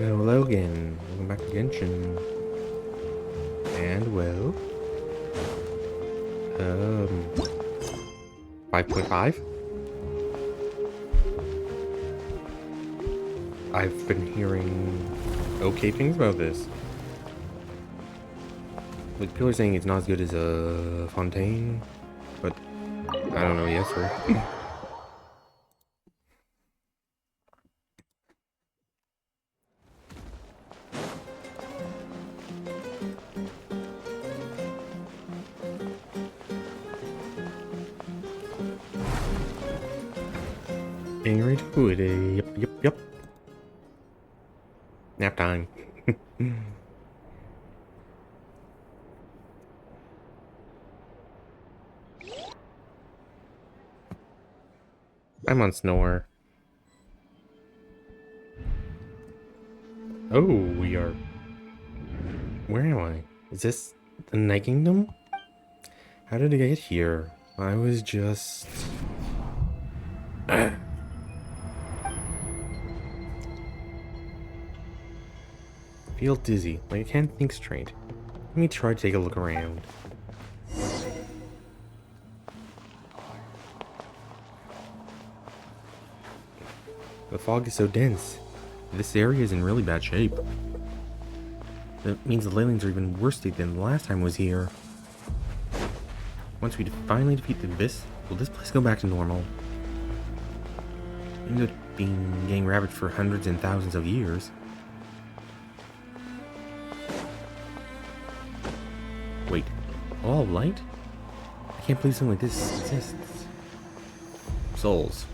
Hello again. Welcome back to Genshin. And well, 5.5. I've been hearing okay things about this. Like people are saying it's not as good as Fontaine, but I don't know. Yes, sir. Getting ready to do it. Yep. Nap time. I'm on Snore. Oh, we are... Where am I? Is this the Night Kingdom? How did I get here? I was just... feel dizzy, like I can't think straight. Let me try to take a look around. The fog is so dense. This area is in really bad shape. That means the Leylings are even worse state than the last time I was here. Once we finally defeat the Abyss, will this place go back to normal? It ended up getting ravaged for hundreds and thousands of years. Wait, all light? I can't believe something like this exists. Souls.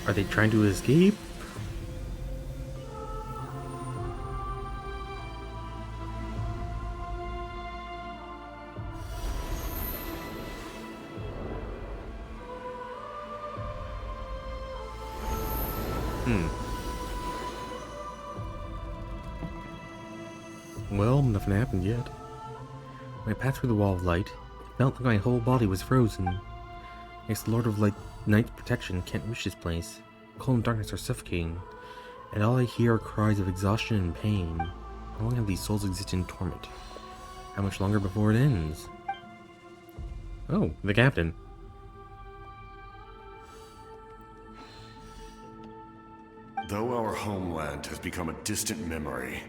Are they trying to escape? Well, nothing happened yet. When I passed through the wall of light, it felt like my whole body was frozen. I guess the Lord of Night's protection can't reach this place. Cold and darkness are suffocating, and all I hear are cries of exhaustion and pain. How long have these souls existed in torment? How much longer before it ends? Oh, the captain. Though our homeland has become a distant memory,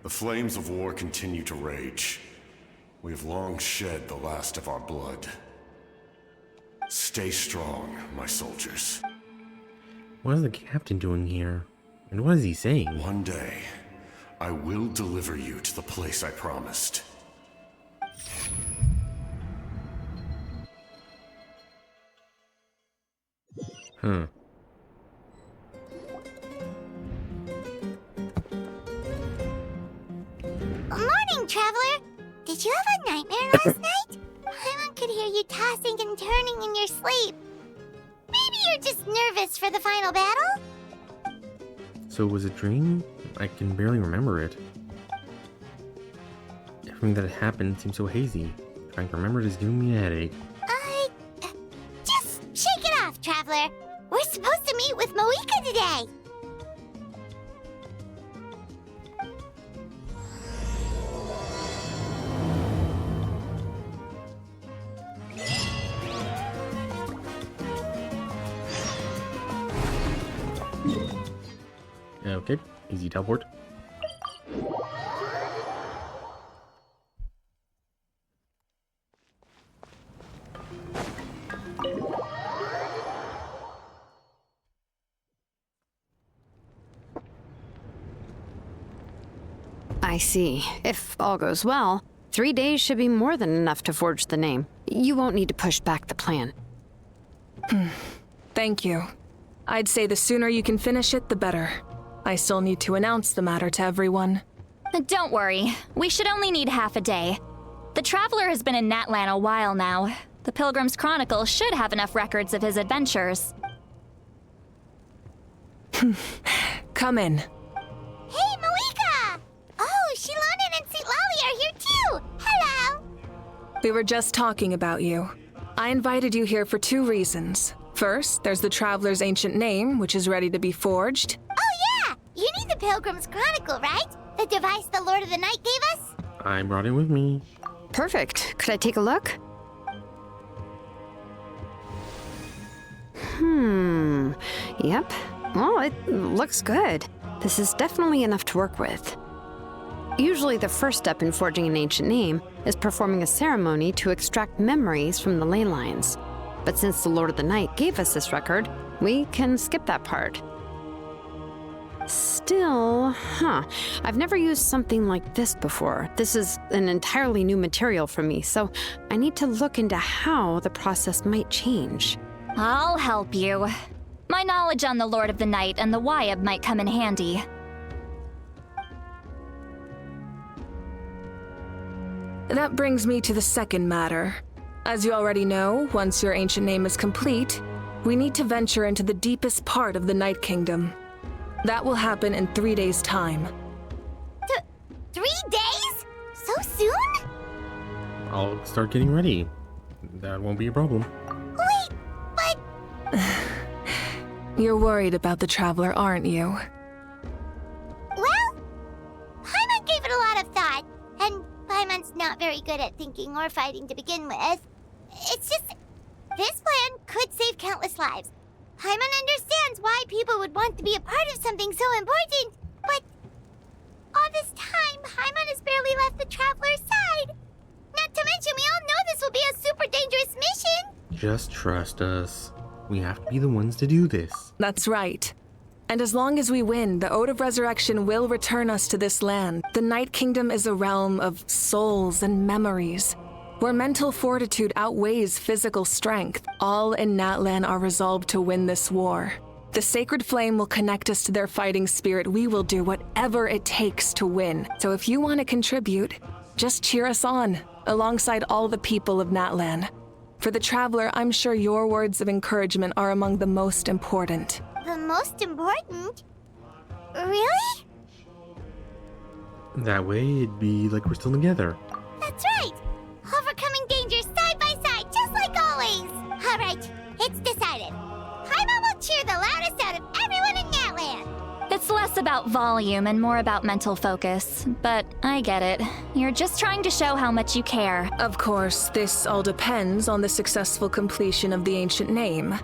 the flames of war continue to rage. We have long shed the last of our blood. Stay strong, my soldiers. What is the captain doing here? And what is he saying? One day, I will deliver you to the place I promised. Huh. Morning, traveler! Did you have a nightmare last night? Paimon could hear you tossing and turning in your sleep. Maybe you're just nervous for the final battle? So it was a dream? I can barely remember it. Everything that had happened seems so hazy. Trying to remember it is giving me a headache. Just shake it off, traveler. We're supposed to meet with Moika today. Okay, easy teleport. I see. If all goes well, 3 days should be more than enough to forge the name. You won't need to push back the plan. Thank you. I'd say the sooner you can finish it, the better. I still need to announce the matter to everyone. Don't worry. We should only need half a day. The Traveler has been in Natlan a while now. The Pilgrim's Chronicle should have enough records of his adventures. Come in. We were just talking about you. I invited you here for 2 reasons. First, there's the Traveler's ancient name, which is ready to be forged. Oh yeah! You need the Pilgrim's Chronicle, right? The device the Lord of the Night gave us? I brought it with me. Perfect. Could I take a look? Yep. Well, it looks good. This is definitely enough to work with. Usually the first step in forging an ancient name is performing a ceremony to extract memories from the ley lines. But since the Lord of the Night gave us this record, we can skip that part. Still, I've never used something like this before. This is an entirely new material for me, so I need to look into how the process might change. I'll help you. My knowledge on the Lord of the Night and the Wyab might come in handy. That brings me to the second matter. As you already know, once your ancient name is complete, we need to venture into the deepest part of the Night Kingdom. That will happen in 3 days' time. 3 days? So soon? I'll start getting ready. That won't be a problem. Wait, but... You're worried about the Traveler, aren't you? Well, Paimon gave it a lot of thought, and Paimon's not very good at thinking or fighting to begin with. It's just, this plan could save countless lives. Paimon understands why people would want to be a part of something so important, but all this time, Paimon has barely left the Traveler's side. Not to mention, we all know this will be a super dangerous mission. Just trust us. We have to be the ones to do this. That's right. And as long as we win, the Ode of Resurrection will return us to this land. The Night Kingdom is a realm of souls and memories, where mental fortitude outweighs physical strength. All in Natlan are resolved to win this war. The Sacred Flame will connect us to their fighting spirit. We will do whatever it takes to win. So if you want to contribute, just cheer us on, alongside all the people of Natlan. For the Traveler, I'm sure your words of encouragement are among the most important. The most important? Really? That way, it'd be like we're still together. That's right! Overcoming dangers side by side, just like always! Alright, it's decided. Paimon will cheer the loudest out of everyone in Natlan! It's less about volume and more about mental focus, but I get it. You're just trying to show how much you care. Of course, this all depends on the successful completion of the ancient name.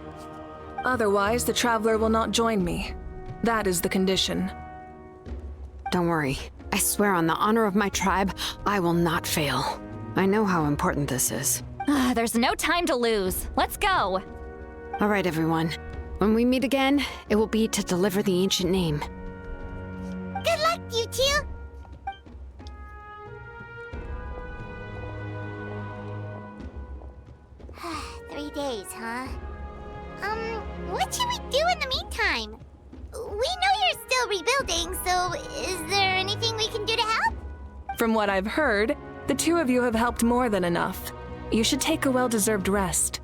Otherwise, the Traveler will not join me. That is the condition. Don't worry. I swear on the honor of my tribe, I will not fail. I know how important this is. There's no time to lose. Let's go! All right, everyone. When we meet again, it will be to deliver the ancient name. Good luck, you two! Three days, huh? What should we do in the meantime? We know you're still rebuilding, so is there anything we can do to help? From what I've heard, the 2 of you have helped more than enough. You should take a well-deserved rest.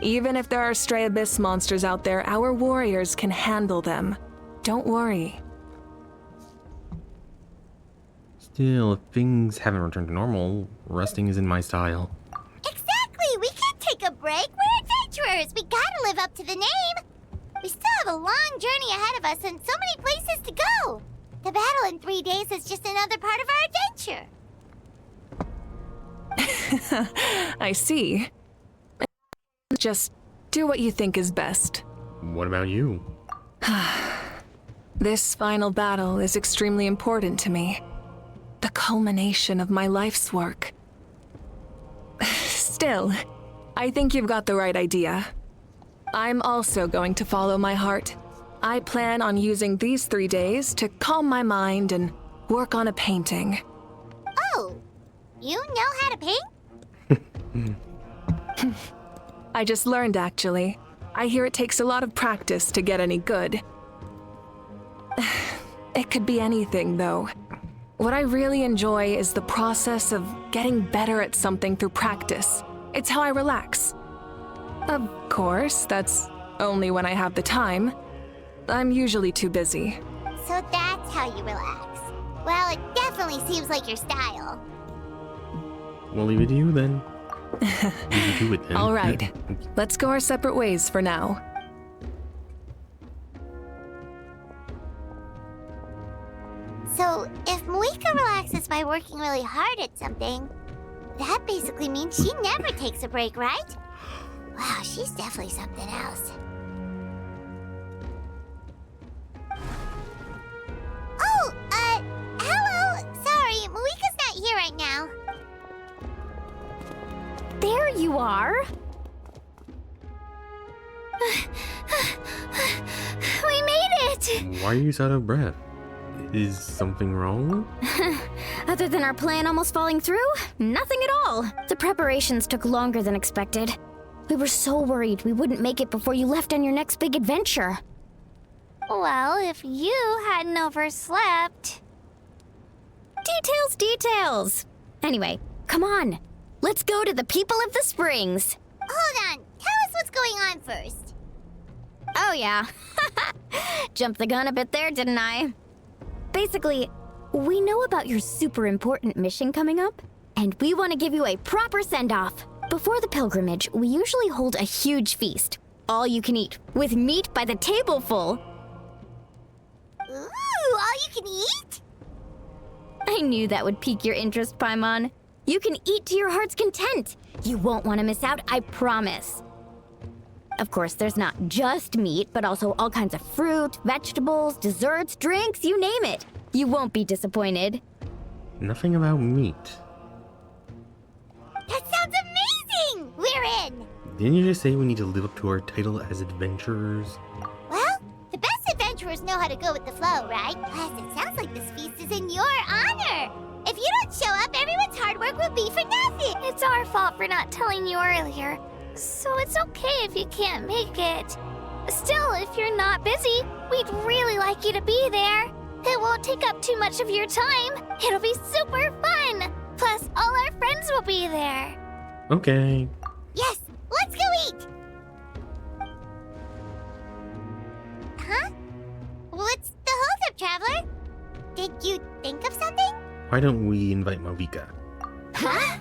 Even if there are stray abyss monsters out there, our warriors can handle them. Don't worry. Still, if things haven't returned to normal, resting isn't my style. Exactly! We can't take a break! We're adventurers! We gotta live up to the name! We still have a long journey ahead of us and so many places to go! The battle in 3 days is just another part of our adventure! I see. Just do what you think is best. What about you? This final battle is extremely important to me. The culmination of my life's work. Still, I think you've got the right idea. I'm also going to follow my heart. I plan on using these 3 days to calm my mind and work on a painting. Oh, you know how to paint? I just learned, actually. I hear it takes a lot of practice to get any good. It could be anything, though. What I really enjoy is the process of getting better at something through practice. It's how I relax. Of course, that's only when I have the time. I'm usually too busy. So that's how you relax. Well, it definitely seems like your style. We'll leave it to you then. You do it then. All right, let's go our separate ways for now. So, if Moika relaxes by working really hard at something, that basically means she never takes a break, right? Wow, she's definitely something else. Oh, hello! Sorry, Moika's not here right now. There you are. We made it! Why are you so out of breath? Is something wrong? Other than our plan almost falling through, nothing at all. The preparations took longer than expected. We were so worried we wouldn't make it before you left on your next big adventure. Well, if you hadn't overslept... Details! Anyway, come on. Let's go to the people of the springs. Hold on, tell us what's going on first. Oh yeah. Jumped the gun a bit there, didn't I? Basically, we know about your super important mission coming up, and we want to give you a proper send-off. Before the pilgrimage, we usually hold a huge feast. All you can eat, with meat by the tableful. Ooh, all you can eat? I knew that would pique your interest, Paimon. You can eat to your heart's content. You won't want to miss out, I promise. Of course, there's not just meat, but also all kinds of fruit, vegetables, desserts, drinks, you name it. You won't be disappointed. Nothing about meat. That sounds amazing! We're in! Didn't you just say we need to live up to our title as adventurers? Well, the best adventurers know how to go with the flow, right? Plus, it sounds like this feast is in your honor. If you don't show up, everyone's hard work will be for nothing. It's our fault for not telling you earlier. So it's okay if you can't make it. Still, if you're not busy, we'd really like you to be there. It won't take up too much of your time. It'll be super fun. Plus, all our friends will be there. Okay. Yes, let's go eat. Huh? What's the holdup, Traveler? Did you think of something? Why don't we invite Malvika? Huh?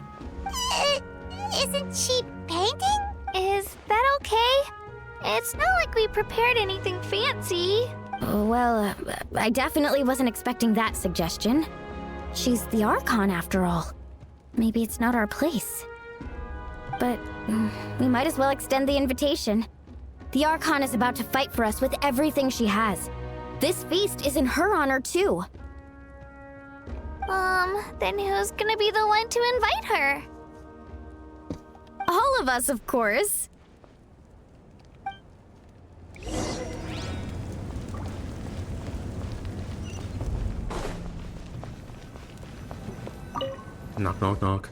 Isn't she painting? Is that okay? It's not like we prepared anything fancy. Well, I definitely wasn't expecting that suggestion. She's the Archon, after all. Maybe it's not our place. But we might as well extend the invitation. The Archon is about to fight for us with everything she has. This feast is in her honor, too. Then who's gonna be the one to invite her? All of us, of course. Knock, knock, knock.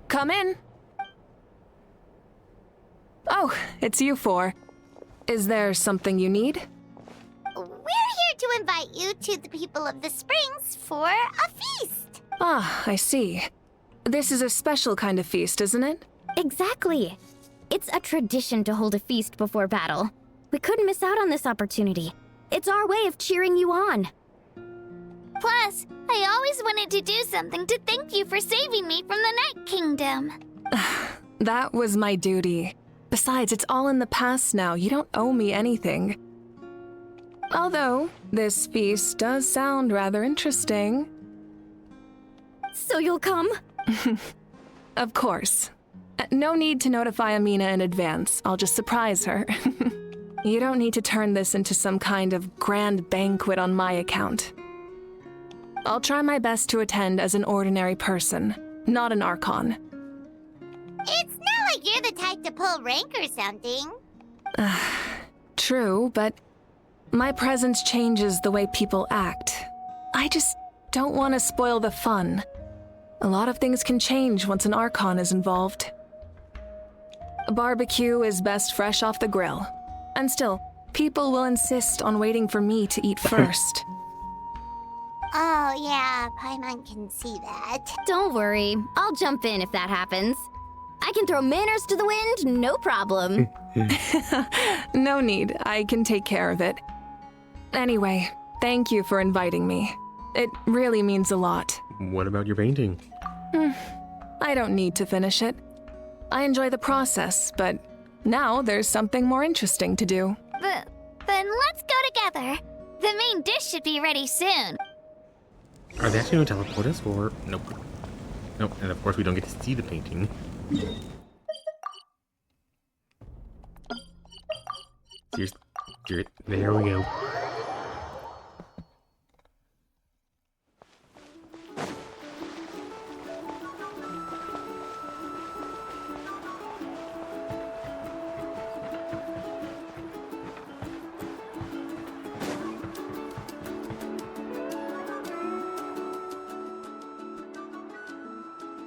Come in. Oh, it's you four. Is there something you need? We're here to invite you to the people of the Springs for a feast. Ah, I see. This is a special kind of feast, isn't it? Exactly. It's a tradition to hold a feast before battle. We couldn't miss out on this opportunity. It's our way of cheering you on. Plus, I always wanted to do something to thank you for saving me from the Night Kingdom. That was my duty. Besides, it's all in the past now. You don't owe me anything. Although, this feast does sound rather interesting. So you'll come? Of course. No need to notify Amina in advance. I'll just surprise her. You don't need to turn this into some kind of grand banquet on my account. I'll try my best to attend as an ordinary person, not an Archon. It's not like you're the type to pull rank or something. True, but my presence changes the way people act. I just don't want to spoil the fun. A lot of things can change once an Archon is involved. A barbecue is best fresh off the grill. And still, people will insist on waiting for me to eat first. Oh, yeah, Paimon can see that. Don't worry. I'll jump in if that happens. I can throw manners to the wind, no problem. No need. I can take care of it. Anyway, thank you for inviting me. It really means a lot. What about your painting? I don't need to finish it. I enjoy the process, but now there's something more interesting to do. Then let's go together. The main dish should be ready soon. Are they actually going to teleport us, or nope? Nope, and of course we don't get to see the painting. There we go.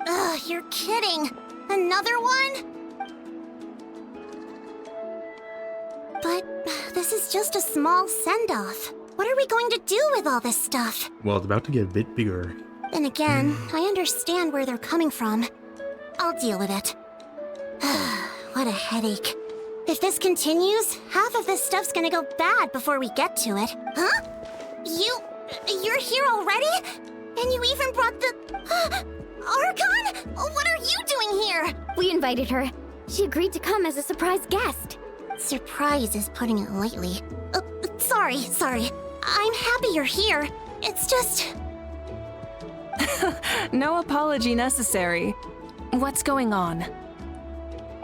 Ugh, you're kidding. Another one? But this is just a small send-off. What are we going to do with all this stuff? Well, it's about to get a bit bigger. Then again, I understand where they're coming from. I'll deal with it. What a headache. If this continues, half of this stuff's gonna go bad before we get to it. Huh? You're here already? And you even brought the... Archon? What are you doing here? We invited her. She agreed to come as a surprise guest. Surprise is putting it lightly. Sorry. I'm happy you're here. It's just... No apology necessary. What's going on?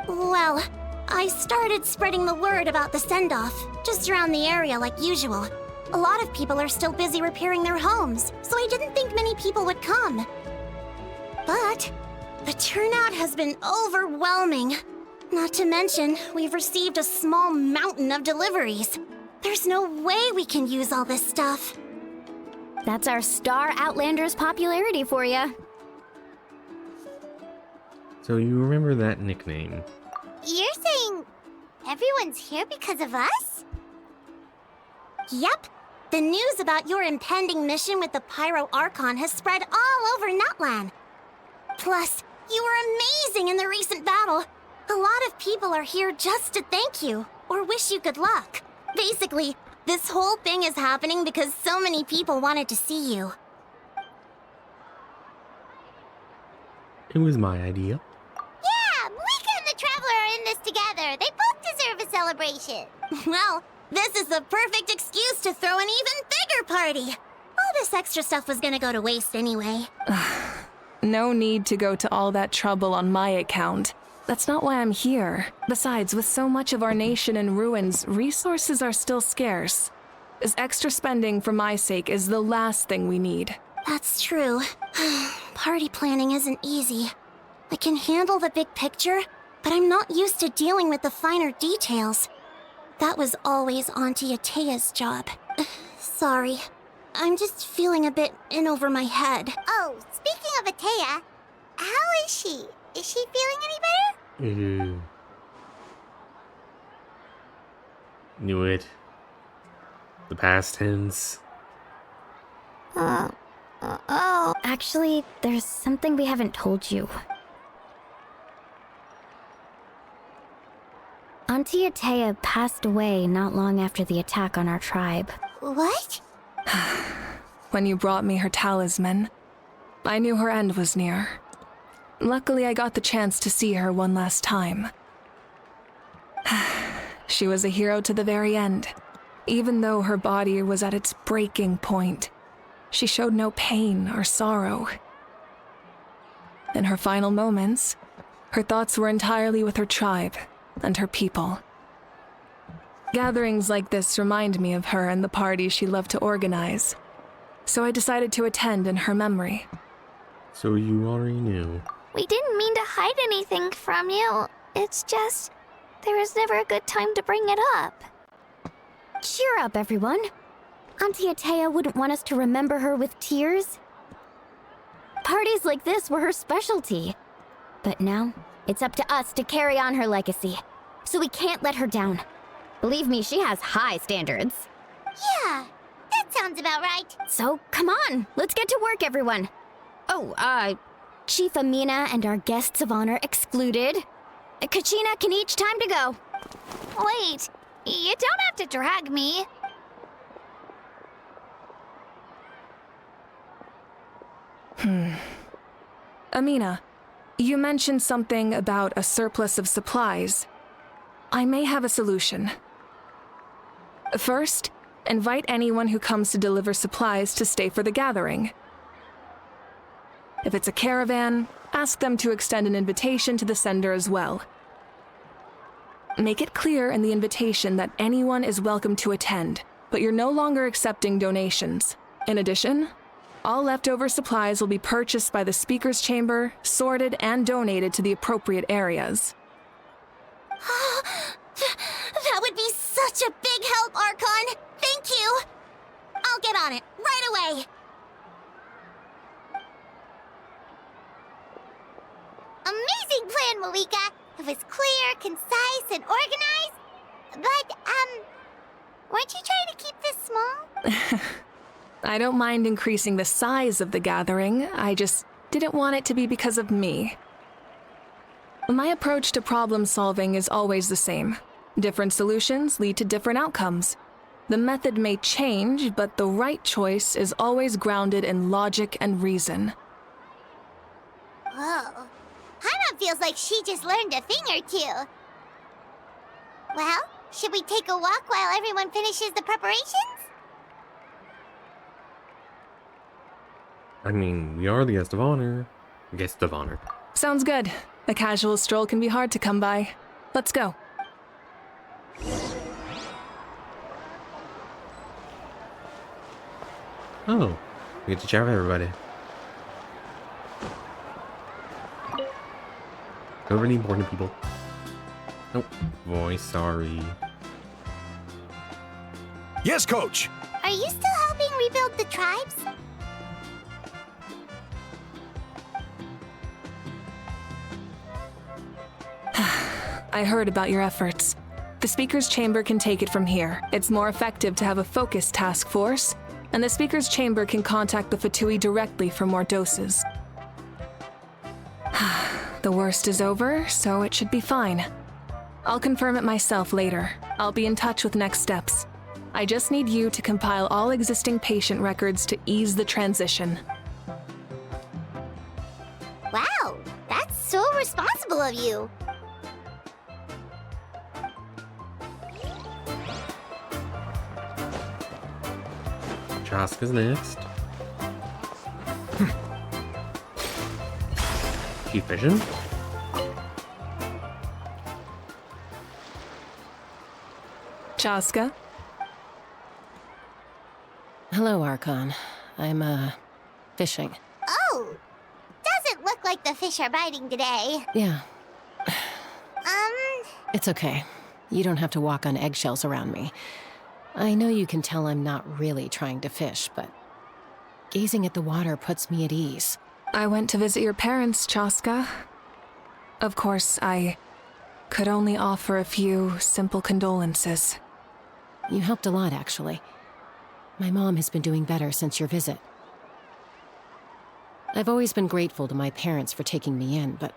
Well, I started spreading the word about the send-off, just around the area like usual. A lot of people are still busy repairing their homes, so I didn't think many people would come. But the turnout has been overwhelming. Not to mention, we've received a small mountain of deliveries. There's no way we can use all this stuff. That's our Star Outlander's popularity for you. So you remember that nickname? You're saying everyone's here because of us? Yep. The news about your impending mission with the Pyro Archon has spread all over Nutland. Plus, you were amazing in the recent battle. A lot of people are here just to thank you, or wish you good luck. Basically, this whole thing is happening because so many people wanted to see you. It was my idea. Yeah, Mika and the Traveler are in this together. They both deserve a celebration. Well, this is the perfect excuse to throw an even bigger party. All this extra stuff was gonna go to waste anyway. No need to go to all that trouble on my account. That's not why I'm here. Besides, with so much of our nation in ruins, resources are still scarce. This extra spending for my sake is the last thing we need. That's true. Party planning isn't easy. I can handle the big picture, but I'm not used to dealing with the finer details. That was always Auntie Atea's job. Sorry. I'm just feeling a bit in over my head. Oh, speaking of Atea, how is she? Is she feeling any better? Knew it. The past tense. Oh. Actually, there's something we haven't told you. Auntie Atea passed away not long after the attack on our tribe. What? When you brought me her talisman, I knew her end was near. Luckily, I got the chance to see her one last time. She was a hero to the very end. Even though her body was at its breaking point, she showed no pain or sorrow. In her final moments, her thoughts were entirely with her tribe and her people. Gatherings like this remind me of her and the parties she loved to organize, so I decided to attend in her memory. So you already knew. We didn't mean to hide anything from you. It's just, there was never a good time to bring it up. Cheer up, everyone. Auntie Atea wouldn't want us to remember her with tears. Parties like this were her specialty. But now, it's up to us to carry on her legacy. So we can't let her down. Believe me, she has high standards. Yeah, that sounds about right. So, come on, let's get to work, everyone. Oh, Chief Amina and our guests of honor excluded. Kachina can each time to go. Wait, you don't have to drag me. Amina, you mentioned something about a surplus of supplies. I may have a solution. First, invite anyone who comes to deliver supplies to stay for the gathering. If it's a caravan, ask them to extend an invitation to the sender as well. Make it clear in the invitation that anyone is welcome to attend, but you're no longer accepting donations. In addition, all leftover supplies will be purchased by the speaker's chamber, sorted, and donated to the appropriate areas. That would be such a big help, Archon! Thank you! I'll get on it, right away! Amazing plan, Malika! It was clear, concise, and organized. But, weren't you trying to keep this small? I don't mind increasing the size of the gathering, I just didn't want it to be because of me. My approach to problem solving is always the same. Different solutions lead to different outcomes. The method may change, but the right choice is always grounded in logic and reason. Whoa. Hana feels like she just learned a thing or two. Well, should we take a walk while everyone finishes the preparations? I mean, we are the guest of honor. Guest of honor. Sounds good. A casual stroll can be hard to come by. Let's go. Oh, we get to chat with everybody. Over any important people. Oh, voice, sorry. Yes, Coach! Are you still helping rebuild the tribes? I heard about your efforts. The Speaker's Chamber can take it from here. It's more effective to have a focused task force, and the Speaker's Chamber can contact the Fatui directly for more doses. The worst is over, so it should be fine. I'll confirm it myself later. I'll be in touch with next steps. I just need you to compile all existing patient records to ease the transition. Wow, that's so responsible of you. Chaska's next. Keep fishing. Chaska? Hello, Archon. I'm, fishing. Oh, doesn't look like the fish are biting today. Yeah, Um, it's okay. You don't have to walk on eggshells around me. I know you can tell I'm not really trying to fish, but gazing at the water puts me at ease. I went to visit your parents, Chaska. Of course, I could only offer a few simple condolences. You helped a lot, actually. My mom has been doing better since your visit. I've always been grateful to my parents for taking me in, but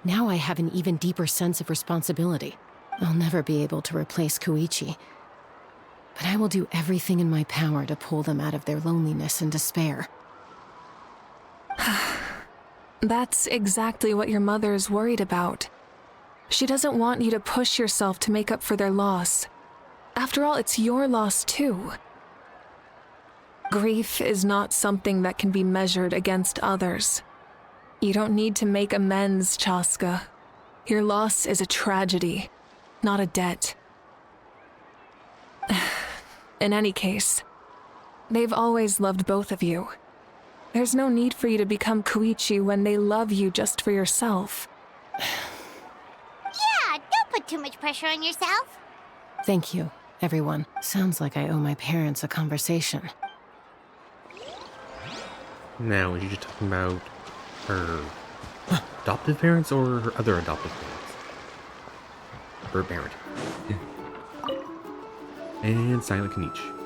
now I have an even deeper sense of responsibility. I'll never be able to replace Koichi, but I will do everything in my power to pull them out of their loneliness and despair. That's exactly what your mother's worried about. She doesn't want you to push yourself to make up for their loss. After all, it's your loss too. Grief is not something that can be measured against others. You don't need to make amends, Chaska. Your loss is a tragedy, not a debt. In any case, they've always loved both of you. There's no need for you to become Koichi when they love you just for yourself. yeah, don't put too much pressure on yourself. Thank you, everyone. Sounds like I owe my parents a conversation. Now, is she just talking about her adoptive parents or her other adoptive parents? Her parent. And Silent Kanichi.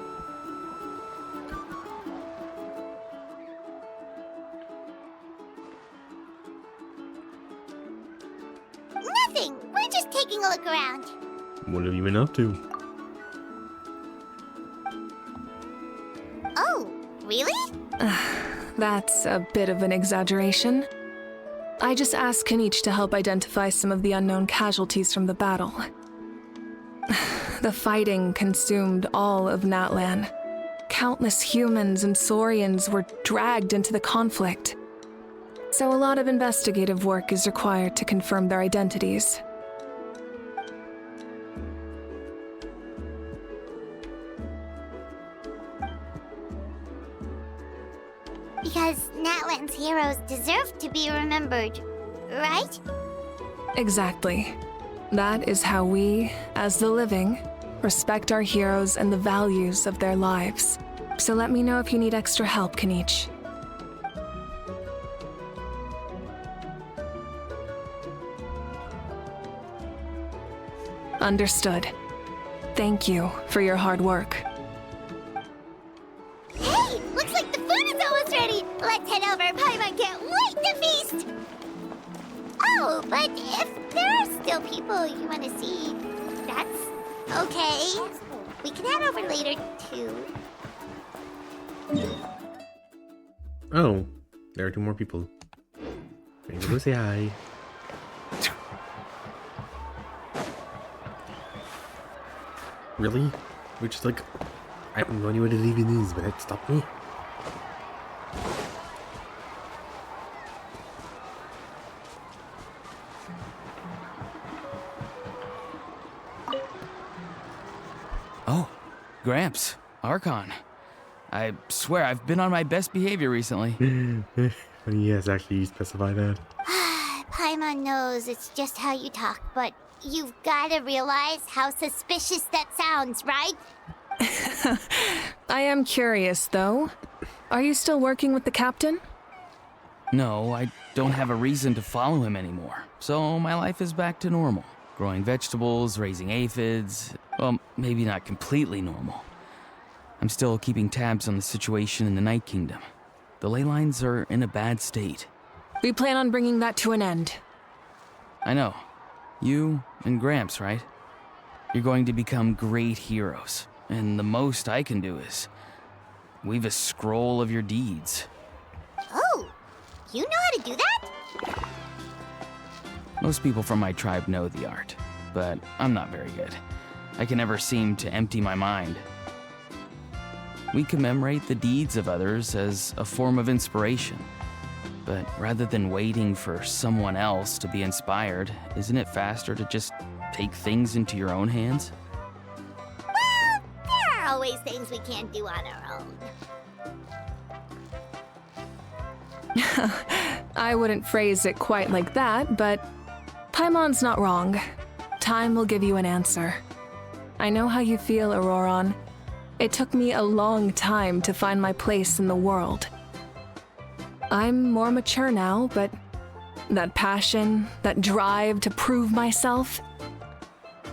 Nothing. We're just taking a look around. What have you been up to? Oh, really? That's a bit of an exaggeration. I just asked Kanich to help identify some of the unknown casualties from the battle. The fighting consumed all of Natlan. Countless humans and Saurians were dragged into the conflict. So a lot of investigative work is required to confirm their identities. Because Natlan's heroes deserve to be remembered, right? Exactly. That is how we, as the living, respect our heroes and the values of their lives. So let me know if you need extra help, Kanich. Understood. Thank you for your hard work. Hey! Looks like the food is almost ready! Let's head over! Paimon can't wait to feast! Oh, but if there are still people you want to see, that's okay. We can head over later, too. Oh, there are 2 more people. Maybe go say hi. Really? Which is like, I have no idea what it even is, but it stopped me. Oh, Gramps, Archon. I swear I've been on my best behavior recently. Yes, actually, you specify that. Paimon knows it's just how you talk, but you've gotta realize how suspicious that sounds, right? I am curious, though. Are you still working with the captain? No, I don't have a reason to follow him anymore, so my life is back to normal. Growing vegetables, raising aphids. Well, maybe not completely normal. I'm still keeping tabs on the situation in the Night Kingdom. The ley lines are in a bad state. We plan on bringing that to an end. I know. You and Gramps, right? You're going to become great heroes, and the most I can do is weave a scroll of your deeds. Oh, you know how to do that? Most people from my tribe know the art, but I'm not very good. I can never seem to empty my mind. We commemorate the deeds of others as a form of inspiration. But rather than waiting for someone else to be inspired, isn't it faster to just take things into your own hands? Well, there are always things we can't do on our own. I wouldn't phrase it quite like that, but Paimon's not wrong. Time will give you an answer. I know how you feel, Auroron. It took me a long time to find my place in the world. I'm more mature now, but that passion, that drive to prove myself,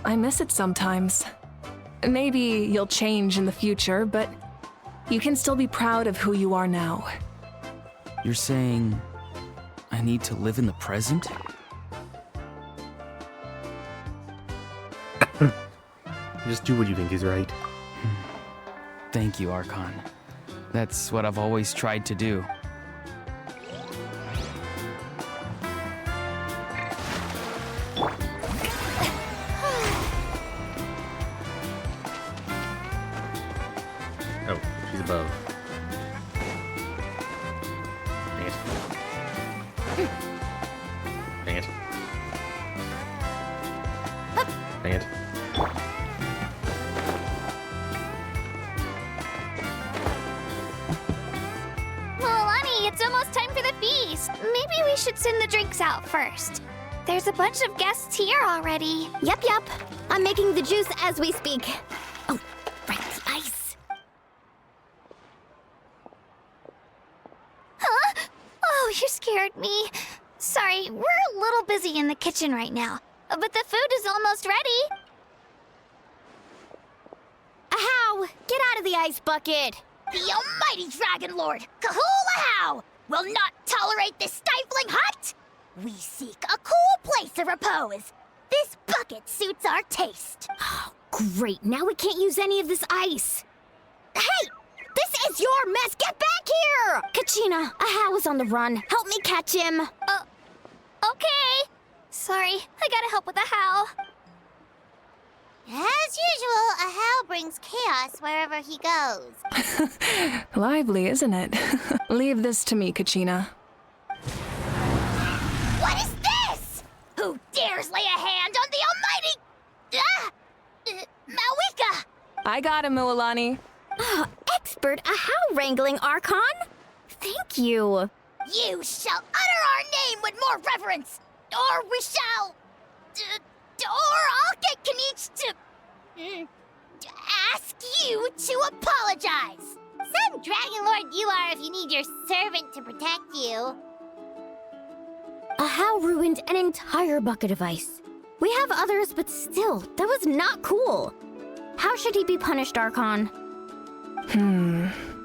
I miss it sometimes. Maybe you'll change in the future, but you can still be proud of who you are now. You're saying I need to live in the present? Just do what you think is right. Thank you, Archon. That's what I've always tried to do. Oh, she's above. Dang it. Dang it. Milani, it's almost time for the feast. Maybe we should send the drinks out first. There's a bunch of guests here already. Yep. I'm making the juice as we speak. Oh, right, the ice. Huh? Oh, you scared me. Sorry, we're a little busy in the kitchen right now, but the food is almost ready. Ahow! Get out of the ice bucket! The almighty Dragon Lord, Kahul-Ahow, will not tolerate this stifling hut! We seek a cool place of repose. This bucket suits our taste. Oh, great. Now we can't use any of this ice. Hey! This is your mess! Get back here! Kachina, Ahow is on the run. Help me catch him. Okay. Sorry, I gotta help with the how. As usual, a Hal brings chaos wherever he goes. Lively, isn't it? Leave this to me, Kachina. What is this? Who dares lay a hand on the almighty... Mawika! I got him, Mualani. Oh, expert Ahau wrangling, Archon. Thank you. You shall utter our name with more reverence, or we shall... or I'll get Kanich to ask you to apologize. Some Dragon Lord you are if you need your servant to protect you. Ahau ruined an entire bucket of ice. We have others, but still, that was not cool. How should he be punished, Archon?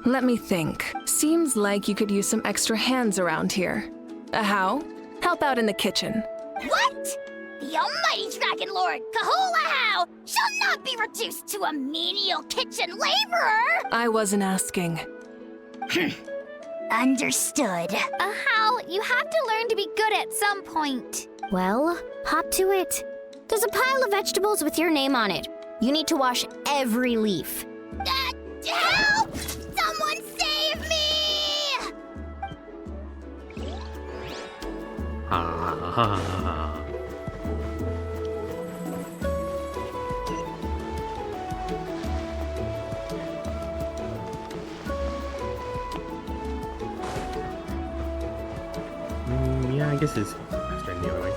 Let me think. Seems like you could use some extra hands around here. Ahau, help out in the kitchen. What? The almighty Dragon Lord, Kahul Ahau, shall not be reduced to a menial kitchen laborer! I wasn't asking. Understood. Ahau, you have to learn to be good at some point. Well, hop to it. There's a pile of vegetables with your name on it. You need to wash every leaf. Help! Someone save me! Ha ha ha ha. Yeah, I guess it's faster in the other way.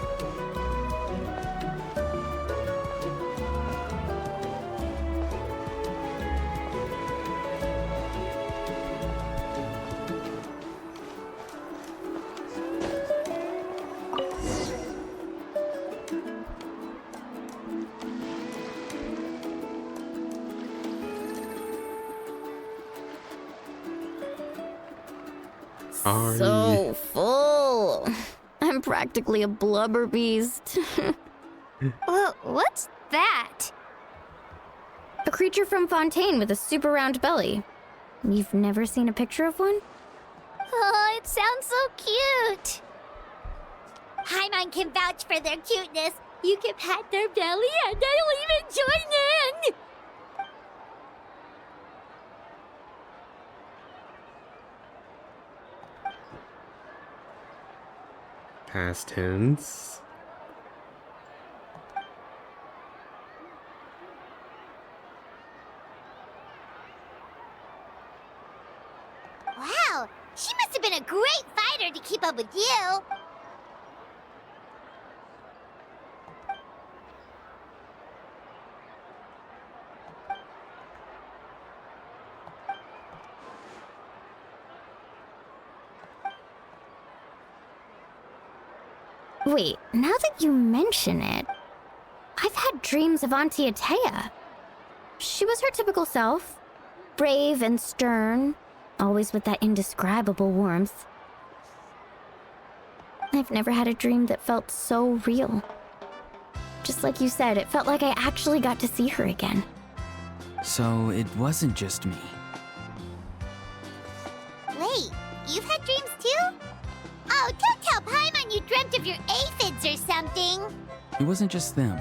So full. I'm practically a blubber beast. Well, what's that? A creature from Fontaine with a super round belly. You've never seen a picture of one? Oh, it sounds so cute. Paimon can vouch for their cuteness. You can pat their belly and I'll even join in! Past tense. Wow, she must have been a great fighter to keep up with you. Wait, now that you mention it, I've had dreams of Auntie Atea. She was her typical self, brave and stern, always with that indescribable warmth. I've never had a dream that felt so real. Just like you said, it felt like I actually got to see her again. So it wasn't just me. Wait, you've had dreams too? Oh, don't tell Paimon you dreamt of your aphids or something. It wasn't just them.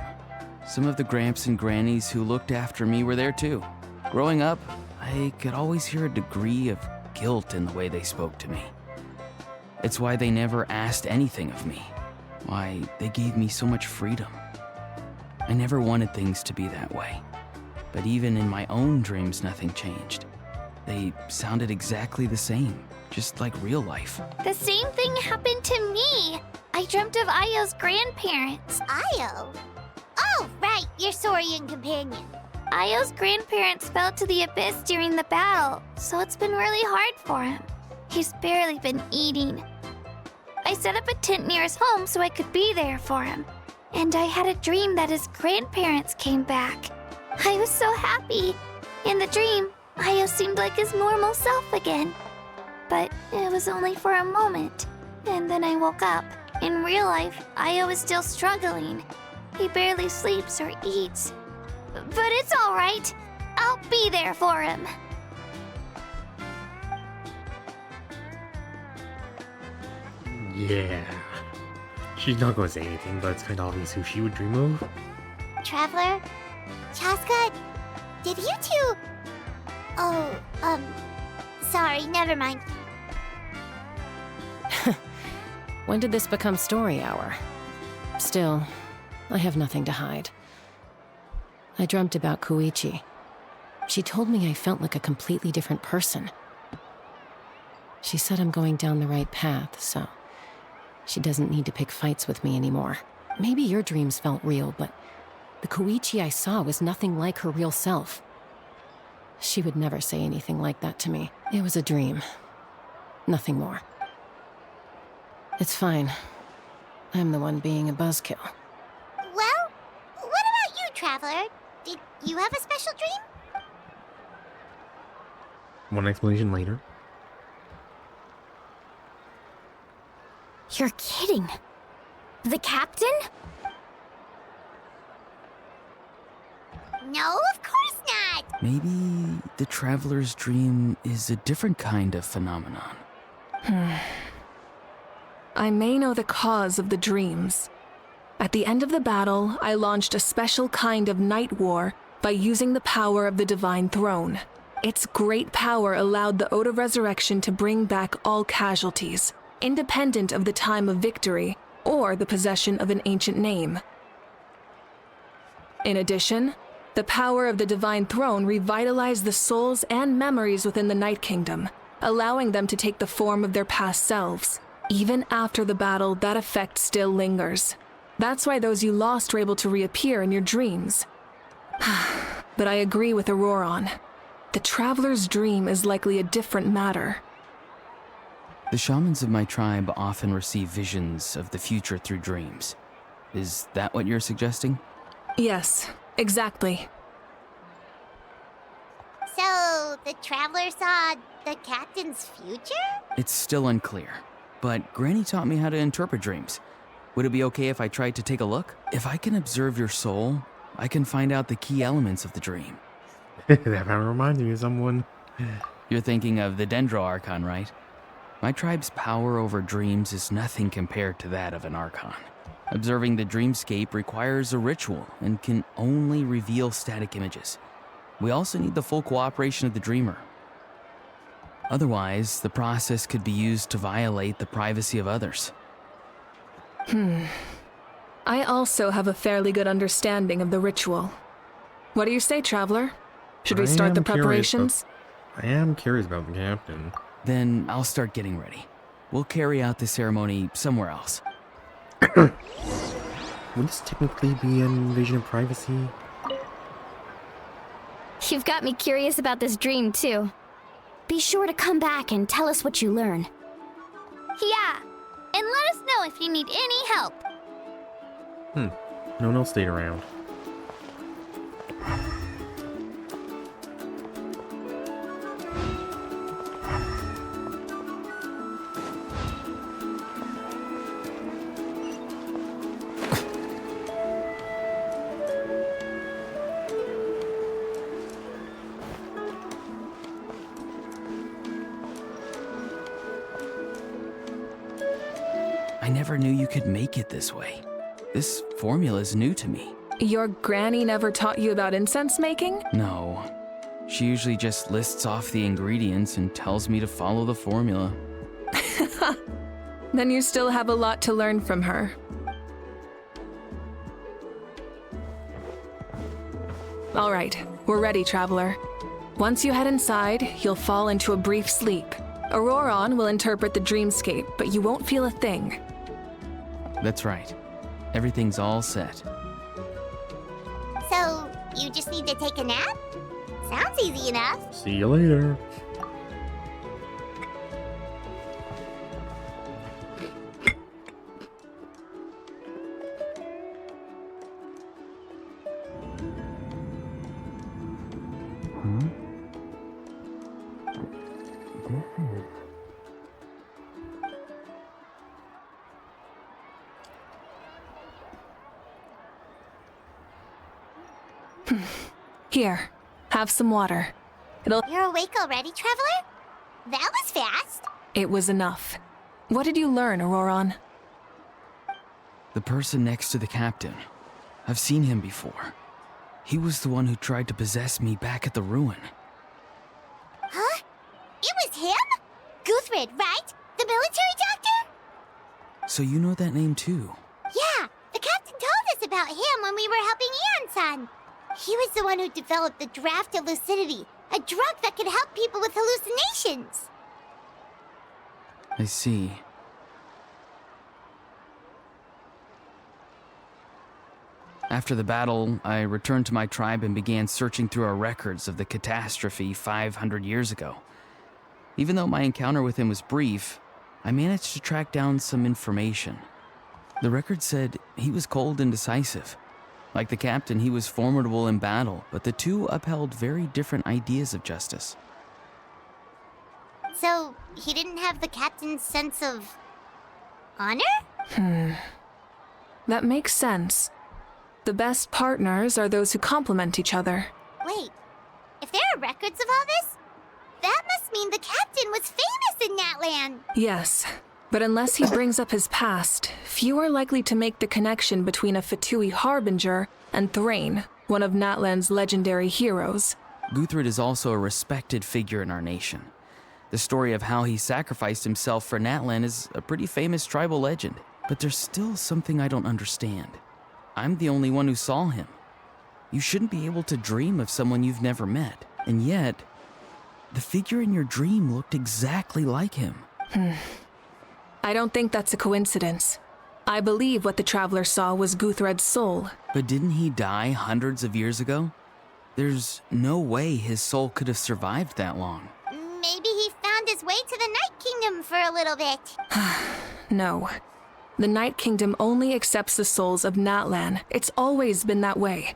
Some of the Gramps and Grannies who looked after me were there too. Growing up, I could always hear a degree of guilt in the way they spoke to me. It's why they never asked anything of me. Why they gave me so much freedom. I never wanted things to be that way. But even in my own dreams, nothing changed. They sounded exactly the same, just like real life. The same thing happened to me. I dreamt of Ayo's grandparents. Ayo? Oh, right, your Saurian companion. Ayo's grandparents fell to the abyss during the battle, so it's been really hard for him. He's barely been eating. I set up a tent near his home so I could be there for him. And I had a dream that his grandparents came back. I was so happy. In the dream, Ayo seemed like his normal self again. But it was only for a moment. And then I woke up. In real life, Ayo is still struggling. He barely sleeps or eats. But it's all right. I'll be there for him. Yeah. She's not going to say anything, but it's kind of obvious who she would dream of. Traveler? Chaska? Did you two... Oh, sorry, never mind. When did this become story hour? Still, I have nothing to hide. I dreamt about Koichi. She told me I felt like a completely different person. She said I'm going down the right path, so she doesn't need to pick fights with me anymore. Maybe your dreams felt real, but the Koichi I saw was nothing like her real self. She would never say anything like that to me. It was a dream. Nothing more. It's fine. I'm the one being a buzzkill. Well, what about you, Traveler? Did you have a special dream? One explanation later. You're kidding. The captain? No, of course not! Maybe the traveler's dream is a different kind of phenomenon. I may know the cause of the dreams. At the end of the battle, I launched a special kind of night war by using the power of the Divine Throne. Its great power allowed the Ode of Resurrection to bring back all casualties, independent of the time of victory or the possession of an ancient name. In addition, the power of the Divine Throne revitalized the souls and memories within the Night Kingdom, allowing them to take the form of their past selves. Even after the battle, that effect still lingers. That's why those you lost were able to reappear in your dreams. But I agree with Auroron. The Traveler's dream is likely a different matter. The shamans of my tribe often receive visions of the future through dreams. Is that what you're suggesting? Yes, exactly. So, the Traveler saw the captain's future? It's still unclear, but Granny taught me how to interpret dreams. Would it be okay if I tried to take a look? If I can observe your soul, I can find out the key elements of the dream. That kind of reminds me of someone. You're thinking of the Dendro Archon, right? My tribe's power over dreams is nothing compared to that of an Archon. Observing the dreamscape requires a ritual and can only reveal static images. We also need the full cooperation of the dreamer. Otherwise, the process could be used to violate the privacy of others. I also have a fairly good understanding of the ritual. What do you say, Traveler? Should we start the preparations? I am curious about the captain. Then I'll start getting ready. We'll carry out the ceremony somewhere else. Would this technically be an invasion of privacy? You've got me curious about this dream, too. Be sure to come back and tell us what you learn. Yeah, and let us know if you need any help. No one else stayed around. I never knew you could make it this way. This formula is new to me. Your granny never taught you about incense making? No. She usually just lists off the ingredients and tells me to follow the formula. Then you still have a lot to learn from her. All right, we're ready, Traveler. Once you head inside, you'll fall into a brief sleep. Auroron will interpret the dreamscape, but you won't feel a thing. That's right. Everything's all set. So, you just need to take a nap? Sounds easy enough. See you later. Here, have some water. You're awake already, Traveler? That was fast. It was enough. What did you learn, Auroron? The person next to the captain. I've seen him before. He was the one who tried to possess me back at the ruin. Huh? It was him? Guthred, right? The military doctor? So you know that name too? Yeah, the captain told us about him when we were helping Eon-san. He was the one who developed the draft of lucidity, a drug that could help people with hallucinations. I see. After the battle, I returned to my tribe and began searching through our records of the catastrophe 500 years ago. Even though my encounter with him was brief, I managed to track down some information. The record said he was cold and decisive. Like the captain, he was formidable in battle, but the two upheld very different ideas of justice. So, he didn't have the captain's sense of honor? That makes sense. The best partners are those who complement each other. Wait, if there are records of all this, that must mean the captain was famous in Natlan. Yes, but unless he brings up his past, few are likely to make the connection between a Fatui harbinger and Thrain, one of Natlan's legendary heroes. Guthred is also a respected figure in our nation. The story of how he sacrificed himself for Natlan is a pretty famous tribal legend, but there's still something I don't understand. I'm the only one who saw him. You shouldn't be able to dream of someone you've never met, and yet, the figure in your dream looked exactly like him. I don't think that's a coincidence. I believe what the traveler saw was Guthred's soul. But didn't he die hundreds of years ago? There's no way his soul could have survived that long. Maybe he found his way to the Night Kingdom for a little bit. No. The Night Kingdom only accepts the souls of Natlan. It's always been that way.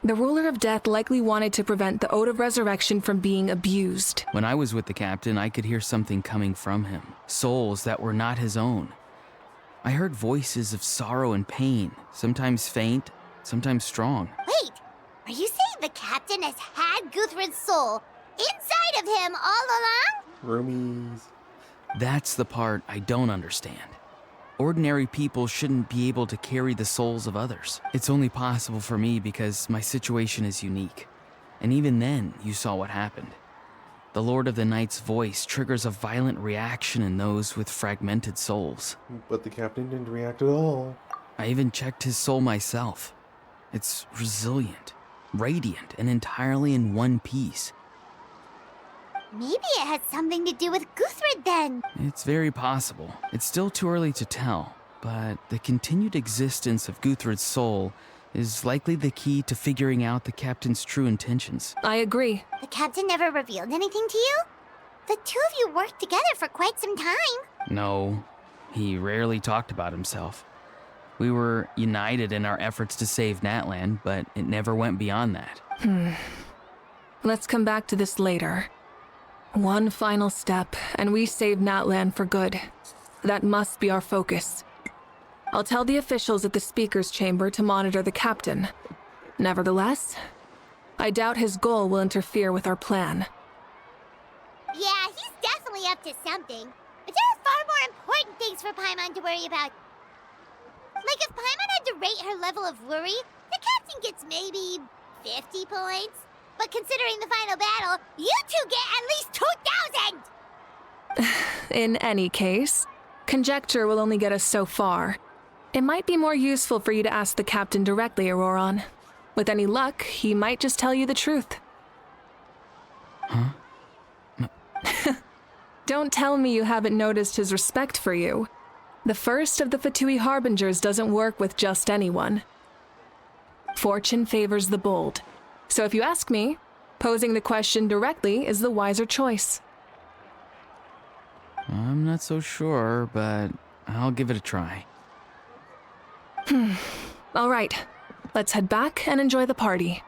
The ruler of death likely wanted to prevent the Ode of Resurrection from being abused. When I was with the captain, I could hear something coming from him. Souls that were not his own. I heard voices of sorrow and pain, sometimes faint, sometimes strong. Wait, are you saying the captain has had Guthred's soul inside of him all along? Roomies. That's the part I don't understand. Ordinary people shouldn't be able to carry the souls of others. It's only possible for me because my situation is unique. And even then, you saw what happened. The Lord of the Night's voice triggers a violent reaction in those with fragmented souls. But the captain didn't react at all. I even checked his soul myself. It's resilient, radiant, and entirely in one piece. Maybe it has something to do with Guthred then. It's very possible. It's still too early to tell, but the continued existence of Guthred's soul is likely the key to figuring out the captain's true intentions. I agree. The captain never revealed anything to you? The two of you worked together for quite some time. No, he rarely talked about himself. We were united in our efforts to save Natlan, but it never went beyond that. Let's come back to this later. One final step, and we save Natlan for good. That must be our focus. I'll tell the officials at the speaker's chamber to monitor the captain. Nevertheless, I doubt his goal will interfere with our plan. Yeah, he's definitely up to something. But there are far more important things for Paimon to worry about. Like if Paimon had to rate her level of worry, the captain gets maybe 50 points. But considering the final battle, you two get at least 2,000! In any case, conjecture will only get us so far. It might be more useful for you to ask the captain directly, Auroron. With any luck, he might just tell you the truth. Huh? Don't tell me you haven't noticed his respect for you. The first of the Fatui Harbingers doesn't work with just anyone. Fortune favors the bold. So if you ask me, posing the question directly is the wiser choice. I'm not so sure, but I'll give it a try. All right, let's head back and enjoy the party.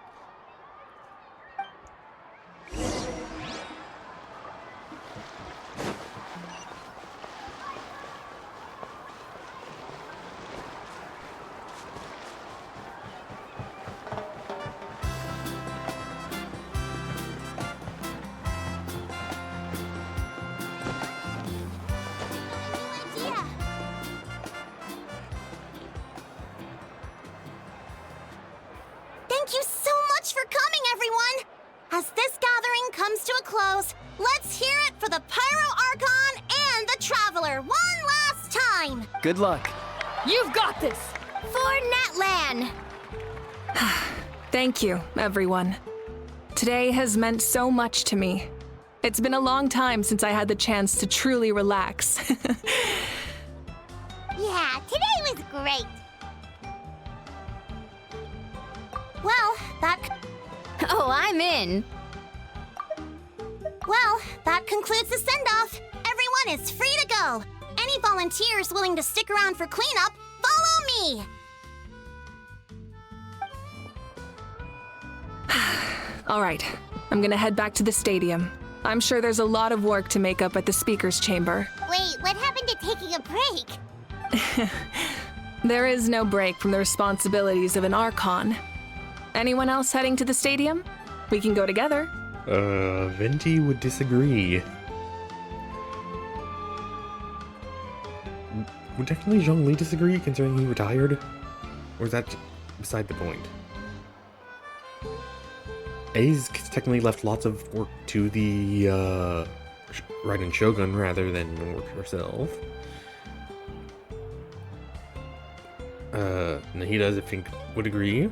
Good luck. You've got this! For Natlan! Thank you, everyone. Today has meant so much to me. It's been a long time since I had the chance to truly relax. Yeah, today was great. Well, Oh, I'm in. that concludes the send-off. Everyone is free to go. Any volunteers willing to stick around for cleanup, follow me. All right, I'm gonna head back to the stadium. I'm sure there's a lot of work to make up at the speaker's chamber. Wait, what happened to taking a break? There is no break from the responsibilities of an Archon. Anyone else heading to the stadium? We can go together. Venti would disagree. Would technically Zhongli disagree, considering he retired? Or is that beside the point? A's technically left lots of work to the, Raiden Shogun rather than work herself. Nahida, I think, would agree.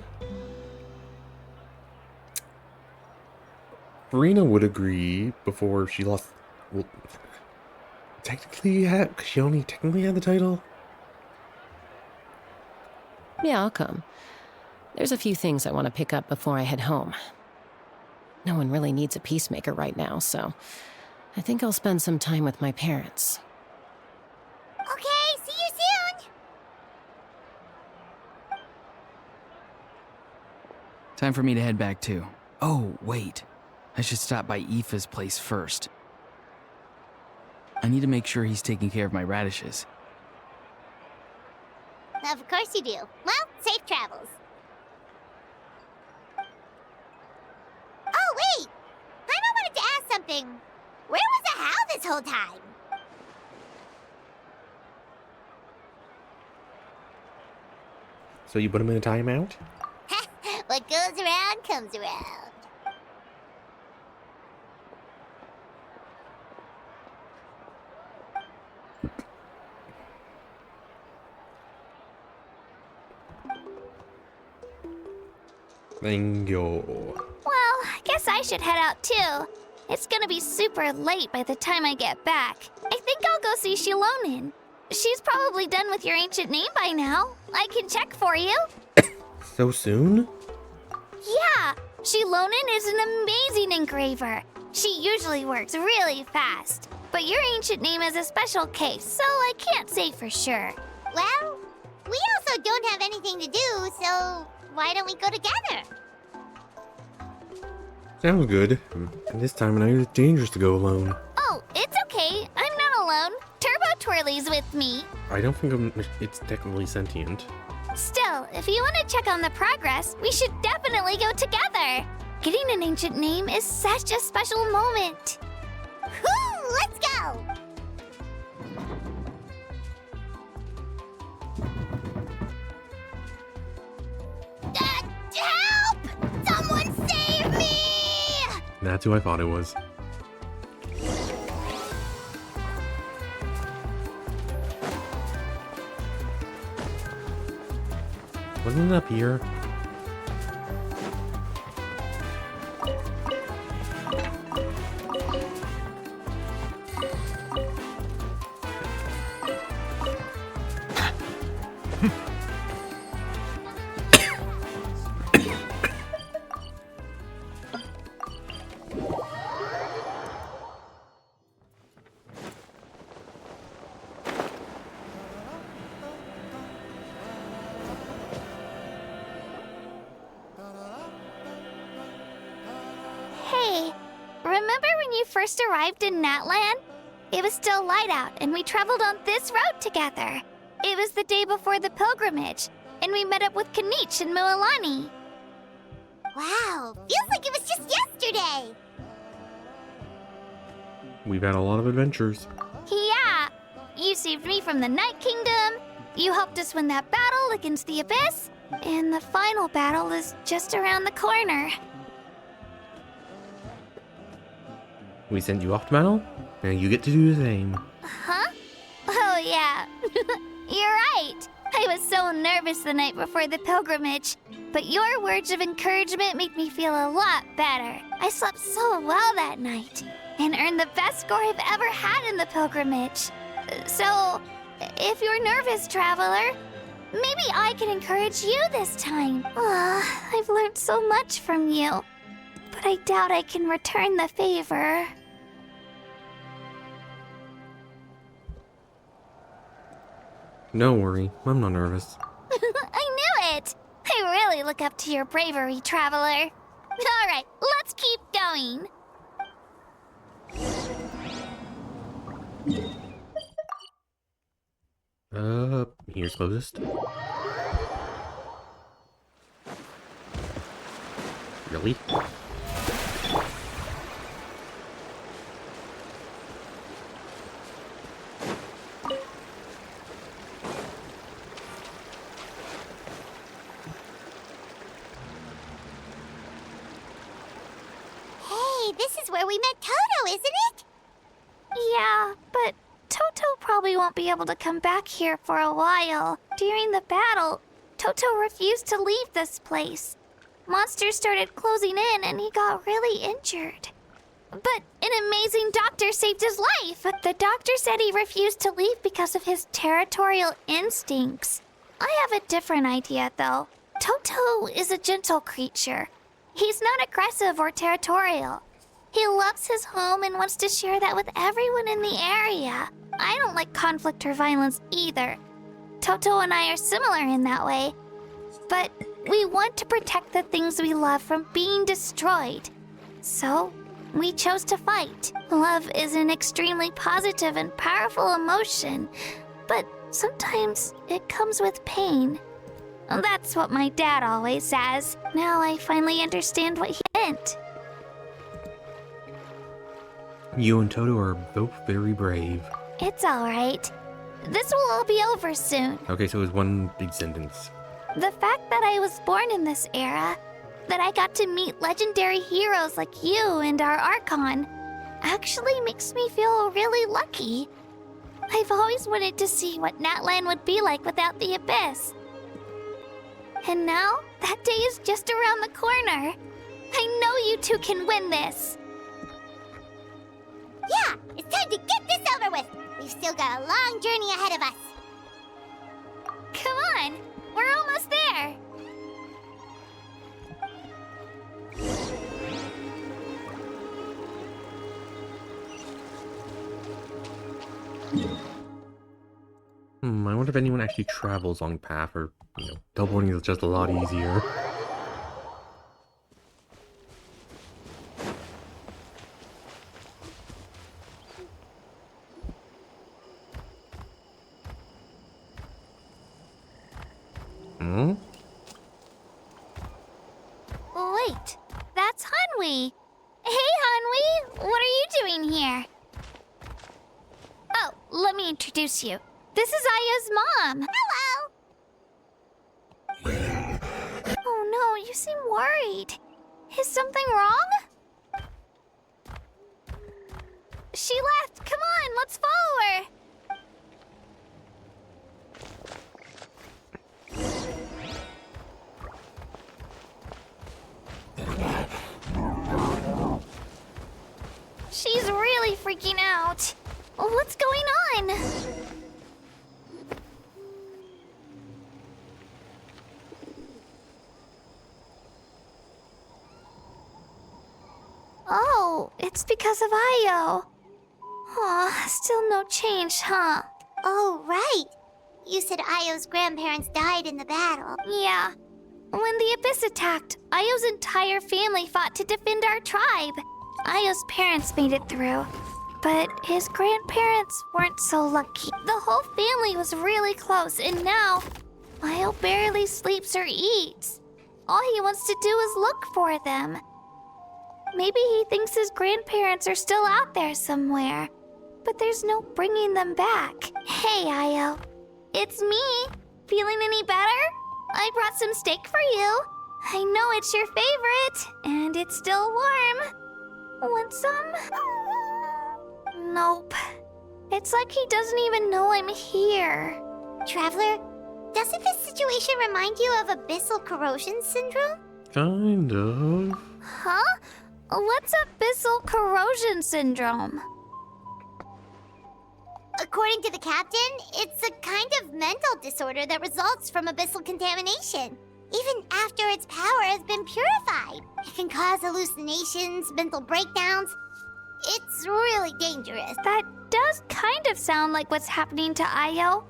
Farina would agree before she lost. Well, technically, she only technically had the title. Yeah, I'll come. There's a few things I want to pick up before I head home. No one really needs a peacemaker right now, so I think I'll spend some time with my parents. Okay, see you soon. Time for me to head back too. Oh, wait. I should stop by Aoife's place first. I need to make sure he's taking care of my radishes. Of course you do. Well, safe travels. Oh, wait! I wanted to ask something. Where was the Hal this whole time? So you put him in a timeout? What goes around comes around. Thank you. Well, I guess I should head out too. It's gonna be super late by the time I get back. I think I'll go see Shilonin. She's probably done with your ancient name by now. I can check for you. So soon? Yeah, Shilonin is an amazing engraver. She usually works really fast. But your ancient name is a special case, so I can't say for sure. Well, we also don't have anything to do, so why don't we go together? Sounds good. And this time of night it's dangerous to go alone. Oh, it's okay. I'm not alone. Turbo Twirly's with me. I don't think it's technically sentient. Still, if you want to check on the progress, we should definitely go together. Getting an ancient name is such a special moment. Whoo! Let's go! Help! Someone save me! That's who I thought it was. Wasn't it up here? Hey, remember when you first arrived in Natlan? It was still light out, and we traveled on this road together. It was the day before the pilgrimage, and we met up with Kanich and Mualani. Wow, feels like it was just yesterday. We've had a lot of adventures. Yeah, you saved me from the Night Kingdom, you helped us win that battle against the Abyss, and the final battle is just around the corner. We sent you off to battle, and you get to do the same. Huh? Oh yeah. You're right. I was so nervous the night before the pilgrimage. But your words of encouragement make me feel a lot better. I slept so well that night and earned the best score I've ever had in the pilgrimage. So, if you're nervous, traveler, maybe I can encourage you this time. I've learned so much from you, but I doubt I can return the favor. Don't worry, I'm not nervous. I knew it! I really look up to your bravery, traveler. Alright, let's keep going. Here's closest. Really? Hey, this is where we met Toto, isn't it? Yeah, but Toto probably won't be able to come back here for a while. During the battle, Toto refused to leave this place. Monsters started closing in and he got really injured. But an amazing doctor saved his life. The doctor said he refused to leave because of his territorial instincts. I have a different idea, though. Toto is a gentle creature. He's not aggressive or territorial. He loves his home and wants to share that with everyone in the area. I don't like conflict or violence either. Toto and I are similar in that way. But we want to protect the things we love from being destroyed. So, we chose to fight. Love is an extremely positive and powerful emotion, but sometimes it comes with pain. That's what my dad always says. Now I finally understand what he meant. You and Toto are both very brave. It's alright. This will all be over soon. Okay, so it was one big sentence. The fact that I was born in this era, that I got to meet legendary heroes like you and our Archon, actually makes me feel really lucky. I've always wanted to see what Natlan would be like without the Abyss. And now, that day is just around the corner. I know you two can win this. Yeah, it's time to get this over with. We've still got a long journey ahead of us. Come on, we're almost there. I wonder if anyone actually travels along path, or, teleporting is just a lot easier. Wait, that's Hanwi. Hey, Hanwi, what are you doing here? Oh, let me introduce you. This is Aya's mom. Hello. Oh no, you seem worried. Is something wrong? She left. Come on, let's follow her. She's really freaking out. What's going on? Oh, it's because of Io. Aw, still no change, huh? Oh, right. You said Io's grandparents died in the battle. Yeah. When the Abyss attacked, Io's entire family fought to defend our tribe. Io's parents made it through, but his grandparents weren't so lucky. The whole family was really close, and now Io barely sleeps or eats. All he wants to do is look for them. Maybe he thinks his grandparents are still out there somewhere, but there's no bringing them back. Hey, Io. It's me. Feeling any better? I brought some steak for you. I know it's your favorite, and it's still warm. Want some? Nope. It's like he doesn't even know I'm here. Traveler, doesn't this situation remind you of abyssal corrosion syndrome? Kind of. Huh? What's abyssal corrosion syndrome? According to the captain, it's a kind of mental disorder that results from abyssal contamination. Even after its power has been purified, it can cause hallucinations, mental breakdowns. It's really dangerous. That does kind of sound like what's happening to Io.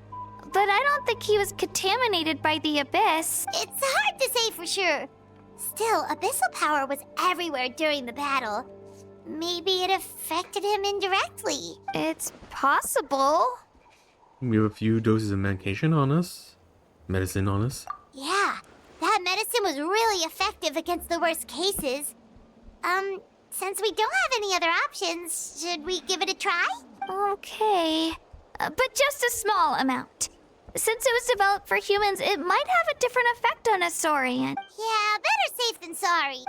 But I don't think he was contaminated by the abyss. It's hard to say for sure. Still, abyssal power was everywhere during the battle. Maybe it affected him indirectly. It's possible. We have a few doses of medication on us. Medicine on us. Yeah, that medicine was really effective against the worst cases. Since we don't have any other options, should we give it a try? Okay. But just a small amount. Since it was developed for humans, it might have a different effect on a Saurian. Yeah, better safe than sorry.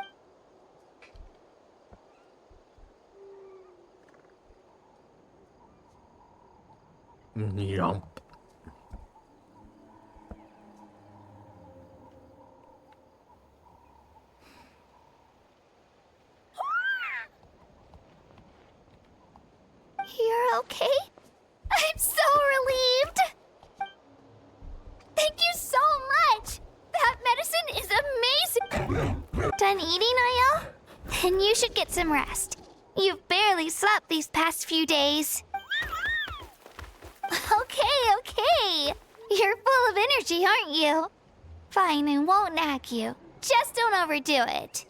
Yump. You're okay? I'm so relieved! Thank you so much! That medicine is amazing! Done eating, Io? Then you should get some rest. You've barely slept these past few days. Okay. You're full of energy, aren't you? Fine, I won't nag you. Just don't overdo it.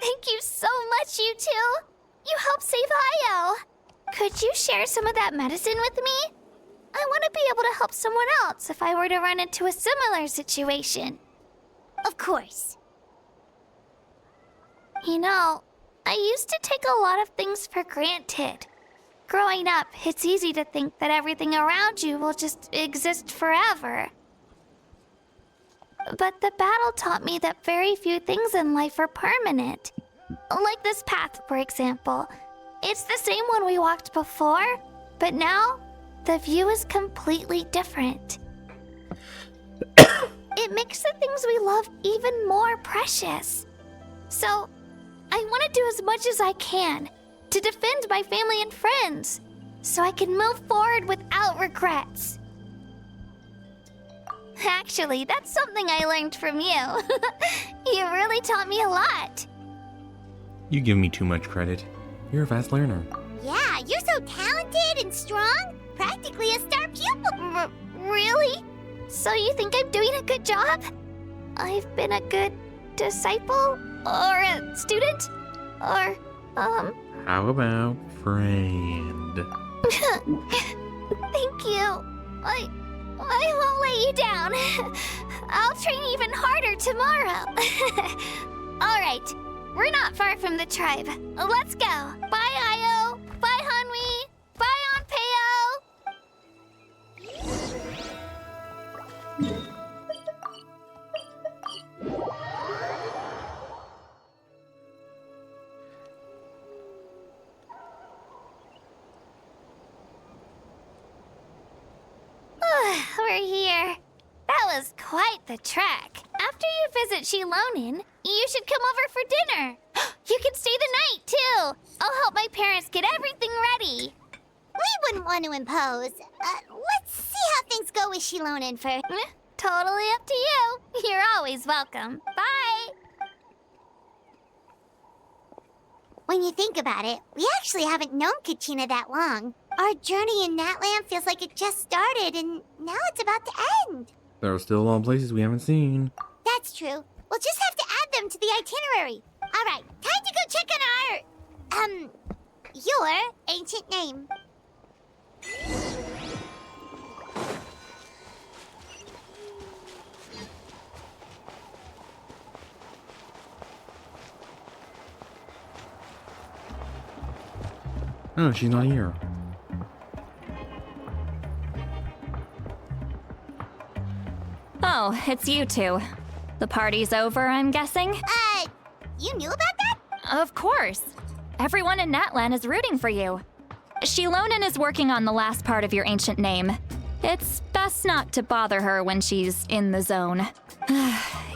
Thank you so much, you two. You helped save Io. Could you share some of that medicine with me? I want to be able to help someone else if I were to run into a similar situation. Of course. You know, I used to take a lot of things for granted. Growing up, it's easy to think that everything around you will just exist forever. But the battle taught me that very few things in life are permanent. Like this path, for example. It's the same one we walked before, but now the view is completely different. It makes the things we love even more precious. So, I want to do as much as I can to defend my family and friends, so I can move forward without regrets. Actually, that's something I learned from you. You really taught me a lot. You give me too much credit. You're a fast learner. Yeah, you're so talented and strong. Practically a star pupil. Really? So you think I'm doing a good job? I've been a good disciple? Or a student? Or, How about friend? Thank you. I won't let you down. I'll train even harder tomorrow. All right, we're not far from the tribe. Let's go. Bye, Io. Bye, Hanwi. Bye, Onpeo. We're here. That was quite the trek. After you visit Shilonin, you should come over for dinner. You can stay the night, too. I'll help my parents get everything ready. We wouldn't want to impose. Let's see how things go with Shilonin first. Totally up to you. You're always welcome. Bye. When you think about it, we actually haven't known Kachina that long. Our journey in Natland feels like it just started, and now it's about to end. There are still a lot of places we haven't seen. That's true. We'll just have to add them to the itinerary. All right, time to go check on our, your ancient name. Oh, she's not here. Oh, it's you two. The party's over, I'm guessing? You knew about that? Of course. Everyone in Natlan is rooting for you. Shilonen is working on the last part of your ancient name. It's best not to bother her when she's in the zone.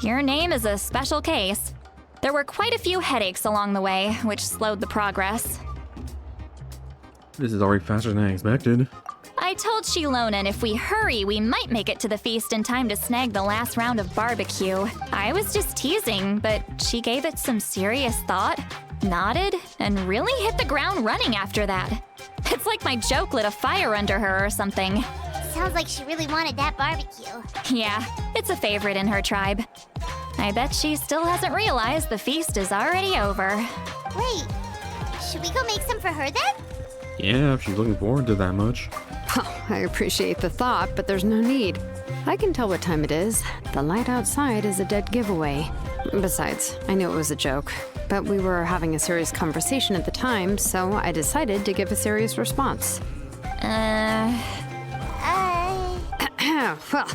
Your name is a special case. There were quite a few headaches along the way, which slowed the progress. This is already faster than I expected. I told Shilonen if we hurry, we might make it to the feast in time to snag the last round of barbecue. I was just teasing, but she gave it some serious thought, nodded, and really hit the ground running after that. It's like my joke lit a fire under her or something. Sounds like she really wanted that barbecue. Yeah, it's a favorite in her tribe. I bet she still hasn't realized the feast is already over. Wait, should we go make some for her then? Yeah, if she's looking forward to that much. I appreciate the thought, but there's no need. I can tell what time it is. The light outside is a dead giveaway. Besides, I knew it was a joke, but we were having a serious conversation at the time, so I decided to give a serious response. Well,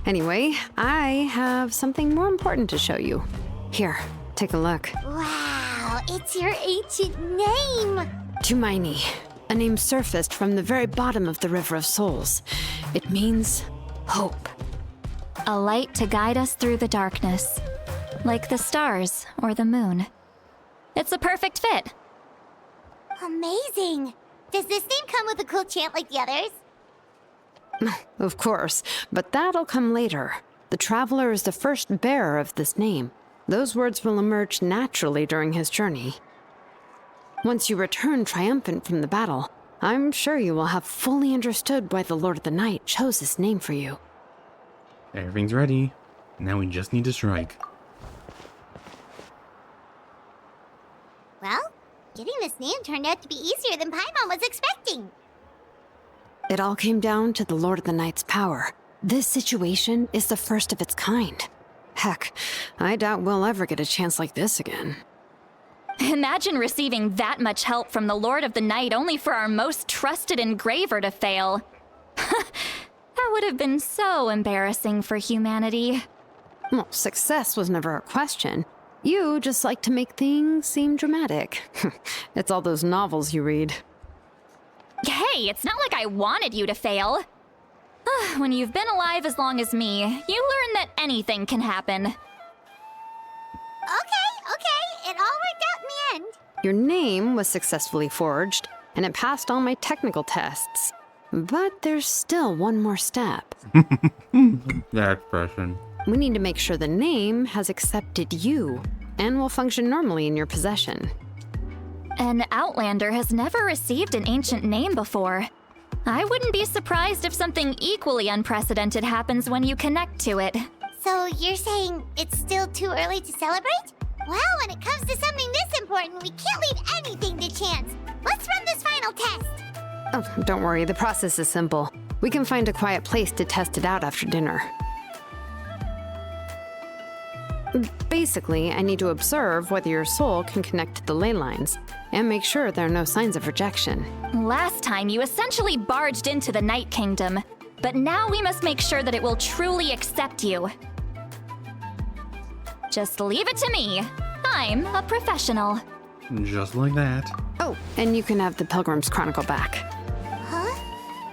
anyway, I have something more important to show you. Here, take a look. Wow, it's your ancient name! Tumaini, a name surfaced from the very bottom of the River of Souls. It means hope. A light to guide us through the darkness, like the stars or the moon. It's a perfect fit. Amazing! Does this name come with a cool chant like the others? Of course, but that'll come later. The Traveler is the first bearer of this name. Those words will emerge naturally during his journey. Once you return triumphant from the battle, I'm sure you will have fully understood why the Lord of the Night chose this name for you. Everything's ready. Now we just need to strike. Well, getting this name turned out to be easier than Paimon was expecting. It all came down to the Lord of the Night's power. This situation is the first of its kind. Heck, I doubt we'll ever get a chance like this again. Imagine receiving that much help from the Lord of the Night only for our most trusted engraver to fail. That would have been so embarrassing for humanity. Well, success was never a question. You just like to make things seem dramatic. It's all those novels you read. Hey, it's not like I wanted you to fail. When you've been alive as long as me, you learn that anything can happen. Okay, it all worked out in the end. Your name was successfully forged, and it passed all my technical tests. But there's still one more step. That expression. We need to make sure the name has accepted you, and will function normally in your possession. An Outlander has never received an ancient name before. I wouldn't be surprised if something equally unprecedented happens when you connect to it. So you're saying it's still too early to celebrate? Well, when it comes to something this important, we can't leave anything to chance. Let's run this final test. Oh, don't worry, the process is simple. We can find a quiet place to test it out after dinner. Basically, I need to observe whether your soul can connect to the ley lines, and make sure there are no signs of rejection. Last time, you essentially barged into the Night Kingdom, but now we must make sure that it will truly accept you. Just leave it to me. I'm a professional. Just like that. Oh, and you can have the Pilgrim's Chronicle back. Huh?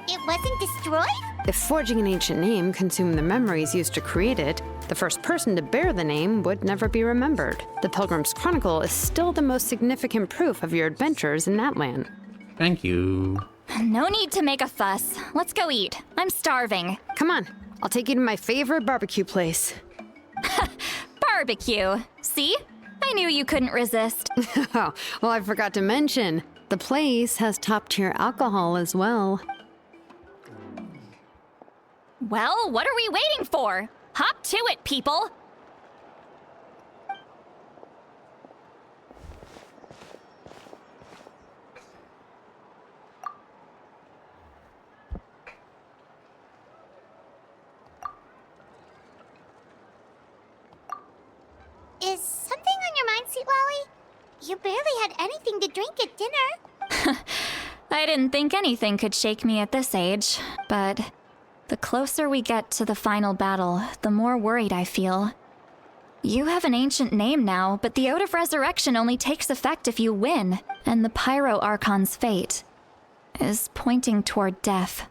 It wasn't destroyed? If forging an ancient name consumed the memories used to create it, the first person to bear the name would never be remembered. The Pilgrim's Chronicle is still the most significant proof of your adventures in that land. Thank you. No need to make a fuss. Let's go eat. I'm starving. Come on, I'll take you to my favorite barbecue place. Barbecue. See? I knew you couldn't resist. Oh, well, I forgot to mention, the place has top-tier alcohol as well. Well, what are we waiting for? Hop to it, people! Is something on your mind, Sweet Lolly? You barely had anything to drink at dinner. I didn't think anything could shake me at this age, but the closer we get to the final battle, the more worried I feel. You have an ancient name now, but the Ode of Resurrection only takes effect if you win, and the Pyro Archon's fate. is pointing toward death.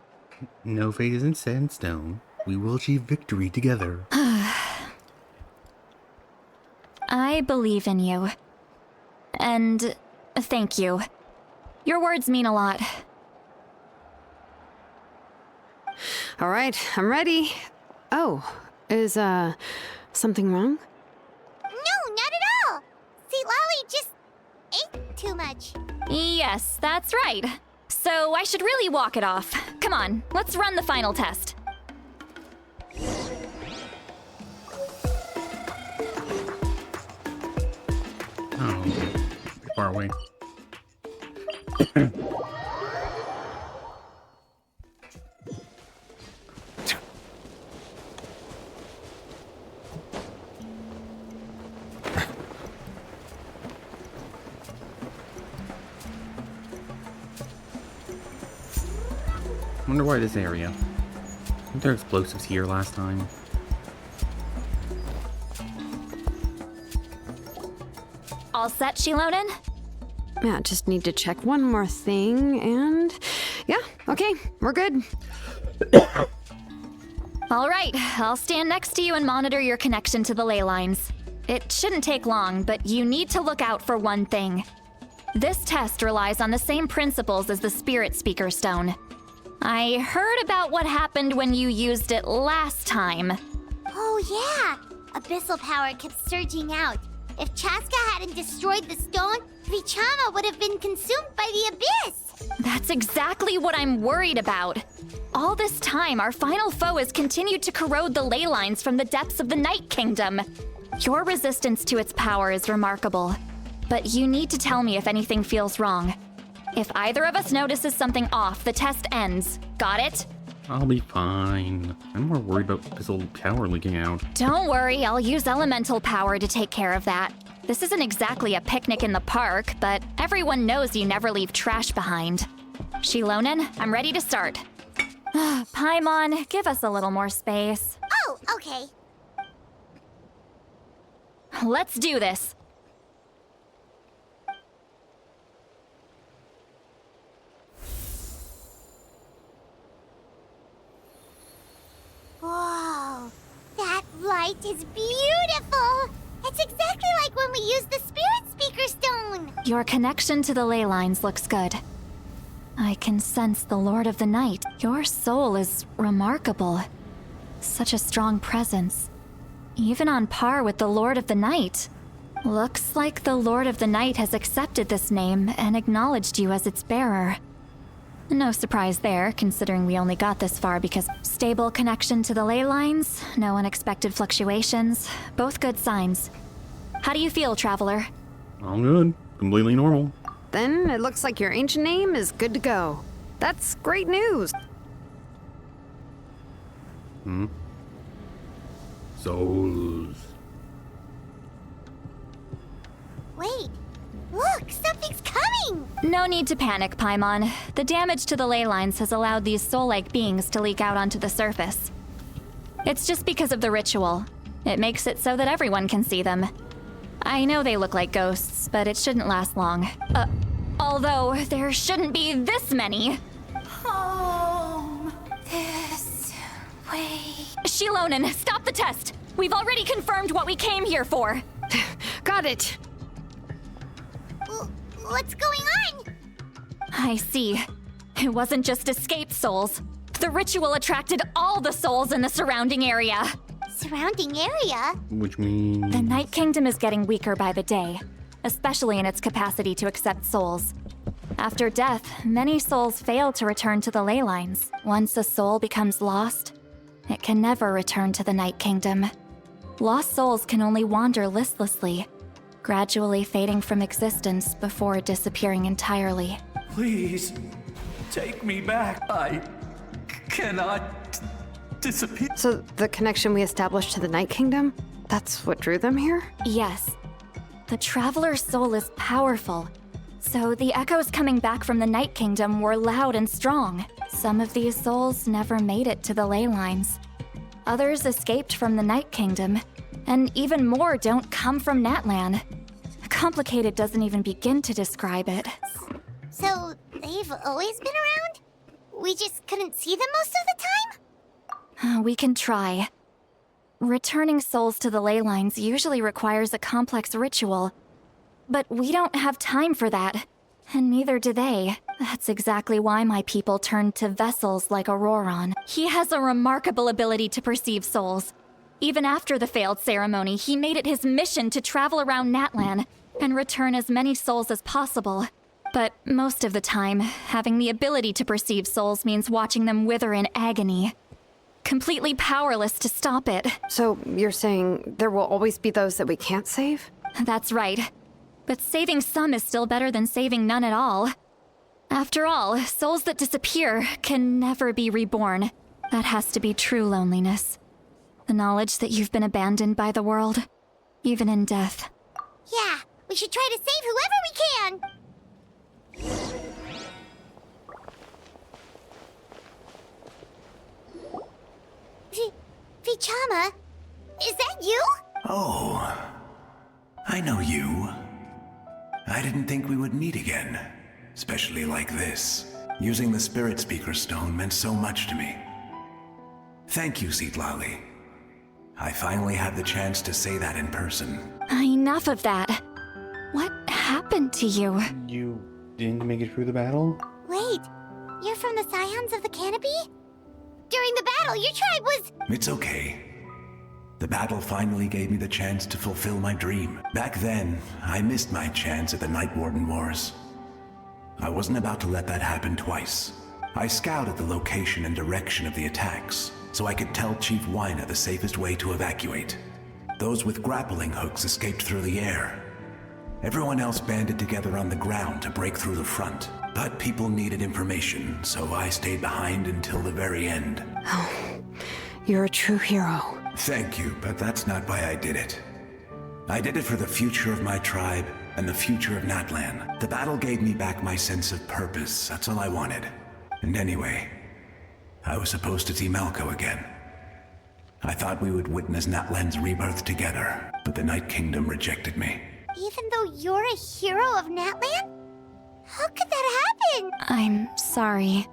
No fate isn't set in stone. We will achieve victory together. I believe in you. And thank you. Your words mean a lot. All right, I'm ready. Oh, is, something wrong? No, not at all. See, Lolly just ate too much. Yes, that's right. So I should really walk it off. Come on, let's run the final test. Oh, okay. Far away. Wonder why this area. Weren't there explosives here last time? All set, Shilonen? Yeah, just need to check one more thing, and yeah, okay, we're good. All right, I'll stand next to you and monitor your connection to the ley lines. It shouldn't take long, but you need to look out for one thing. This test relies on the same principles as the Spirit Speaker Stone. I heard about what happened when you used it last time. Oh, yeah. Abyssal power kept surging out. If Chaska hadn't destroyed the stone, Vichama would have been consumed by the abyss. That's exactly what I'm worried about. All this time, our final foe has continued to corrode the ley lines from the depths of the Night Kingdom. Your resistance to its power is remarkable, but you need to tell me if anything feels wrong. If either of us notices something off, the test ends. Got it? I'll be fine. I'm more worried about this old power leaking out. Don't worry, I'll use elemental power to take care of that. This isn't exactly a picnic in the park, but everyone knows you never leave trash behind. Shilonen, I'm ready to start. Paimon, give us a little more space. Oh, okay. Let's do this. Whoa, that light is beautiful. It's exactly like when we used the Spirit Speaker Stone. Your connection to the ley lines looks good. I can sense the Lord of the Night. Your soul is remarkable. Such a strong presence. Even on par with the Lord of the Night. Looks like the Lord of the Night has accepted this name and acknowledged you as its bearer. No surprise there, considering we only got this far because stable connection to the ley lines, no unexpected fluctuations, both good signs. How do you feel, Traveler? All good. Completely normal. Then it looks like your ancient name is good to go. That's great news. Souls. Wait, look, something's coming. No need to panic, Paimon. The damage to the ley lines has allowed these soul-like beings to leak out onto the surface. It's just because of the ritual. It makes it so that everyone can see them. I know they look like ghosts, but it shouldn't last long. Although, there shouldn't be this many. Home. This way. Shilonen, stop the test! We've already confirmed what we came here for. Got it. What's going on? I see. It wasn't just escaped souls. The ritual attracted all the souls in the surrounding area. Surrounding area? Which means... The Night Kingdom is getting weaker by the day, especially in its capacity to accept souls. After death, many souls fail to return to the ley lines. Once a soul becomes lost, it can never return to the Night Kingdom. Lost souls can only wander listlessly, gradually fading from existence before disappearing entirely. Please, take me back. I cannot disappear. So the connection we established to the Night Kingdom, that's what drew them here? Yes. The Traveler's soul is powerful, so the echoes coming back from the Night Kingdom were loud and strong. Some of these souls never made it to the ley lines. Others escaped from the Night Kingdom, and even more don't come from Natlan. Complicated doesn't even begin to describe it. So, they they've always been around? We just couldn't see them most of the time? We can try. Returning souls to the ley lines usually requires a complex ritual. But we don't have time for that. And neither do they. That's exactly why my people turned to vessels like Auroron. He has a remarkable ability to perceive souls. Even after the failed ceremony, he made it his mission to travel around Natlan and return as many souls as possible. But most of the time, having the ability to perceive souls means watching them wither in agony. Completely powerless to stop it. So you're saying there will always be those that we can't save? That's right. But saving some is still better than saving none at all. After all, souls that disappear can never be reborn. That has to be true loneliness. The knowledge that you've been abandoned by the world, even in death. Yeah, we should try to save whoever we can! Vichama, is that you? Oh, I know you. I didn't think we would meet again, especially like this. Using the Spirit Speaker Stone meant so much to me. Thank you, Seatlali. I finally had the chance to say that in person. Enough of that. What happened to you? You didn't make it through the battle? Wait, you're from the Scions of the Canopy? During the battle, your tribe was... It's okay. The battle finally gave me the chance to fulfill my dream. Back then, I missed my chance at the Night Warden Wars. I wasn't about to let that happen twice. I scouted the location and direction of the attacks, so I could tell Chief Wyna the safest way to evacuate. Those with grappling hooks escaped through the air. Everyone else banded together on the ground to break through the front. But people needed information, so I stayed behind until the very end. Oh, you're a true hero. Thank you, but that's not why I did it. I did it for the future of my tribe and the future of Natlan. The battle gave me back my sense of purpose, that's all I wanted. And anyway, I was supposed to see Malco again. I thought we would witness Natlan's rebirth together, but the Night Kingdom rejected me. Even though you're a hero of Natlan? How could that happen? I'm sorry.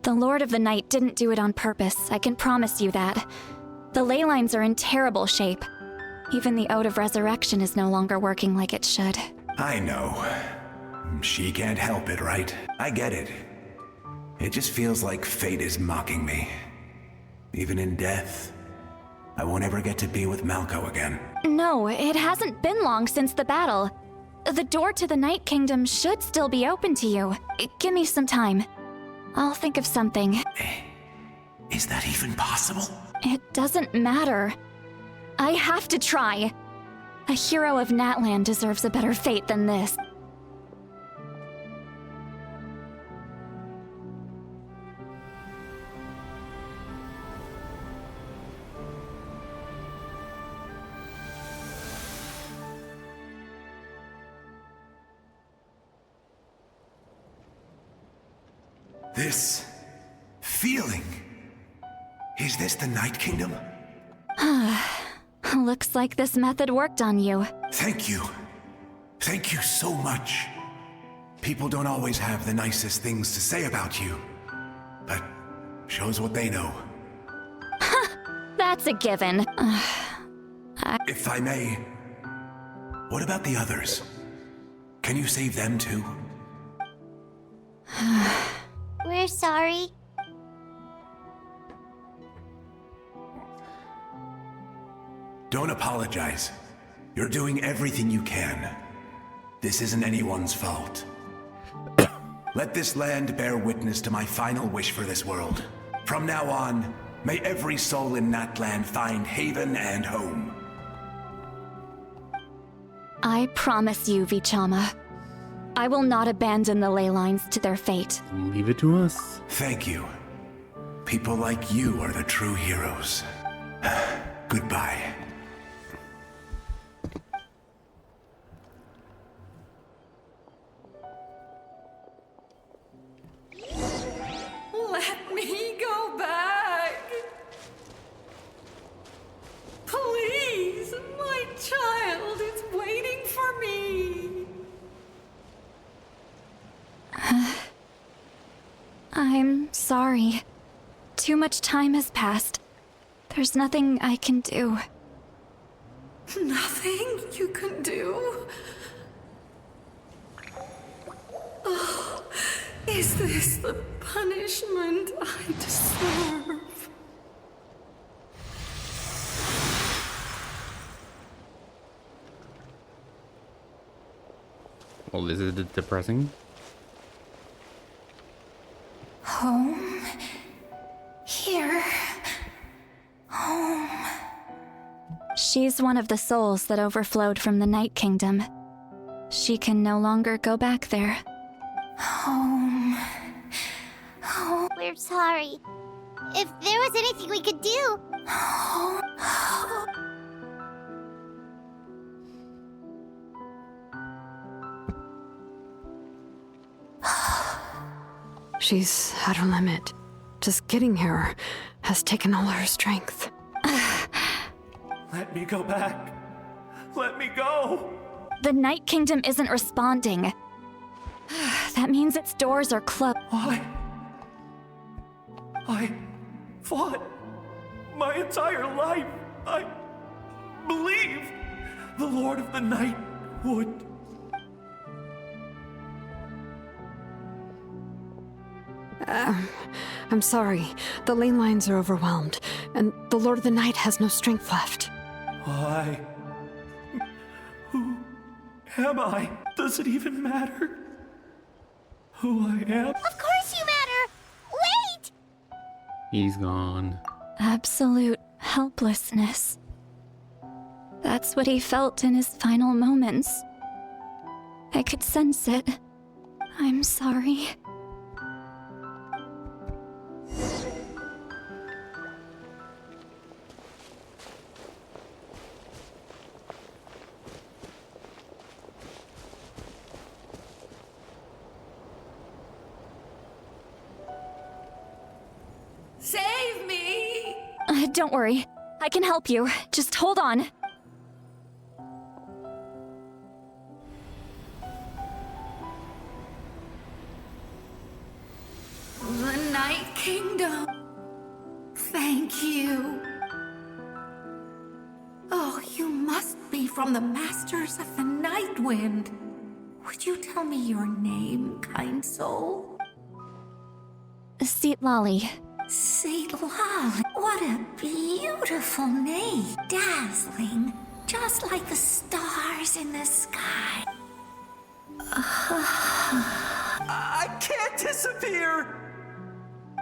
The Lord of the Night didn't do it on purpose, I can promise you that. The ley lines are in terrible shape. Even the Ode of Resurrection is no longer working like it should. I know. She can't help it, right? I get it. It just feels like fate is mocking me. Even in death, I won't ever get to be with Malco again. No, it hasn't been long since the battle. The door to the Night Kingdom should still be open to you. Give me some time. I'll think of something. Is that even possible? It doesn't matter. I have to try. A hero of Natlan deserves a better fate than this. This feeling. Is this the Night Kingdom? Looks like this method worked on you. Thank you. Thank you so much. People don't always have the nicest things to say about you, but shows what they know. That's a given. If I may, what about the others? Can you save them too? We're sorry. Don't apologize. You're doing everything you can. This isn't anyone's fault. Let this land bear witness to my final wish for this world. From now on, may every soul in Natlan find haven and home. I promise you, Vichama. I will not abandon the ley lines to their fate. Leave it to us. Thank you. People like you are the true heroes. Goodbye. Let me go back. Please, my child is waiting for me. I'm sorry. Too much time has passed. There's nothing I can do. Nothing you can do? Oh, is this the punishment I deserve? Well, is it depressing? Home? Here? Home? She's one of the souls that overflowed from the Night Kingdom. She can no longer go back there. Home? Home? We're sorry. If there was anything we could do... Home? She's at her limit. Just getting here has taken all her strength. Let me go back. Let me go. The Night Kingdom isn't responding. That means its doors are closed. Why? I fought my entire life. I believed the Lord of the Night would. I'm sorry. The lane lines are overwhelmed, and the Lord of the Night has no strength left. Why? Who am I? Does it even matter who I am? Of course you matter! Wait! He's gone. Absolute helplessness. That's what he felt in his final moments. I could sense it. I'm sorry. Save me! Don't worry. I can help you. Just hold on. The Night Kingdom. Thank you. Oh, you must be from the Masters of the Night Wind. Would you tell me your name, kind soul? Seat Lolly. Saint Lolly. What a beautiful name. Dazzling. Just like the stars in the sky. I can't disappear!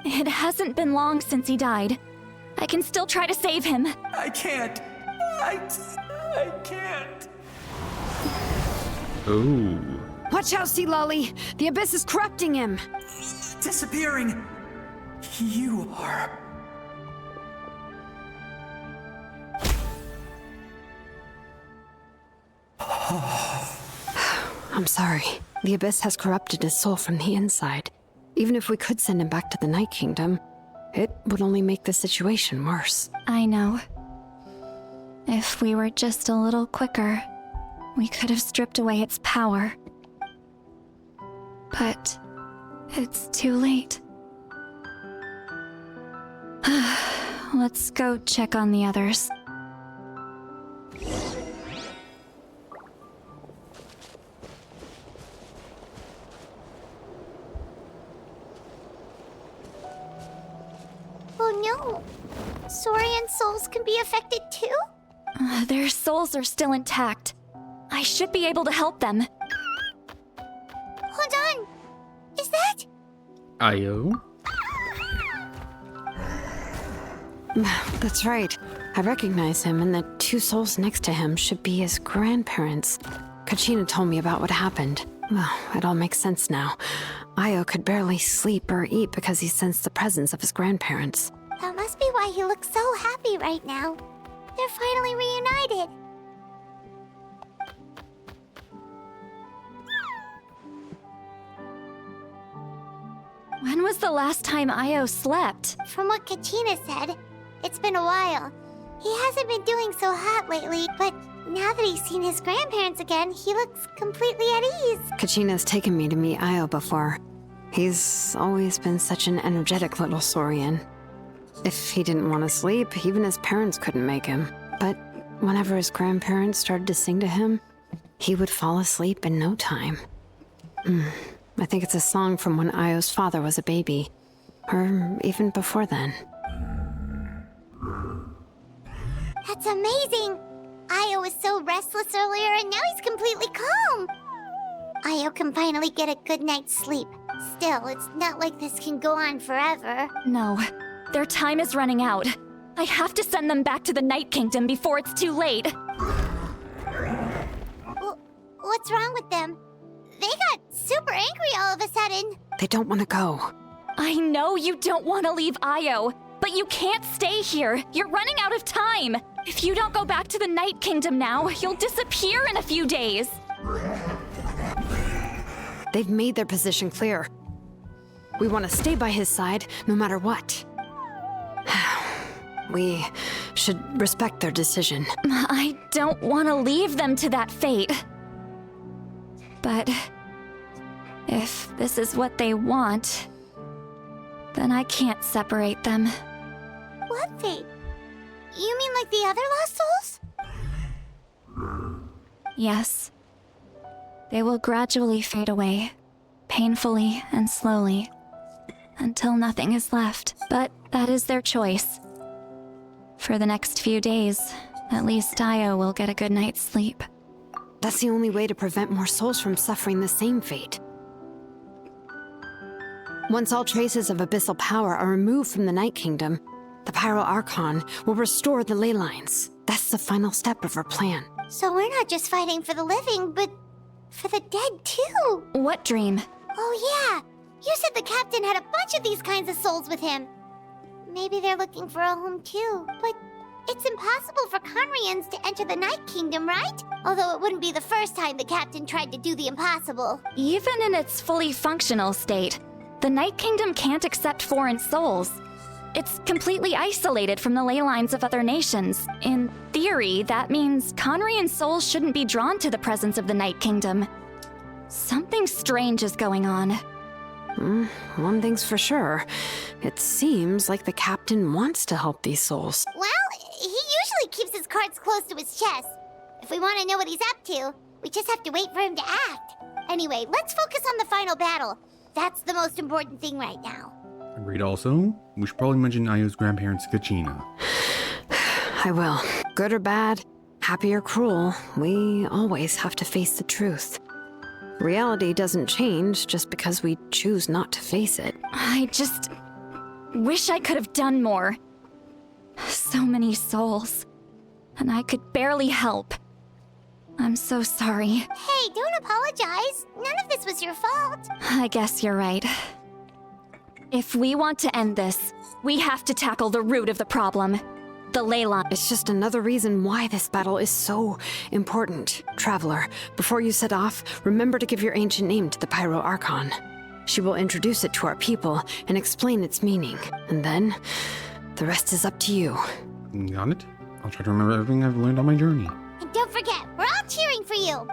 It hasn't been long since he died. I can still try to save him. I can't. I can't. Oh. Watch out, Sea Lolly! The Abyss is corrupting him! Disappearing. You are. I'm sorry. The Abyss has corrupted his soul from the inside. Even if we could send him back to the Night Kingdom, it would only make the situation worse. I know. If we were just a little quicker, we could have stripped away its power. But it's too late. Let's go check on the others. Oh no! Saurian souls can be affected too? Their souls are still intact. I should be able to help them. Hold on! Is that... Io? That's right. I recognize him, and the two souls next to him should be his grandparents. Kachina told me about what happened. Well, it all makes sense now. Io could barely sleep or eat because he sensed the presence of his grandparents. That must be why he looks so happy right now. They're finally reunited. When was the last time Io slept? From what Kachina said, it's been a while. He hasn't been doing so hot lately, but now that he's seen his grandparents again, he looks completely at ease. Kachina's taken me to meet Io before. He's always been such an energetic little Saurian. If he didn't want to sleep, even his parents couldn't make him. But whenever his grandparents started to sing to him, he would fall asleep in no time. I think it's a song from when Io's father was a baby. Or even before then. That's amazing! Io was so restless earlier, and now he's completely calm. Io can finally get a good night's sleep. Still, it's not like this can go on forever. No, their time is running out. I have to send them back to the Night Kingdom before it's too late. What's wrong with them? They got super angry all of a sudden. They don't want to go. I know you don't want to leave Io, but you can't stay here. You're running out of time. If you don't go back to the Night Kingdom now, you'll disappear in a few days. They've made their position clear. We want to stay by his side, no matter what. We should respect their decision. I don't want to leave them to that fate. But if this is what they want, then I can't separate them. What fate? You mean like the other lost souls? Yes. They will gradually fade away, painfully and slowly, until nothing is left. But that is their choice. For the next few days, at least Io will get a good night's sleep. That's the only way to prevent more souls from suffering the same fate. Once all traces of abyssal power are removed from the Night Kingdom, the Pyro Archon will restore the ley lines. That's the final step of our plan. So we're not just fighting for the living, but for the dead too. What dream? Oh yeah, you said the captain had a bunch of these kinds of souls with him. Maybe they're looking for a home too, but it's impossible for Conrians to enter the Night Kingdom, right? Although it wouldn't be the first time the captain tried to do the impossible. Even in its fully functional state, the Night Kingdom can't accept foreign souls. It's completely isolated from the ley lines of other nations. In theory, that means Conrian souls shouldn't be drawn to the presence of the Night Kingdom. Something strange is going on. One thing's for sure. It seems like the captain wants to help these souls. Well, he usually keeps his cards close to his chest. If we want to know what he's up to, we just have to wait for him to act. Anyway, let's focus on the final battle. That's the most important thing right now. Agreed also. We should probably mention Io's grandparents, Kachina. I will. Good or bad, happy or cruel, we always have to face the truth. Reality doesn't change just because we choose not to face it. I just wish I could have done more. So many souls, and I could barely help. I'm so sorry. Hey, don't apologize. None of this was your fault. I guess you're right. If we want to end this, we have to tackle the root of the problem. The ley line. It's just another reason why this battle is so important. Traveler, before you set off, remember to give your ancient name to the Pyro Archon. She will introduce it to our people and explain its meaning. And then, the rest is up to you. Got it? I'll try to remember everything I've learned on my journey. And don't forget, we're all cheering for you.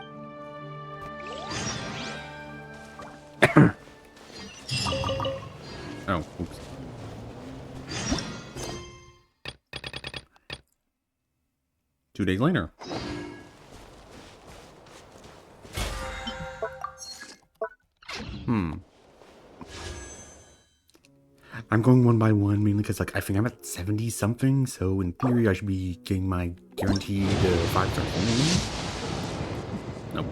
Oh, oops. Two days later. I'm going one by one mainly because, like, I think I'm at 70 something, so in theory I should be getting my guaranteed 5-star thing. Nope.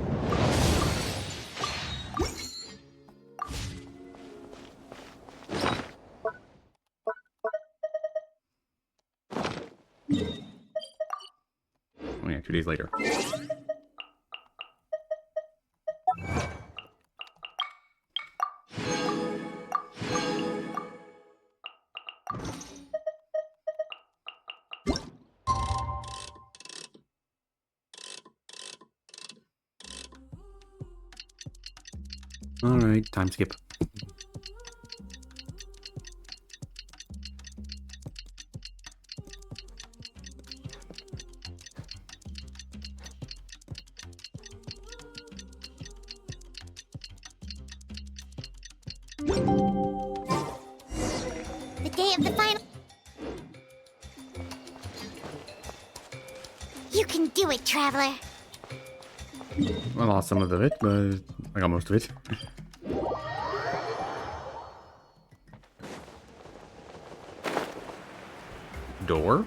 Oh yeah, 2 days later. Alright, time skip. day of the final... You can do it, Traveler. I lost some of it, but I got most of it. Door?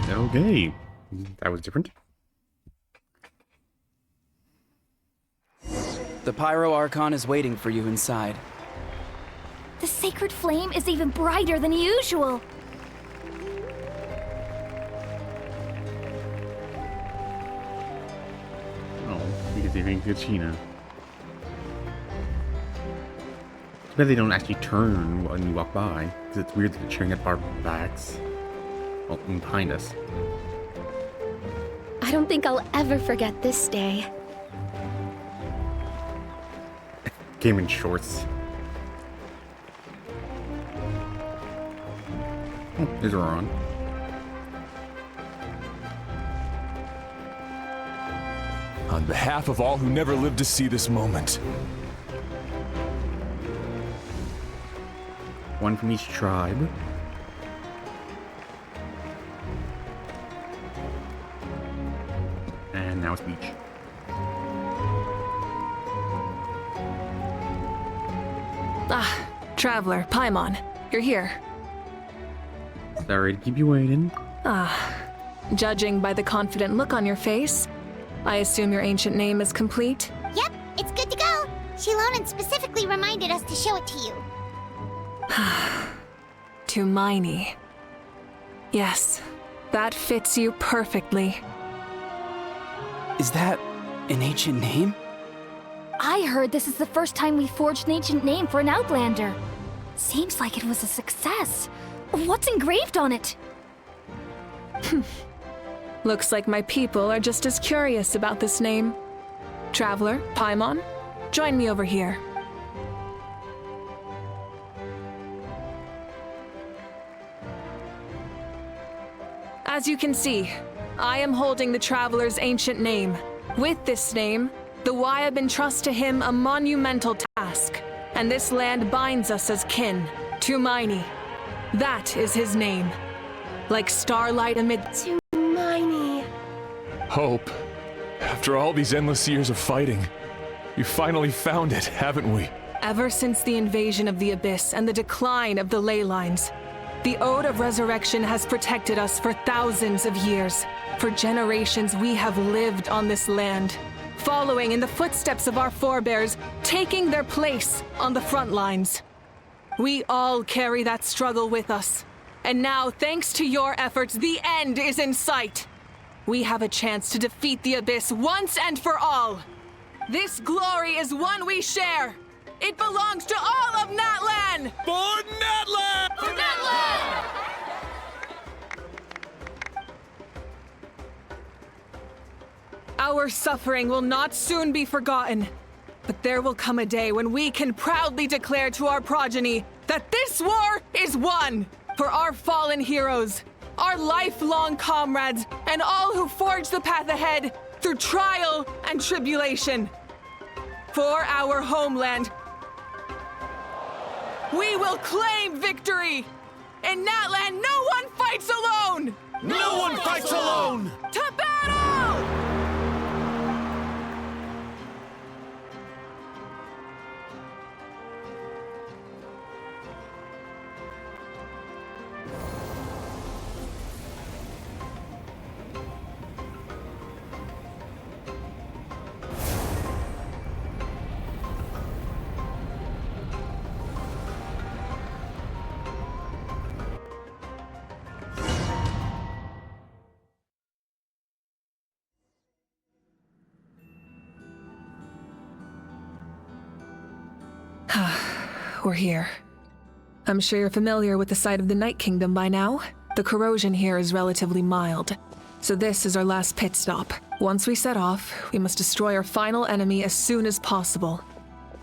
Okay. That was different. The Pyro Archon is waiting for you inside. The sacred flame is even brighter than usual. Oh, because even Kachina. Too bad they don't actually turn when you walk by, because it's weird that they're cheering at our backs. Well, behind us. I don't think I'll ever forget this day. Came in shorts. Oh, there's Ron. On behalf of all who never lived to see this moment. One from each tribe. And now it's Beach. Ah, Traveler, Paimon, you're here. Sorry to keep you waiting. Judging by the confident look on your face, I assume your ancient name is complete? Yep, it's good to go. Shilonan specifically reminded us to show it to you. Tumaini. Yes, that fits you perfectly. Is that an ancient name? I heard this is the first time we forged an ancient name for an Outlander. Seems like it was a success. What's engraved on it? Looks like my people are just as curious about this name. Traveler, Paimon, join me over here. As you can see, I am holding the Traveler's ancient name. With this name, the Wyab entrust to him a monumental task, and this land binds us as kin, Tumaini. That is his name. Like starlight amid... Tumaini. Hope. After all these endless years of fighting, we finally found it, haven't we? Ever since the invasion of the Abyss and the decline of the ley lines, the Ode of Resurrection has protected us for thousands of years. For generations, we have lived on this land, following in the footsteps of our forebears, taking their place on the front lines. We all carry that struggle with us. And now, thanks to your efforts, the end is in sight. We have a chance to defeat the Abyss once and for all. This glory is one we share. It belongs to all of Natlan! For Natlan! For Natlan! Our suffering will not soon be forgotten. But there will come a day when we can proudly declare to our progeny that this war is won for our fallen heroes, our lifelong comrades, and all who forge the path ahead through trial and tribulation. For our homeland, we will claim victory! In Natlan, no one fights alone! No one fights alone! To battle! We're here. I'm sure you're familiar with the site of the Night Kingdom by now. The corrosion here is relatively mild, so this is our last pit stop. Once we set off, we must destroy our final enemy as soon as possible.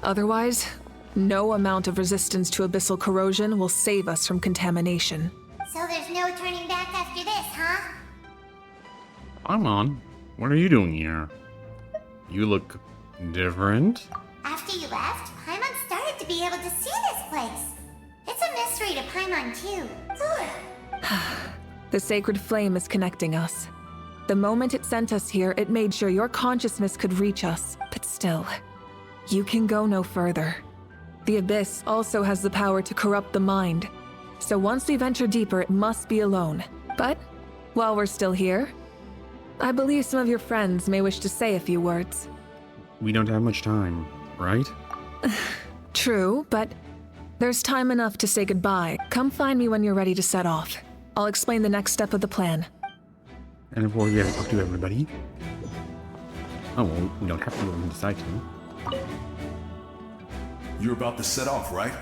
Otherwise, no amount of resistance to abyssal corrosion will save us from contamination. So there's no turning back after this, huh? Paimon, what are you doing here? You look different. After you left, Paimon started to be able to see this place. It's a mystery to Paimon, too. The sacred flame is connecting us. The moment it sent us here, it made sure your consciousness could reach us. But still, you can go no further. The Abyss also has the power to corrupt the mind. So once we venture deeper, it must be alone. But while we're still here, I believe some of your friends may wish to say a few words. We don't have much time, right? True, but there's time enough to say goodbye. Come find me when you're ready to set off. I'll explain the next step of the plan. And before we have to talk to everybody. Oh, well, we don't have to when we decide to. You're about to set off, right?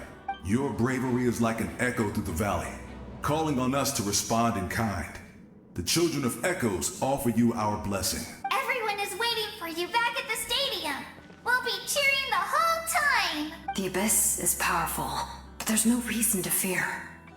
Your bravery is like an echo through the valley, calling on us to respond in kind. The children of Echoes offer you our blessing. Everyone is waiting for you back at the stadium. We'll be cheering the whole time. The Abyss is powerful, but there's no reason to fear.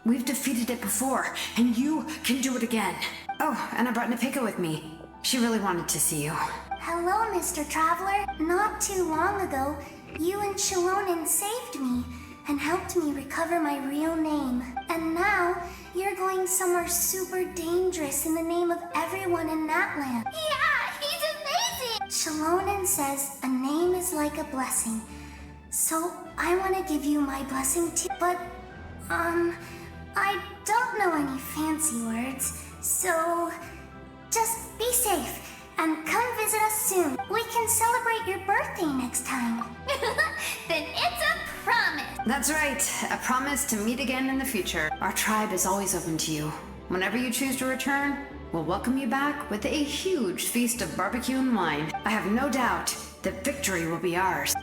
We've defeated it before, and you can do it again. Oh, and I brought Nepika with me. She really wanted to see you. Hello, Mr. Traveler. Not too long ago, you and Shilonen saved me and helped me recover my real name. And now, you're going somewhere super dangerous in the name of everyone in that land. Yeah, he's amazing! Shilonen says a name is like a blessing. So, I want to give you my blessing too. But, I don't know any fancy words. So, just be safe and come visit us soon. We can celebrate your birthday next time. Then it's a promise. That's right. A promise to meet again in the future. Our tribe is always open to you. Whenever you choose to return, we'll welcome you back with a huge feast of barbecue and wine. I have no doubt that victory will be ours.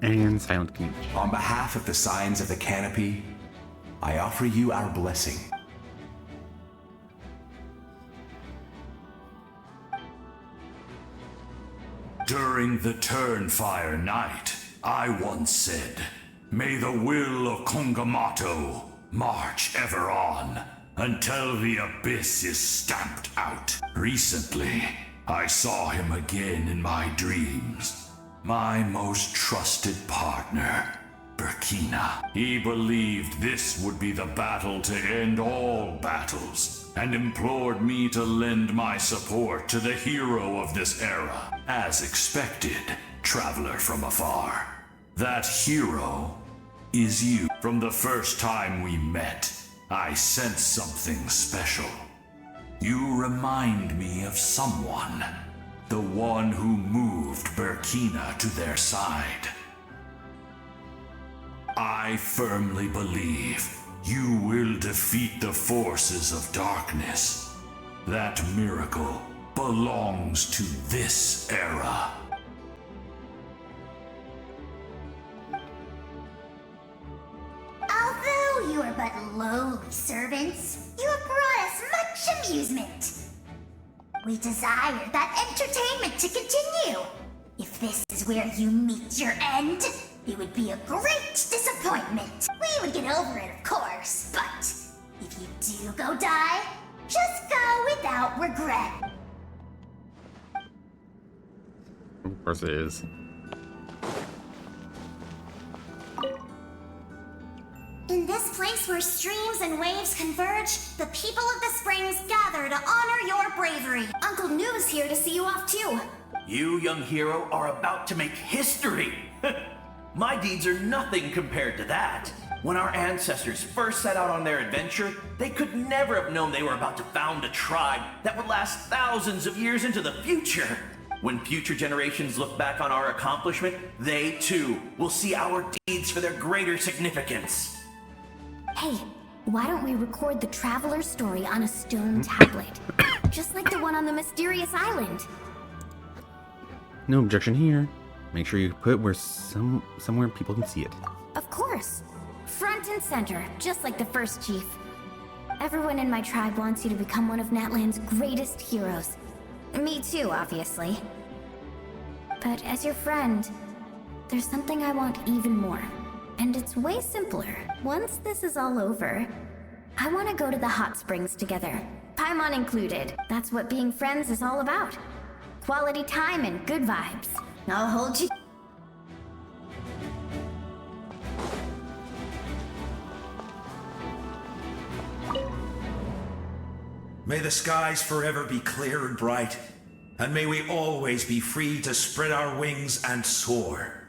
And silent speech. On behalf of the Signs of the Canopy, I offer you our blessing. During the Turnfire Night, I once said, "May the will of Kongamato march ever on until the Abyss is stamped out." Recently, I saw him again in my dreams. My most trusted partner, Burkina. He believed this would be the battle to end all battles, and implored me to lend my support to the hero of this era. As expected, traveler from afar. That hero is you. From the first time we met, I sensed something special. You remind me of someone. The one who moved Burkina to their side. I firmly believe you will defeat the forces of darkness. That miracle belongs to this era. Although you are but lowly servants, you have brought us much amusement. We desire that entertainment to continue. If this is where you meet your end, it would be a great disappointment. We would get over it, of course, but if you do go die, just go without regret. Of course it is. In this place where streams and waves converge, the people of the springs gather to honor your bravery. Uncle Noo's here to see you off too. You, young hero, are about to make history. My deeds are nothing compared to that. When our ancestors first set out on their adventure, they could never have known they were about to found a tribe that would last thousands of years into the future. When future generations look back on our accomplishment, they too will see our deeds for their greater significance. Hey, why don't we record the traveler's story on a stone tablet? Just like the one on the mysterious island. No objection here. Make sure you put it where somewhere people can see it. Of course. Front and center, just like the first chief. Everyone in my tribe wants you to become one of Natlan's greatest heroes. Me too, obviously. But as your friend, there's something I want even more. And it's way simpler. Once this is all over, I want to go to the hot springs together. Paimon included. That's what being friends is all about. Quality time and good vibes. I'll hold you. May the skies forever be clear and bright, and may we always be free to spread our wings and soar.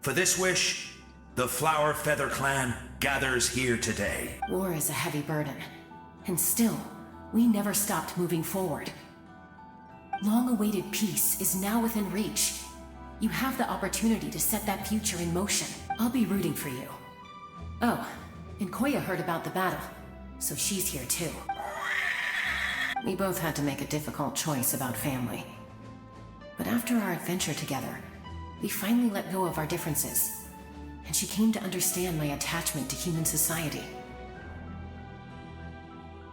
For this wish, the Flower Feather Clan gathers here today. War is a heavy burden, and still, we never stopped moving forward. Long-awaited peace is now within reach. You have the opportunity to set that future in motion. I'll be rooting for you. Oh, and Koya heard about the battle, so she's here too. We both had to make a difficult choice about family. But after our adventure together, we finally let go of our differences, and she came to understand my attachment to human society.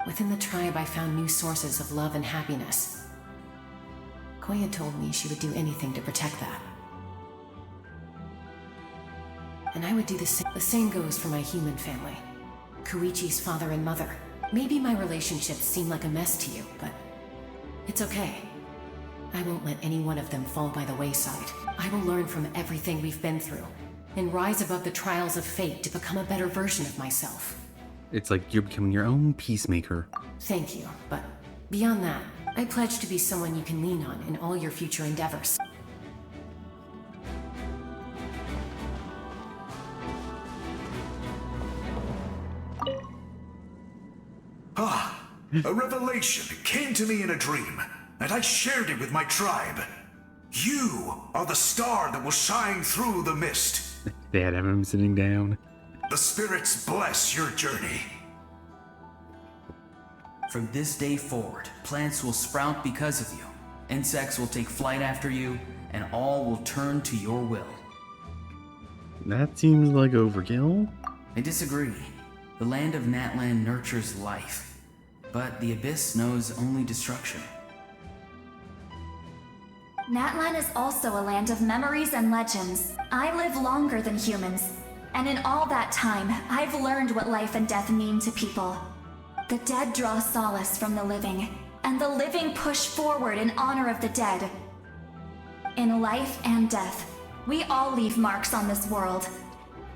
Within the tribe, I found new sources of love and happiness. Koya told me she would do anything to protect that. And I would do the same. The same goes for my human family. Koichi's father and mother. Maybe my relationships seem like a mess to you, but it's okay. I won't let any one of them fall by the wayside. I will learn from everything we've been through, and rise above the trials of fate to become a better version of myself. It's like you're becoming your own peacemaker. Thank you, but beyond that, I pledge to be someone you can lean on in all your future endeavors. A revelation came to me in a dream, and I shared it with my tribe. You are the star that will shine through the mist. They had him sitting down. The spirits bless your journey. From this day forward, plants will sprout because of you. Insects will take flight after you, and all will turn to your will. That seems like overkill. I disagree. The land of Natlan nurtures life, but the Abyss knows only destruction. Natlan is also a land of memories and legends. I live longer than humans, and in all that time, I've learned what life and death mean to people. The dead draw solace from the living, and the living push forward in honor of the dead. In life and death, we all leave marks on this world.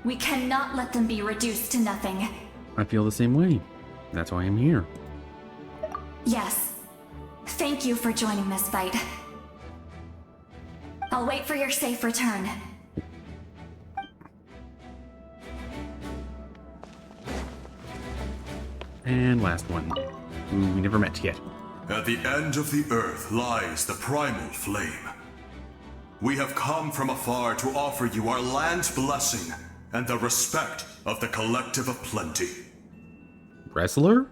We cannot let them be reduced to nothing. I feel the same way. That's why I'm here. Yes. Thank you for joining this fight. I'll wait for your safe return. And last one. Who we never met yet. At the end of the earth lies the primal flame. We have come from afar to offer you our land's blessing and the respect of the Collective of Plenty. Wrestler?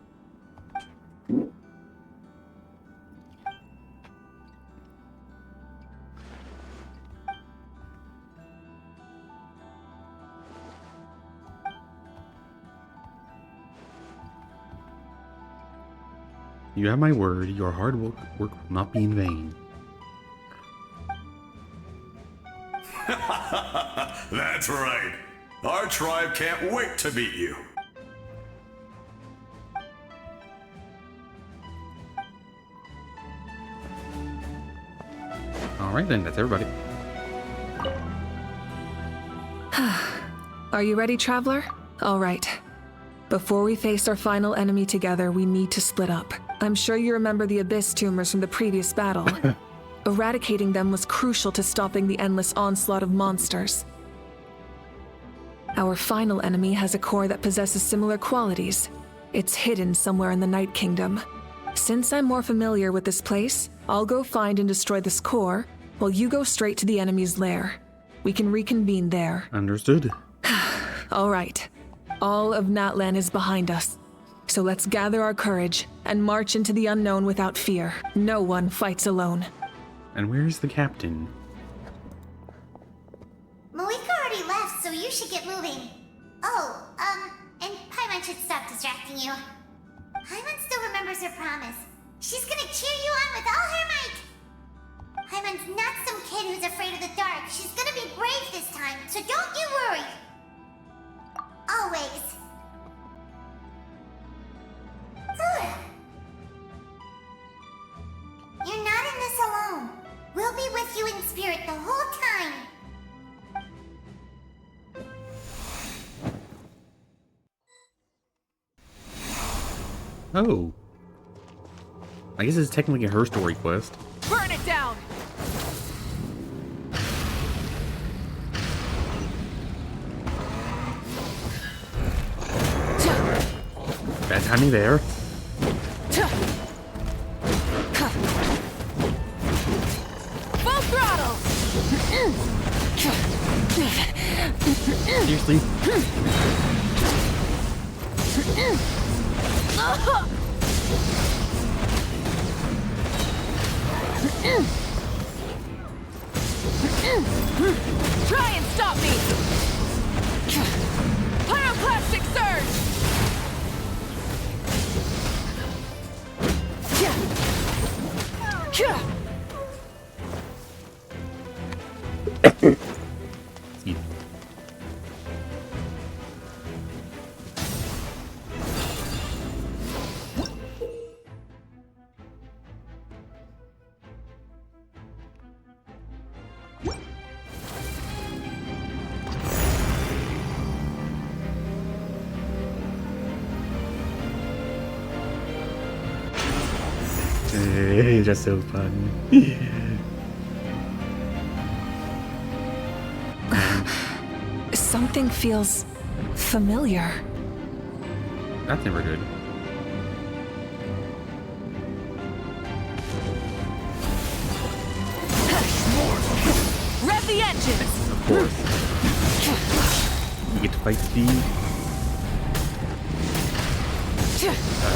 You have my word, your hard work will not be in vain. That's right. Our tribe can't wait to meet you. Alright then, that's everybody. Are you ready, Traveler? All right. Before we face our final enemy together, we need to split up. I'm sure you remember the Abyss tumors from the previous battle. Eradicating them was crucial to stopping the endless onslaught of monsters. Our final enemy has a core that possesses similar qualities. It's hidden somewhere in the Night Kingdom. Since I'm more familiar with this place, I'll go find and destroy this core, while you go straight to the enemy's lair. We can reconvene there. Understood. All right. All of Natlan is behind us. So let's gather our courage and march into the unknown without fear. No one fights alone. And where's the captain? Malika already left, so you should get moving. Oh, and Paimon should stop distracting you. Paimon still remembers her promise. She's gonna cheer you on with all her might. Paimon's not some kid who's afraid of the dark. She's gonna be brave this time, so don't you worry. Always. You're not in this alone. We'll be with you in spirit the whole time. Oh. I guess it's technically her story quest. Burn it down! Bad timing there. Full throttle! Seriously? Try and stop me! Pyroclastic surge! Hey, that's so fun. Something feels familiar. That's never good. Rev the engines! Of course. You get to fight Steve.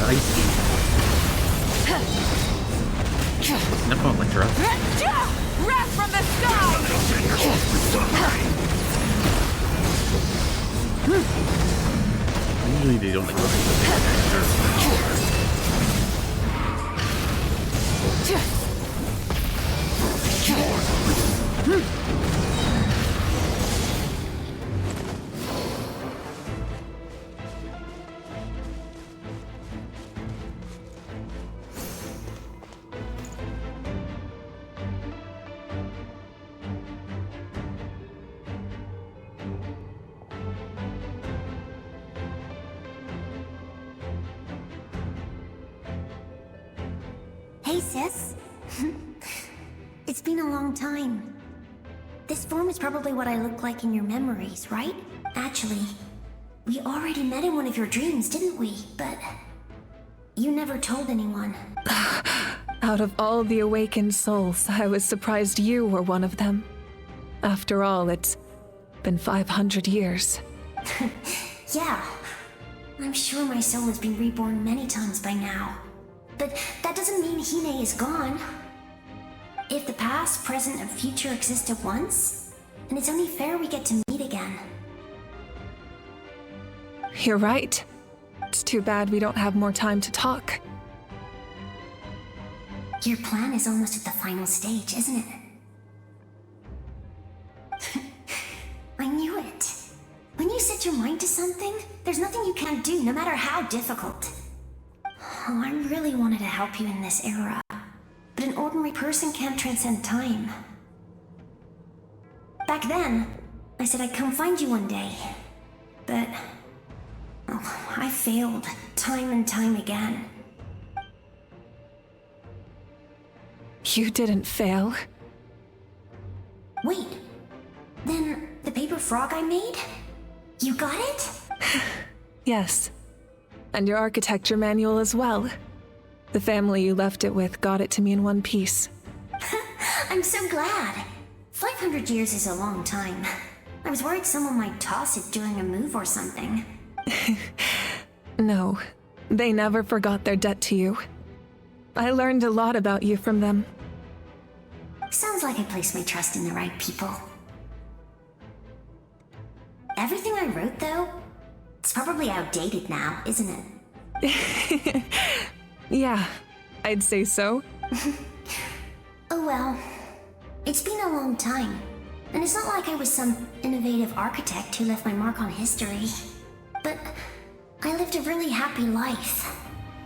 Icy. Enough on Electra. Wrath from the sky! Usually they don't like Hey, sis. It's been a long time. This form is probably what I look like in your memories, right? Actually, we already met in one of your dreams, didn't we? But you never told anyone. Out of all the awakened souls, I was surprised you were one of them. After all, it's been 500 years. Yeah. I'm sure my soul has been reborn many times by now. But that doesn't mean Hine is gone. If the past, present, and future exist at once, then it's only fair we get to meet again. You're right. It's too bad we don't have more time to talk. Your plan is almost at the final stage, isn't it? I knew it. When you set your mind to something, there's nothing you can't do, no matter how difficult. Oh, I really wanted to help you in this era, but an ordinary person can't transcend time. Back then, I said I'd come find you one day, but I failed time and time again. You didn't fail. Wait, then the paper frog I made? You got it? Yes. And your architecture manual as well. The family you left it with got it to me in one piece. I'm so glad. 500 years is a long time. I was worried someone might toss it during a move or something. No, they never forgot their debt to you. I learned a lot about you from them. Sounds like I placed my trust in the right people. Everything I wrote, though, it's probably outdated now, isn't it? Yeah, I'd say so. Oh well, It's been a long time, and it's not like I was some innovative architect who left my mark on history. But I lived a really happy life.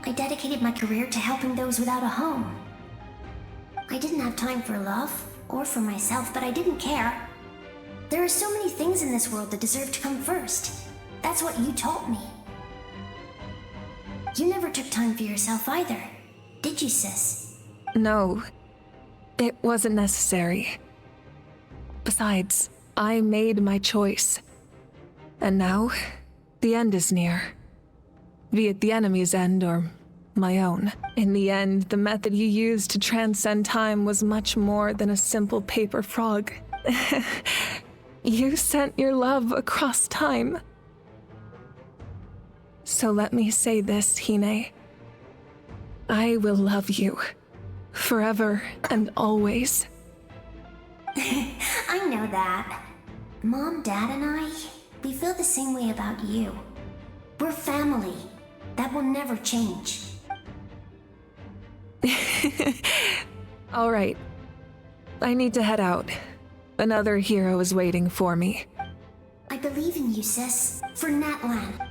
I dedicated my career to helping those without a home. I didn't have time for love, or for myself, but I didn't care. There are so many things in this world that deserve to come first. That's what you taught me. You never took time for yourself either, did you, sis? No, it wasn't necessary. Besides, I made my choice. And now, the end is near. Be it the enemy's end or my own. In the end, the method you used to transcend time was much more than a simple paper frog. You sent your love across time. So let me say this, Hine. I will love you. Forever and always. I know that. Mom, Dad, and I, we feel the same way about you. We're family. That will never change. All right. I need to head out. Another hero is waiting for me. I believe in you, sis. For Natlan.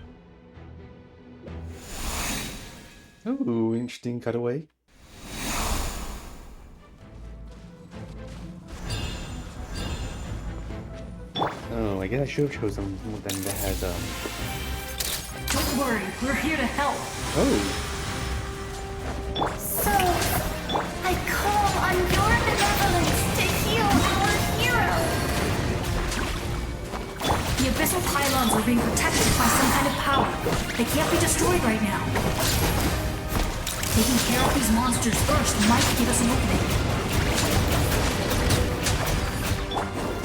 Ooh, interesting cutaway. Oh, I guess I should have chosen someone that had, Don't worry, we're here to help. Oh. So, I call on your benevolence to heal our hero. The abyssal pylons are being protected by some kind of power. They can't be destroyed right now. Taking care of these monsters first might give us an opening.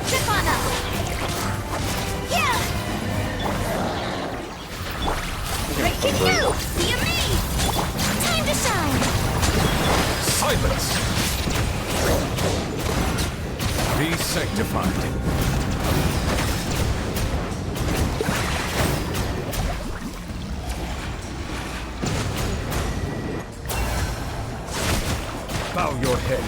Chip on up. Yeah. Breaking you. See me. Time to shine. Silence! Be sanctified. Bow your head.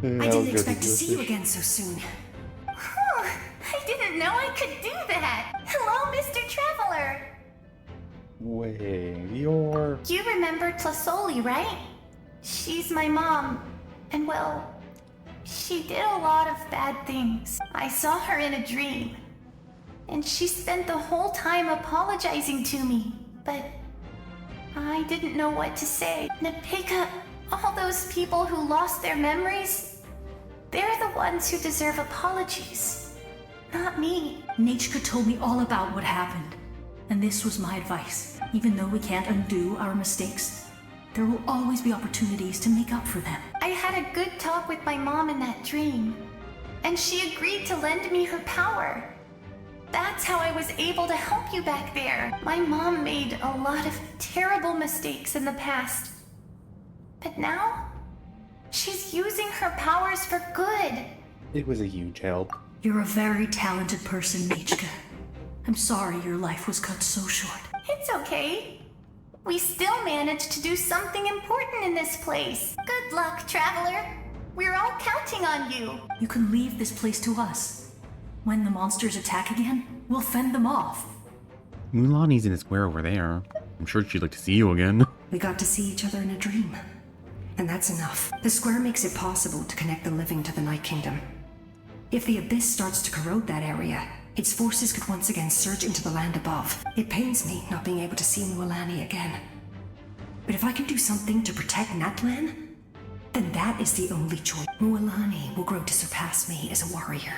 I didn't expect to see you again so soon. I didn't know I could do that. Hello, Mr. Traveler. Wait, you're... You remember Tlasoli, right? She's my mom. And well, she did a lot of bad things. I saw her in a dream. And she spent the whole time apologizing to me. But I didn't know what to say. Nepeka, all those people who lost their memories, they're the ones who deserve apologies. Not me. Nechka told me all about what happened. And this was my advice. Even though we can't undo our mistakes, there will always be opportunities to make up for them. I had a good talk with my mom in that dream. And she agreed to lend me her power. That's how I was able to help you back there. My mom made a lot of terrible mistakes in the past. But now, she's using her powers for good. It was a huge help. You're a very talented person, Nechka. I'm sorry your life was cut so short. It's okay. We still managed to do something important in this place. Good luck, Traveler. We're all counting on you. You can leave this place to us. When the monsters attack again, we'll fend them off. Mulani's in the square over there. I'm sure she'd like to see you again. We got to see each other in a dream. And that's enough. The square makes it possible to connect the living to the Night Kingdom. If the Abyss starts to corrode that area, its forces could once again surge into the land above. It pains me not being able to see Mualani again. But if I can do something to protect Natlan, then that is the only choice. Mualani will grow to surpass me as a warrior,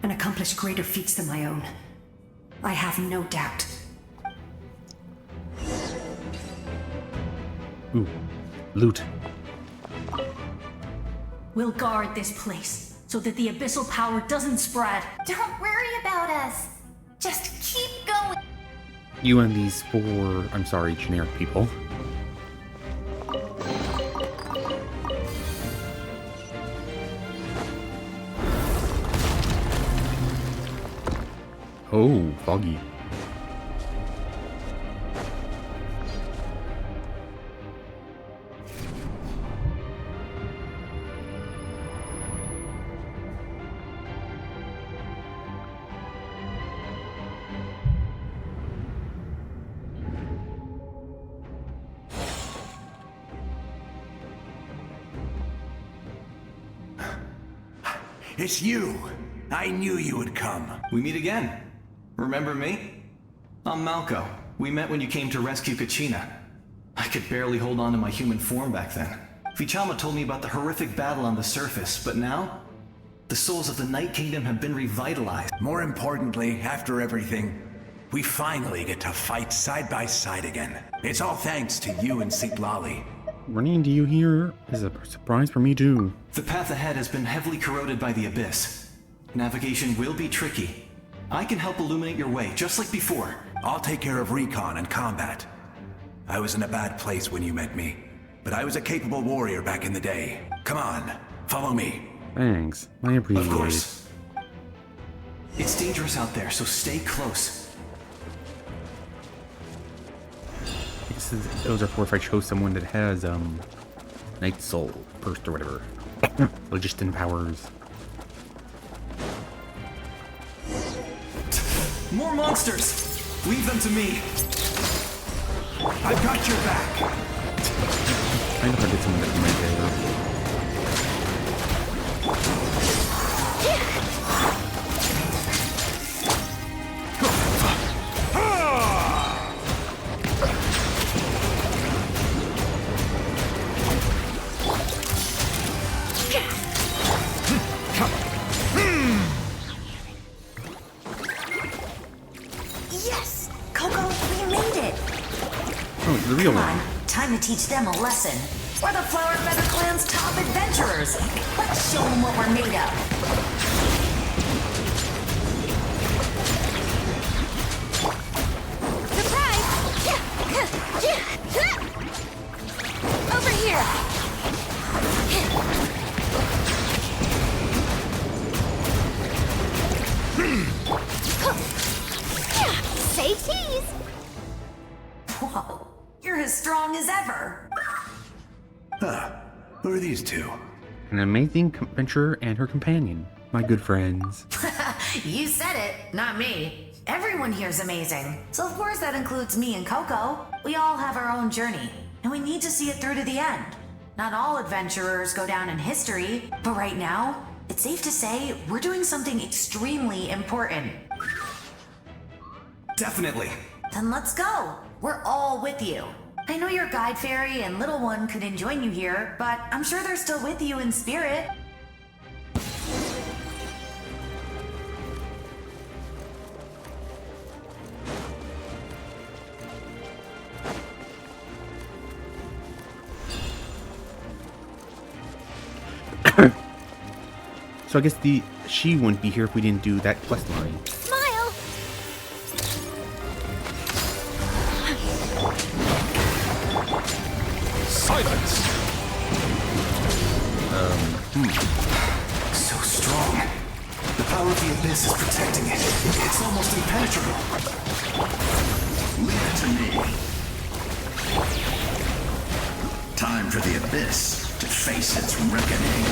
and accomplish greater feats than my own. I have no doubt. Ooh, loot. We'll guard this place, so that the abyssal power doesn't spread. Don't worry about us. Just keep going. You and these four, I'm sorry, generic people. Oh, foggy. It's you! I knew you would come. We meet again. Remember me? I'm Malco. We met when you came to rescue Kachina. I could barely hold on to my human form back then. Vichama told me about the horrific battle on the surface, but now, the souls of the Night Kingdom have been revitalized. More importantly, after everything, we finally get to fight side by side again. It's all thanks to you and Sitlali. Running into you here is a surprise for me too. The path ahead has been heavily corroded by the Abyss. Navigation will be tricky. I can help illuminate your way, just like before. I'll take care of recon and combat. I was in a bad place when you met me, but I was a capable warrior back in the day. Come on, follow me. Thanks, I appreciate it. Of course. It's dangerous out there, so stay close. Those are for if I chose someone that has, Night Soul first or whatever. Logistin powers. More monsters! Leave them to me! I've got your back! I know if I did something that might Yes! Coco, we made it! Oh, the real Come one. on, time to teach them a lesson. We're the Flower Feather Clan's top adventurers. Let's show them what we're made of. Over here! Say cheese! Whoa, you're as strong as ever. Huh, who are these two? An amazing adventurer and her companion. My good friends. You said it, not me. Everyone here's amazing. So of course that includes me and Coco. We all have our own journey, and we need to see it through to the end. Not all adventurers go down in history, but right now, it's safe to say we're doing something extremely important. Definitely. Then let's go. We're all with you. I know your guide fairy and little one couldn't join you here, but I'm sure they're still with you in spirit. So I guess she wouldn't be here if we didn't do that quest line. Smile! Silence! So strong. The power of the Abyss is protecting it. It's almost impenetrable. Leave it to me. Time for the Abyss to face its reckoning.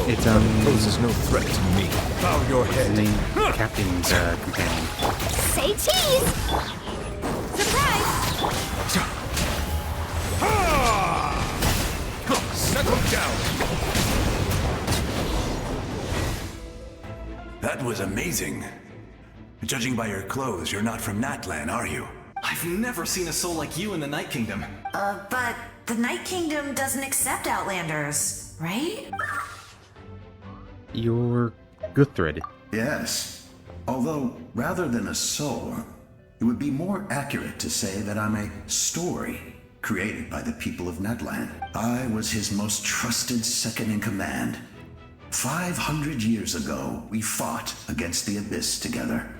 It's poses no threat to me. Bow your head. Name Captain's companion. Say cheese! Surprise! Settle down. That was amazing. Judging by your clothes, you're not from Natlan, are you? I've never seen a soul like you in the Night Kingdom. But the Night Kingdom doesn't accept Outlanders, right? You're Guthred. Yes. Although, rather than a soul, it would be more accurate to say that I'm a story created by the people of Natlan. I was his most trusted second-in-command, 500 years ago, we fought against the Abyss together,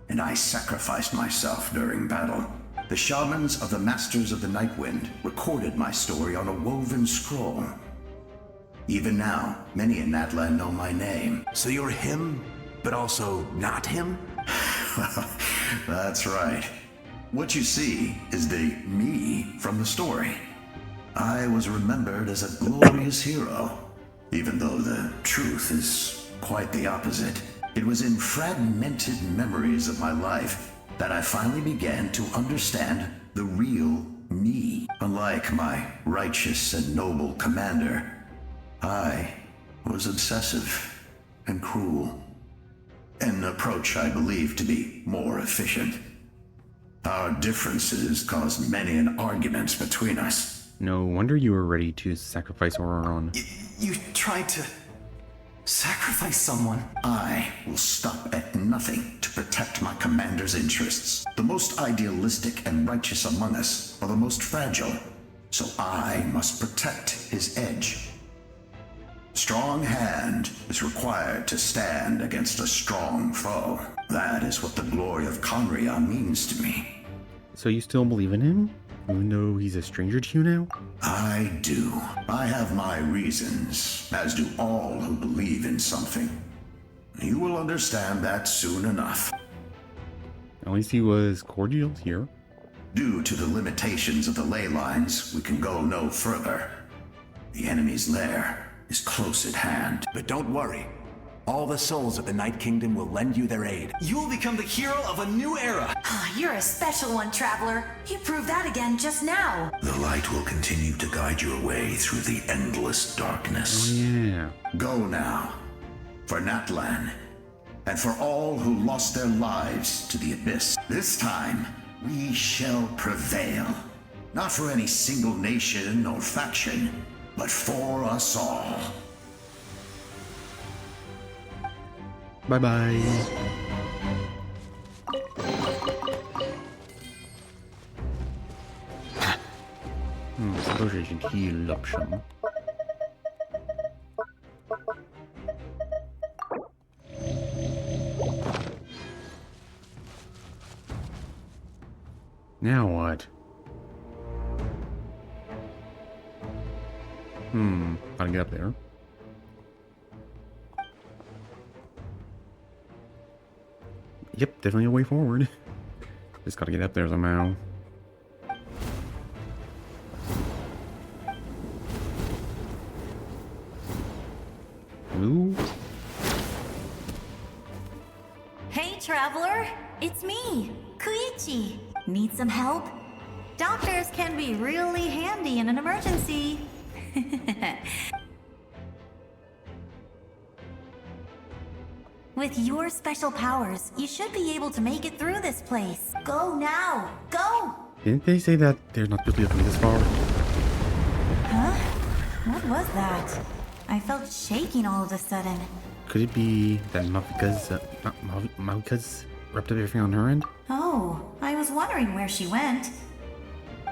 and I sacrificed myself during battle. The shamans of the Masters of the Nightwind recorded my story on a woven scroll. Even now, many in Natlan know my name. So you're him, but also not him? That's right. What you see is the me from the story. I was remembered as a glorious hero, even though the truth is quite the opposite. It was in fragmented memories of my life that I finally began to understand the real me. Unlike my righteous and noble commander, I was obsessive and cruel. An approach I believe to be more efficient. Our differences caused many an arguments between us. No wonder you were ready to sacrifice Auron. You tried to sacrifice someone? I will stop at nothing to protect my commander's interests. The most idealistic and righteous among us are the most fragile, so I must protect his edge. Strong hand is required to stand against a strong foe. That is what the glory of Conria means to me. So you still believe in him? Even though he's a stranger to you now? I do. I have my reasons, as do all who believe in something. You will understand that soon enough. At least he was cordial here. Due to the limitations of the ley lines, we can go no further. The enemy's lair is close at hand. But don't worry. All the souls of the Night Kingdom will lend you their aid. You will become the hero of a new era. You're a special one, Traveler. You proved that again just now. The light will continue to guide your way through the endless darkness. Oh, yeah. Go now. For Natlan. And for all who lost their lives to the Abyss. This time, we shall prevail. Not for any single nation or faction, but for us all. Bye-bye. Suppose I should heal up some. Now what? How to get up there? Yep, definitely a way forward. Just gotta get up there somehow. Ooh. Hey, Traveler! It's me, Koichi. Need some help? Doctors can be really handy in an emergency. With your special powers, you should be able to make it through this place. Go now! Go! Didn't they say that they're not supposed to be this far? Huh? What was that? I felt shaking all of a sudden. Could it be that Mavika's wrapped up everything on her end? Oh, I was wondering where she went.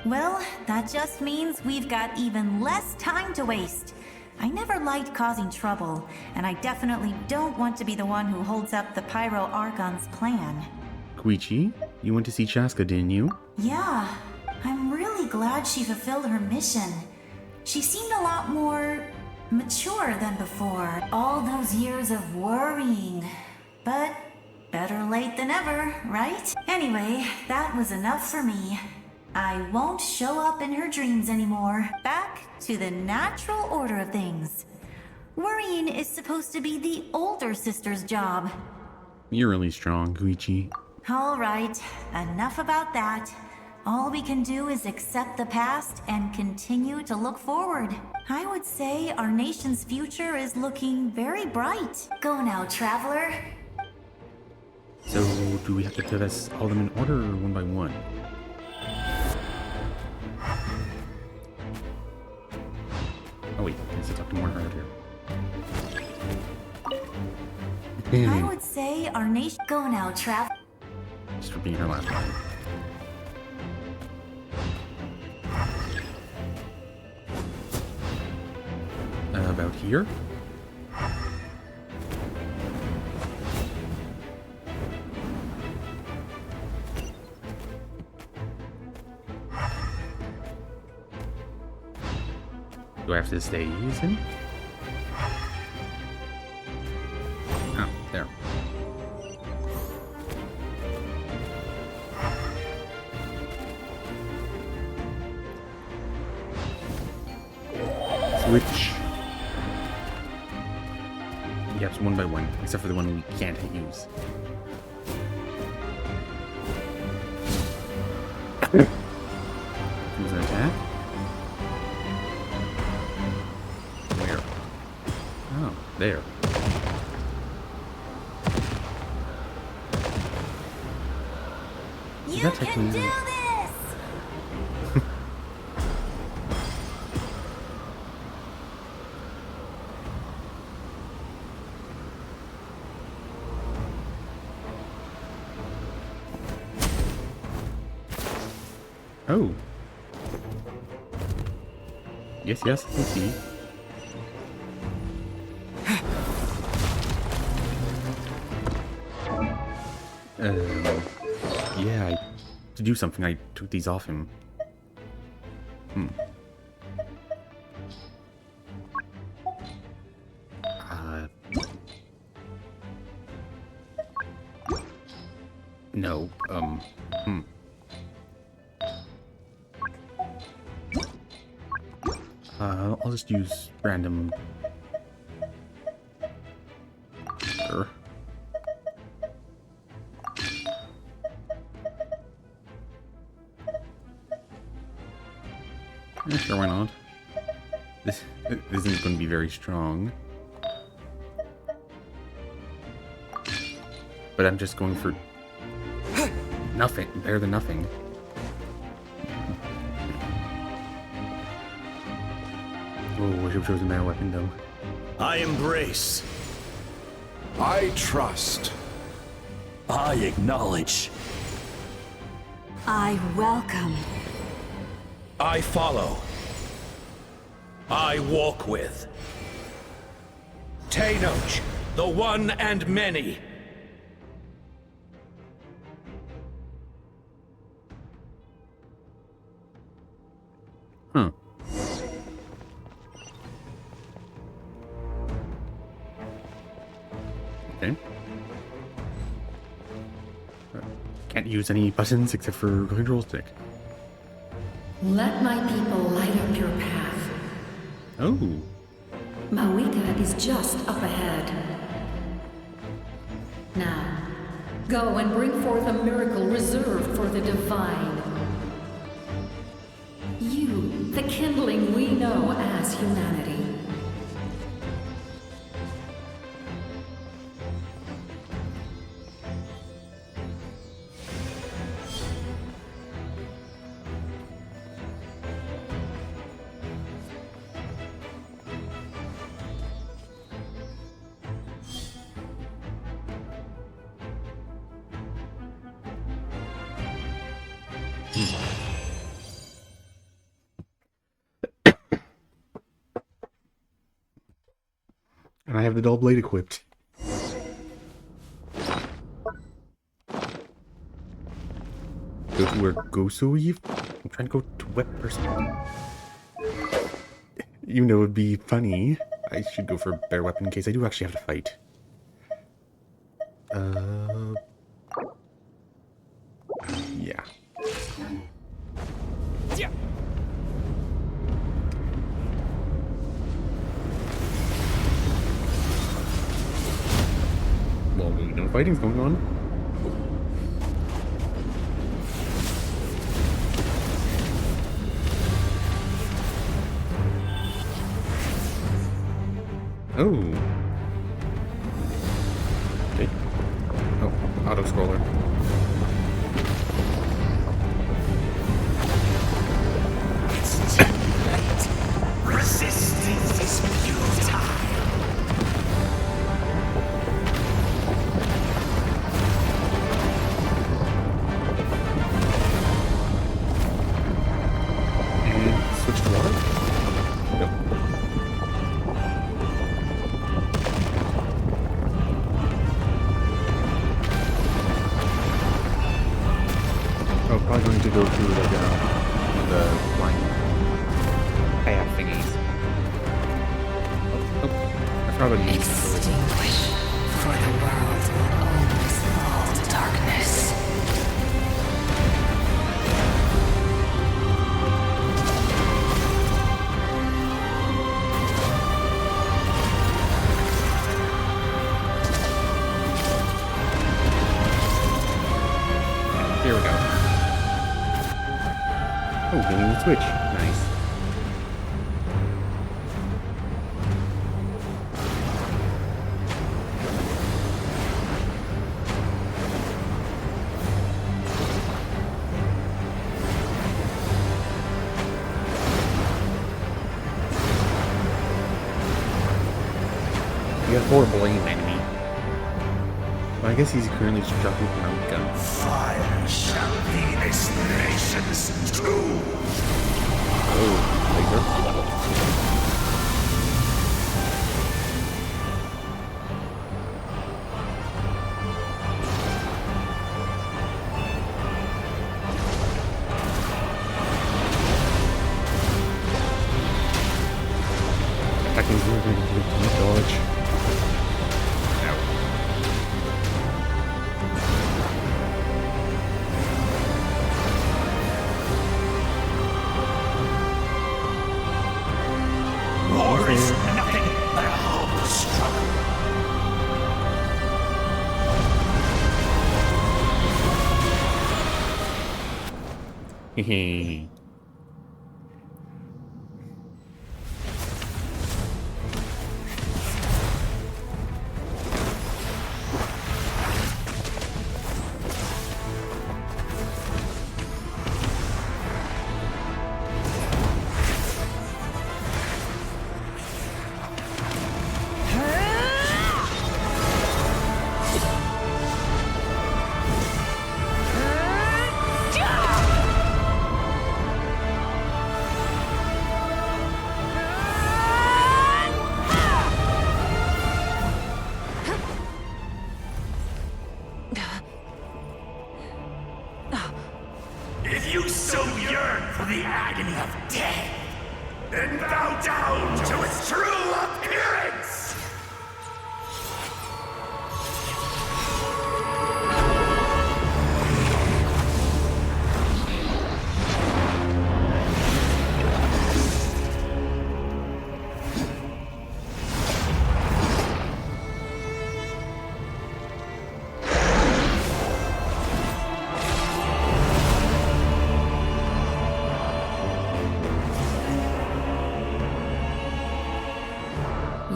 Well, that just means we've got even less time to waste. I never liked causing trouble, and I definitely don't want to be the one who holds up the Pyro Archon's plan. Koichi, you went to see Chaska, didn't you? Yeah, I'm really glad she fulfilled her mission. She seemed a lot more mature than before. All those years of worrying. But better late than ever, right? Anyway, that was enough for me. I won't show up in her dreams anymore. Back to the natural order of things. Worrying is supposed to be the older sister's job. You're really strong, Koichi. All right, enough about that. All we can do is accept the past and continue to look forward. I would say our nation's future is looking very bright. Go now, Traveler. So, do we have to put us all of them in order or one by one? Oh wait, I guess I talked to more right here. I would say our nation. Go now, Traveler. Just for being her last one. About here? Do I have to stay using? Oh, there. Switch. Yes, one by one, except for the one we can't use. Use an attack. Where? Oh, there. You that can technically- do this! Oh. Yes, yes, I see. Yeah, to do something, I took these off him. No, I'll just use random... Sure. Yeah, sure, why not? This isn't going to be very strong. But I'm just going for... nothing. Better than nothing. Oh, I should have chosen a better weapon, though. I embrace. I trust. I acknowledge. I welcome. I follow. I walk with. Tenoch, the one and many. Huh. Okay. Can't use any buttons except for the control stick. Let my people light up your path. Oh. Mawika is just up ahead. Now, go and bring forth a miracle reserved for the divine. You, the kindling we know as humanity. And I have the dull blade equipped. Go to where Gosu Eve? I'm trying to go to web person. You know, it'd be funny. I should go for a better weapon in case I do actually have to fight. Yeah. Well, no fighting's going on. Oh. Okay. Oh, auto-scroller. It's too late. Resistance is futile. Switch to water? Nope. probably need Extinguish, for the world will always fall to darkness. Here we go. Oh, getting the switch. Nice. You got a portable aim enemy. Well, I guess he's currently struggling with no gun. Fire shall be this nation's tomb. Oh, laser. I can zoom in and dodge. War is nothing but a hopeless struggle. Hehe. If you so yearn for the agony of death, then bow down to its true appearance!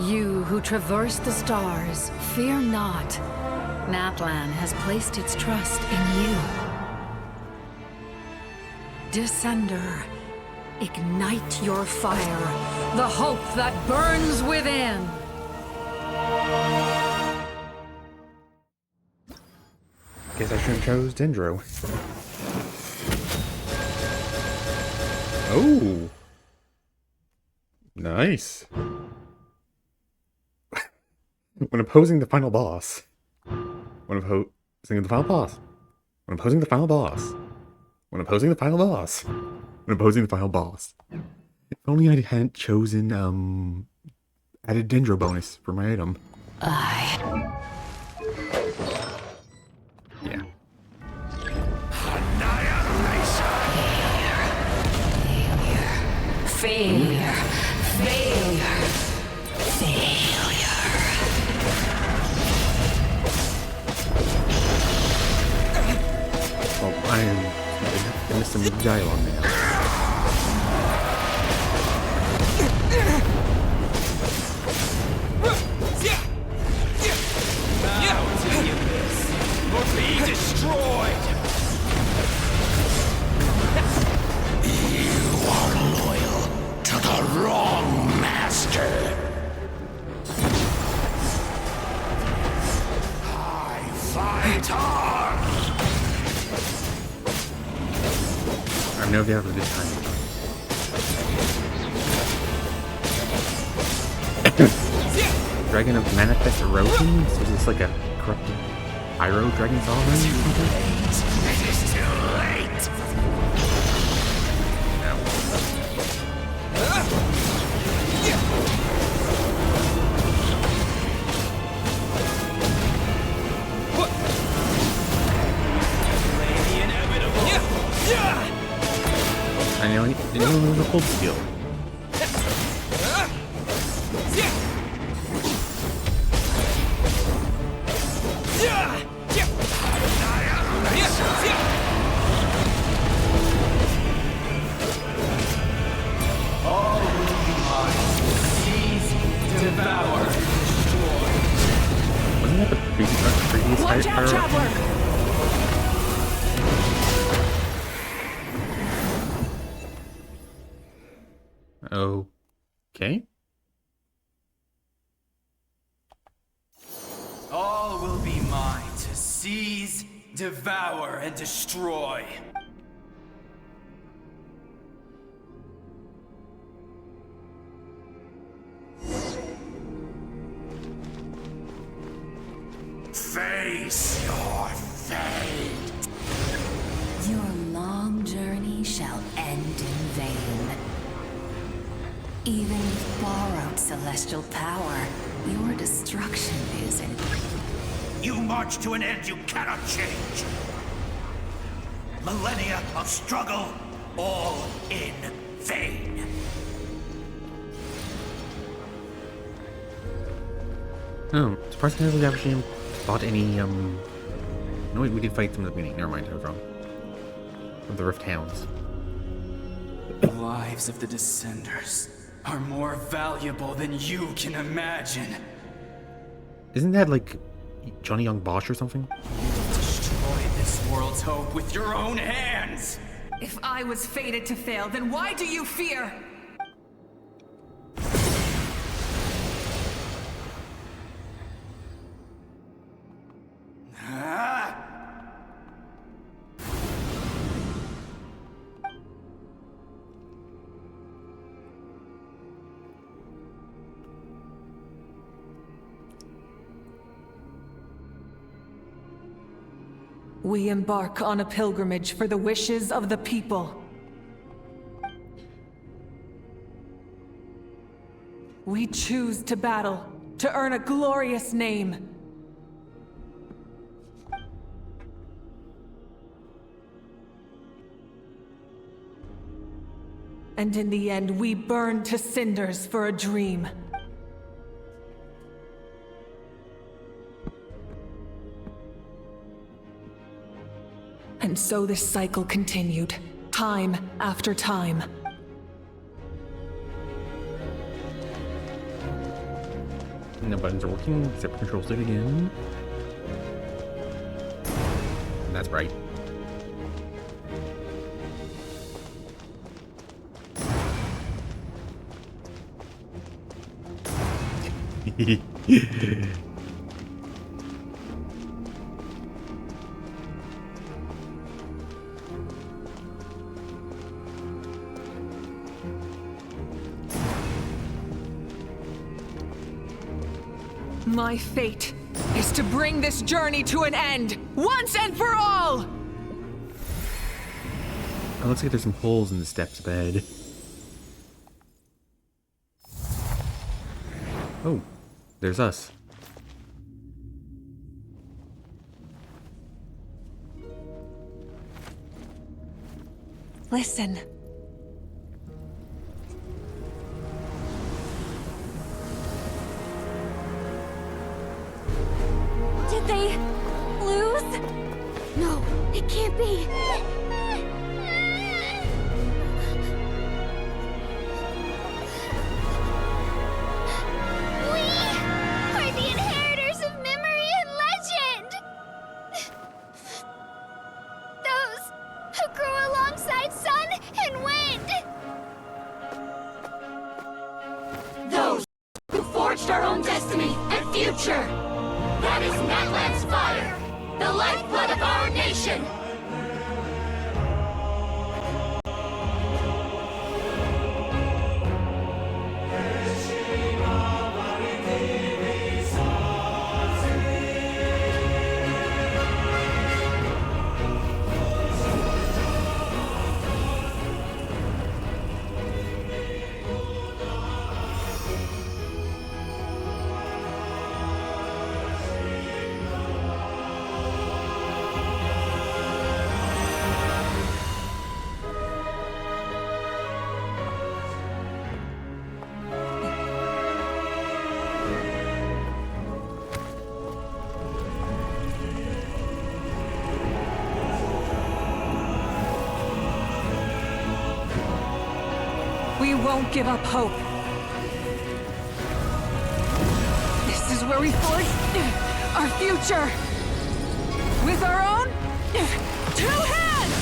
You who traverse the stars, fear not. Natlan has placed its trust in you. Descender, ignite your fire, the hope that burns within. Guess I shouldn't have chose Dendro. Oh! Nice. When opposing the final boss. When opposing the final boss. When opposing the final boss. When opposing the final boss. When opposing the final boss. If only I hadn't chosen, added Dendro bonus for my item. Yeah. Failure. Failure. Oh, I missed some dialogue now. Bow to the abyss, or be destroyed! You are loyal to the wrong master. I fight hard. I know they have a good time. Dragon of Manifest Erosion? So is this like a corrupted Pyro Dragon Sovereign or something? It is too late. hold skill. All moving minds seize, devour, destroy. Wasn't that the previous Watch out, traveler! Okay. All will be mine to seize, devour, and destroy. Face your fate. Your long journey shall end in vain. Even with borrowed celestial power, your destruction is in. You march to an end you cannot change. Millennia of struggle, all in vain. Oh, surprisingly, we actually fought any, No, wait, we did fight them at the beginning. Never mind, I was wrong. Of the Rift Hounds. The lives of the Descenders are more valuable than you can imagine. Isn't that, like, Johnny Young Bosch or something? Destroy this world's hope with your own hands! If I was fated to fail, then why do you fear? We embark on a pilgrimage for the wishes of the people. We choose to battle, to earn a glorious name. And in the end, we burn to cinders for a dream. And so this cycle continued, time after time. No buttons are working, except for control stick again. And that's right. My fate is to bring this journey to an end, once and for all! Oh, looks like there's some holes in the steps bed. Oh, there's us. Listen. Did they lose? No, it can't be. We are the inheritors of memory and legend. Those who grew alongside sun and wind. Those who forged our own destiny and future. That is Natlan's fire, the lifeblood of our nation. won't give up hope. This is where we forge our future. With our own 2 hands!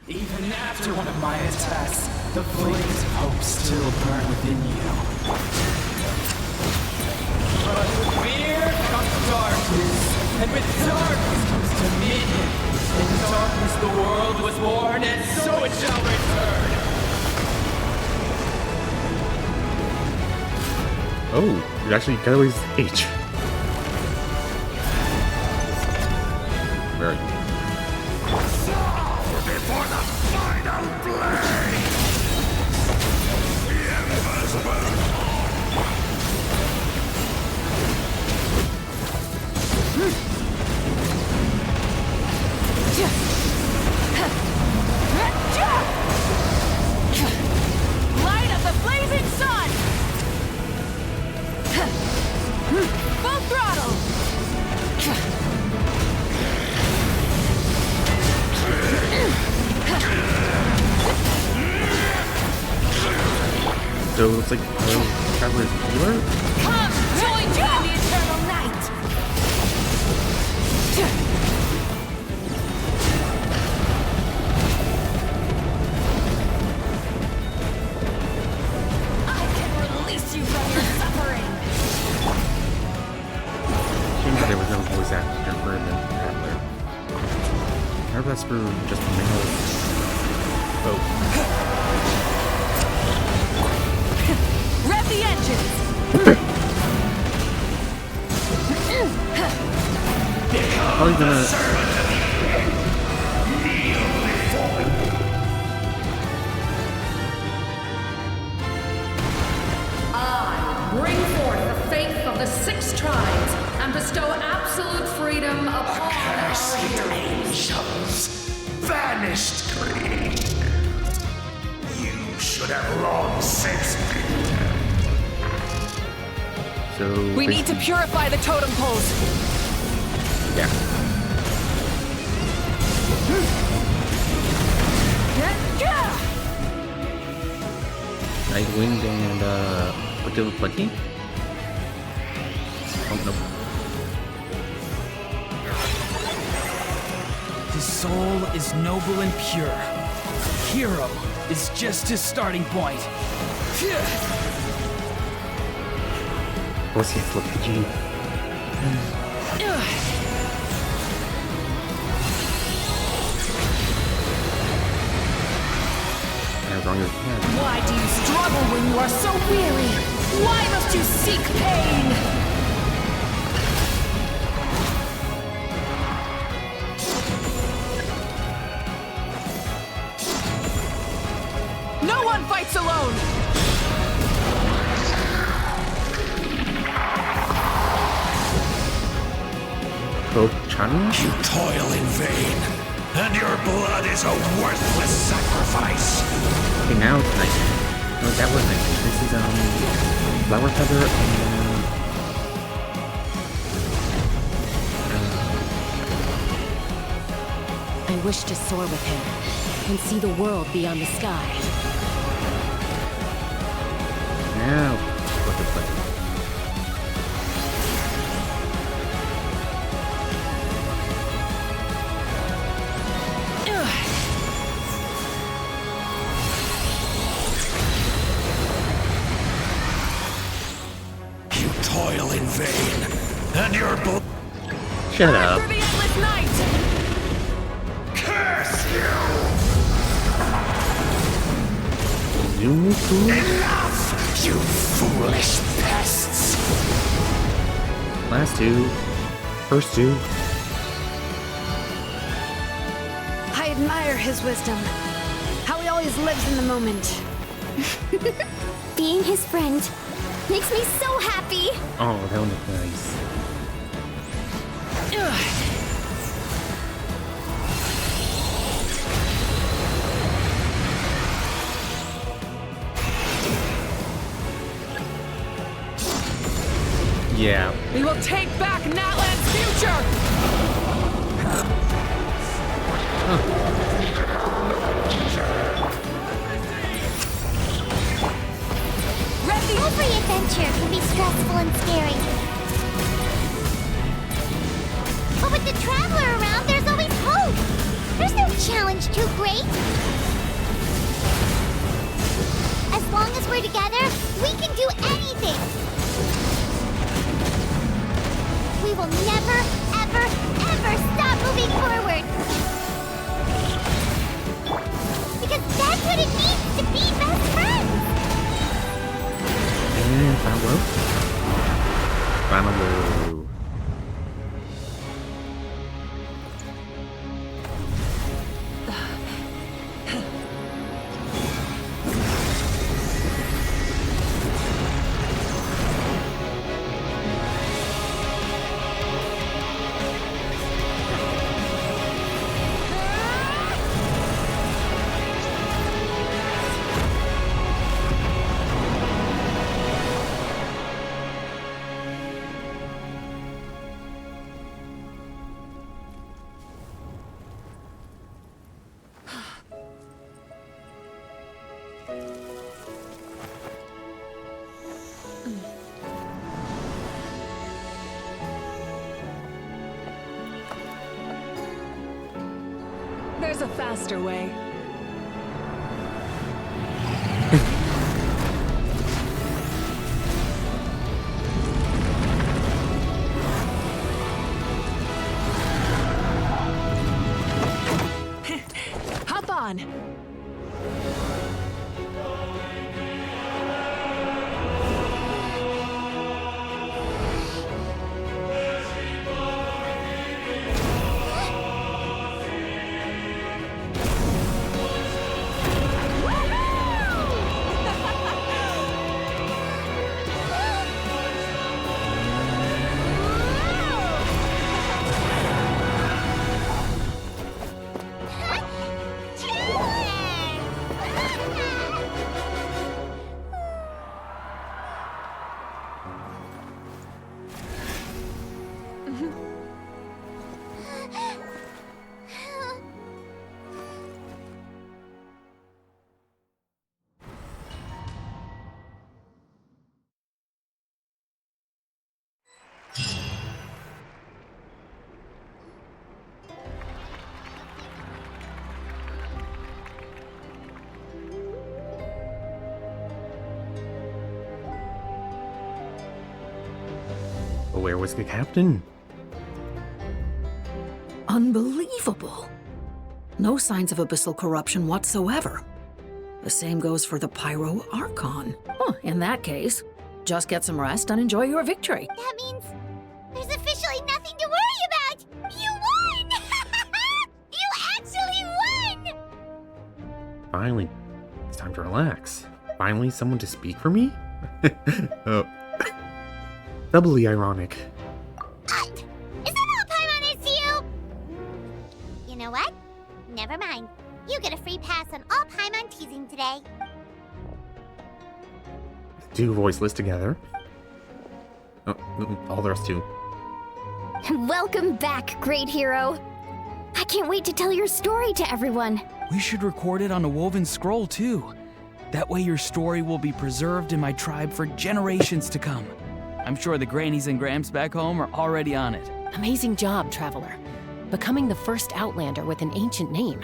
Even after one of my attacks, the flames of hope still burn within you. But with fear comes darkness, and with darkness comes dominion. In darkness the world was born, and so it shall return. Oh, you actually got away with H. Where are you? Before the final blade! The embers burn Light of the blazing sun! Full throttle! So it looks like Traveler's healer? Come, join you in the eternal night! I can release you from your suffering! Seems that there was no voice actor for the Traveler. I hope that's for just male. Oh. Rev the engines! Probably gonna... I bring forth the faith of the 6 tribes and bestow absolute freedom upon Accursed angels, vanished greed. You should have long since been dead. So... We need to purify the totem poles! Yeah. Nightwind and, what do Plenty? Oh, no. His soul is noble and pure. Hero is just his starting point. What's his look at you? Why do you struggle when you are so weary? Why must you seek pain? No one fights alone! Chani? You toil in vain, and your blood is a worthless sacrifice. Okay, now it's nice. No, that was nice. This is, Flower Feather I wish to soar with him and see the world beyond the sky. Now, what the fuck? Toil in vain, and your blood. Shut up. Through the endless night! Curse you! Enough, you foolish pests! Last 2. First 2. I admire his wisdom. How he always lives in the moment. Being his friend makes me so happy. Oh, that one looked nice. Yeah. We will take back Natlan's future! Every adventure can be stressful and scary. But with the Traveler around, there's always hope. There's no challenge too great. As long as we're together, we can do anything. We will never, ever, ever stop moving forward. Because that's what it means to be best friends. And Famalo. There's a faster way. Hop on. Where was the captain? Unbelievable. No signs of abyssal corruption whatsoever. The same goes for the Pyro Archon. Huh, in that case, just get some rest and enjoy your victory. That means there's officially nothing to worry about! You won! You actually won! Finally, it's time to relax. Finally, someone to speak for me? Oh. Doubly ironic. Is that all Paimon is to you? You know what? Never mind. You get a free pass on all Paimon teasing today. Two voiceless together. Oh, all the rest too. Welcome back, great hero. I can't wait to tell your story to everyone. We should record it on a woven scroll, too. That way your story will be preserved in my tribe for generations to come. I'm sure the grannies and gramps back home are already on it. Amazing job, Traveler. Becoming the first Outlander with an ancient name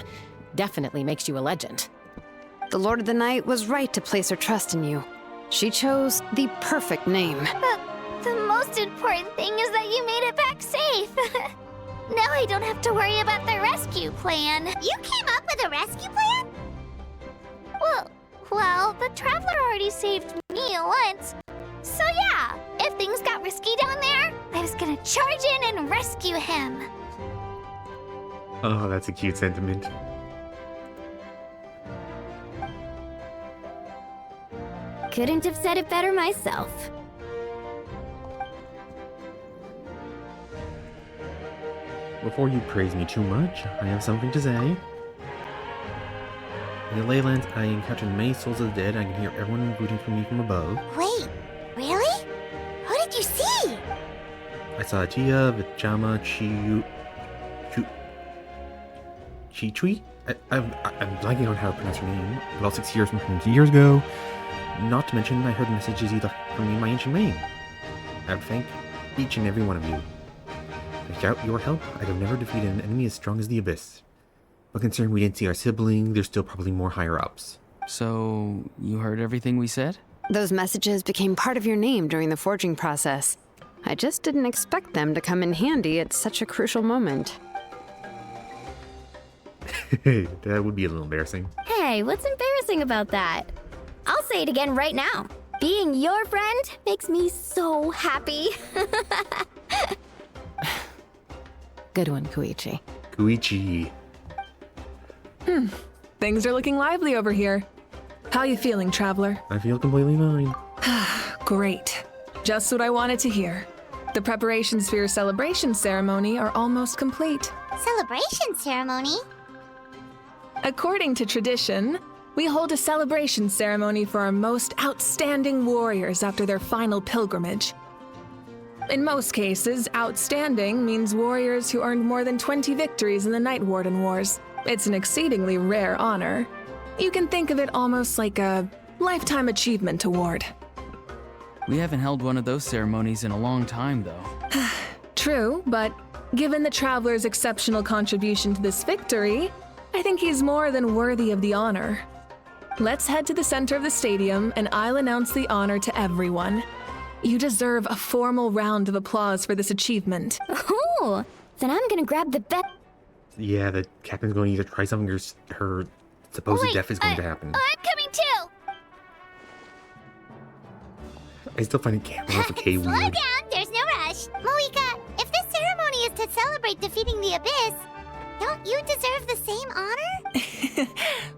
definitely makes you a legend. The Lord of the Night was right to place her trust in you. She chose the perfect name. The most important thing is that you made it back safe. Now I don't have to worry about the rescue plan. You came up with a rescue plan? Well, the Traveler already saved me once. So yeah, if things got risky down there, I was gonna charge in and rescue him. Oh, that's a cute sentiment. Couldn't have said it better myself. Before you praise me too much, I have something to say. In the Leylands, I encountered many souls of the dead. I can hear everyone rooting for me from above. Wait, really? Who did you see? I saw Tia, Vichama, Chichui? I'm blanking on how to pronounce her name. About 6 years from years ago. Not to mention, I heard messages either from me and my ancient main. I would thank each and every one of you. Without your help, I'd have never defeated an enemy as strong as the Abyss. But considering we didn't see our sibling, there's still probably more higher-ups. So, you heard everything we said? Those messages became part of your name during the forging process. I just didn't expect them to come in handy at such a crucial moment. That would be a little embarrassing. Hey, what's embarrassing about that? I'll say it again right now. Being your friend makes me so happy. Good one, Koichi. Koichi. Things are looking lively over here. How you feeling, traveler? I feel completely fine. Great. Just what I wanted to hear. The preparations for your celebration ceremony are almost complete. Celebration ceremony? According to tradition, we hold a celebration ceremony for our most outstanding warriors after their final pilgrimage. In most cases, outstanding means warriors who earned more than 20 victories in the Night Warden Wars. It's an exceedingly rare honor. You can think of it almost like a lifetime achievement award. We haven't held one of those ceremonies in a long time, though. True, but given the traveler's exceptional contribution to this victory, I think he's more than worthy of the honor. Let's head to the center of the stadium, and I'll announce the honor to everyone. You deserve a formal round of applause for this achievement. Ooh, then I'm gonna grab the best. Yeah, the captain's going to either try something or her supposed death is going to happen. I'm coming too! I still find it camping with a K Slow weird. down, there's no rush. Moika, if this ceremony is to celebrate defeating the Abyss, don't you deserve the same honor?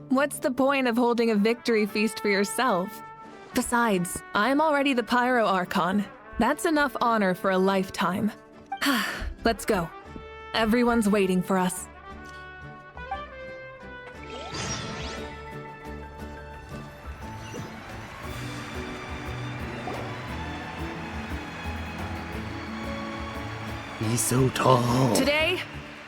What's the point of holding a victory feast for yourself? Besides, I'm already the Pyro Archon. That's enough honor for a lifetime. Let's go. Everyone's waiting for us. He's so tall. Today,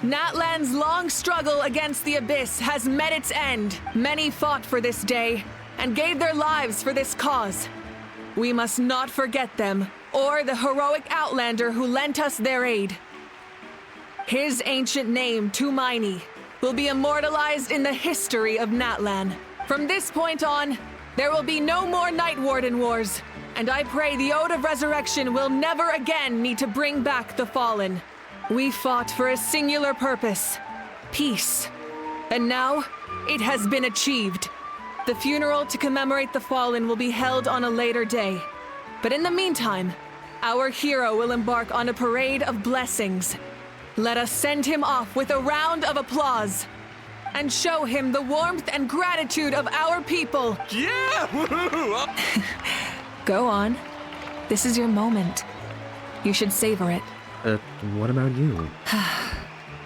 Natlan's long struggle against the Abyss has met its end. Many fought for this day and gave their lives for this cause. We must not forget them or the heroic Outlander who lent us their aid. His ancient name, Tumaini, will be immortalized in the history of Natlan. From this point on, there will be no more Night Warden Wars, and I pray the Ode of Resurrection will never again need to bring back the Fallen. We fought for a singular purpose, peace. And now, it has been achieved. The funeral to commemorate the Fallen will be held on a later day. But in the meantime, our hero will embark on a parade of blessings. Let us send him off with a round of applause and show him the warmth and gratitude of our people. Yeah! Go on. This is your moment. You should savor it. What about you?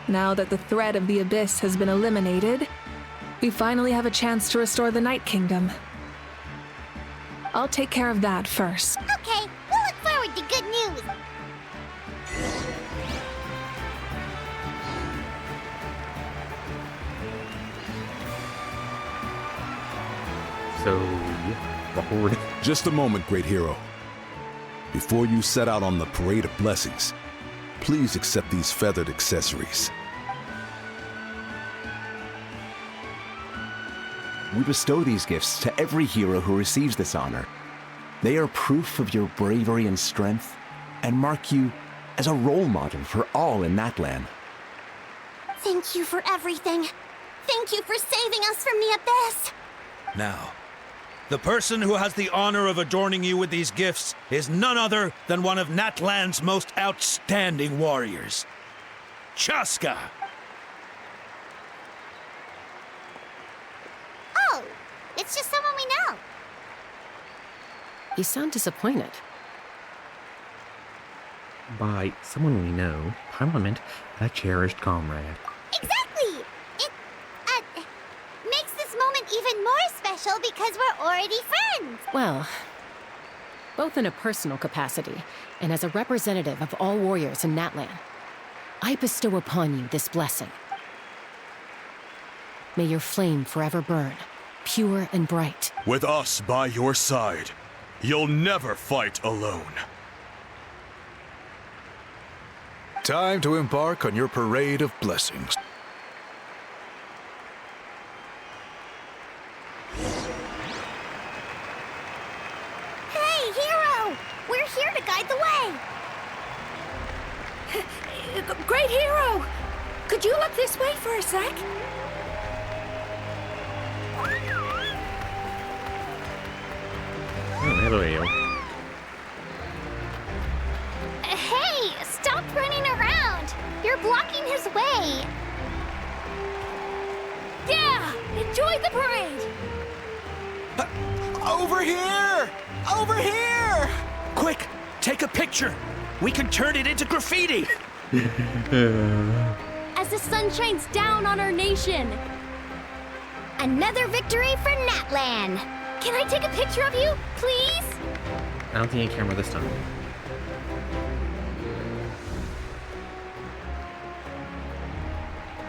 Now that the threat of the Abyss has been eliminated, we finally have a chance to restore the Night Kingdom. I'll take care of that first. Okay, we'll look forward to good news. So, yeah, forward. Just a moment, great hero. Before you set out on the parade of blessings, please accept these feathered accessories. We bestow these gifts to every hero who receives this honor. They are proof of your bravery and strength, and mark you as a role model for all in Natlan. Thank you for everything. Thank you for saving us from the Abyss. Now, the person who has the honor of adorning you with these gifts is none other than one of Natlan's most outstanding warriors, Chaska. Oh, it's just someone we know. You sound disappointed. By someone we know, Paimon meant a cherished comrade. Exactly! It makes this moment even more special because we're already friends. Well, both in a personal capacity and as a representative of all warriors in Natlan. I bestow upon you this blessing. May your flame forever burn, pure and bright. With us by your side, you'll never fight alone. Time to embark on your parade of blessings. Hey, Hero! We're here to guide the way! Great Hero! Could you look this way for a sec? Oh, hello, Ayo. Hey, stop running around! You're blocking his way! Yeah! Enjoy the parade! Over here! Over here! Quick, take a picture. We can turn it into graffiti. As the sun shines down on our nation. Another victory for Natlan! Can I take a picture of you, please? I don't think I camera this time.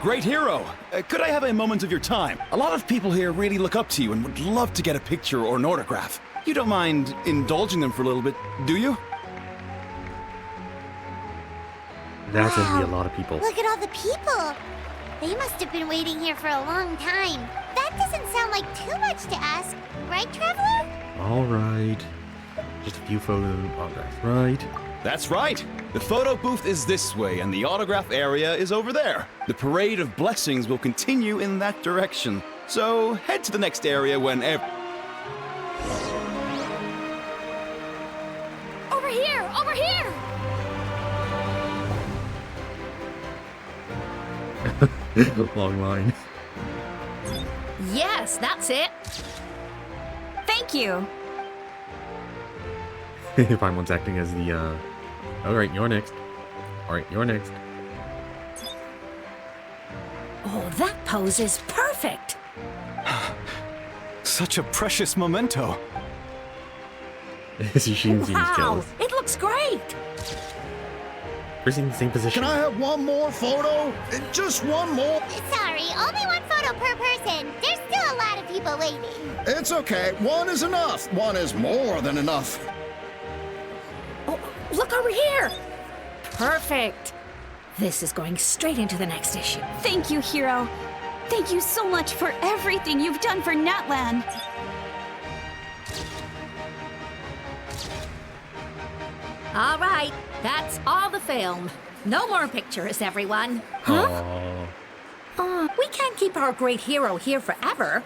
Great Hero, could I have a moment of your time? A lot of people here really look up to you and would love to get a picture or an autograph. You don't mind indulging them for a little bit, do you? That's gonna be a lot of people. Look at all the people! They must have been waiting here for a long time. That doesn't sound like too much to ask, right, Traveler? Alright. Just a few photo autographs, right? That's right. The photo booth is this way and the autograph area is over there. The parade of blessings will continue in that direction. So head to the next area whenever... Over here! Over here! Long line. Yes, that's it. Thank you. Paimon's acting as the, Alright, you're next. Alright, you're next. Oh, that pose is perfect. Such a precious memento. She seems jealous. It looks great. We're in the same position. Can I have one more photo? Just one more? Sorry, only one photo per person. There's still a lot of people waiting. It's okay. One is enough. One is more than enough. Oh, look over here. Perfect. This is going straight into the next issue. Thank you, Hero. Thank you so much for everything you've done for Natlan. All right, that's all the film. No more pictures, everyone. Huh? We can't keep our great hero here forever.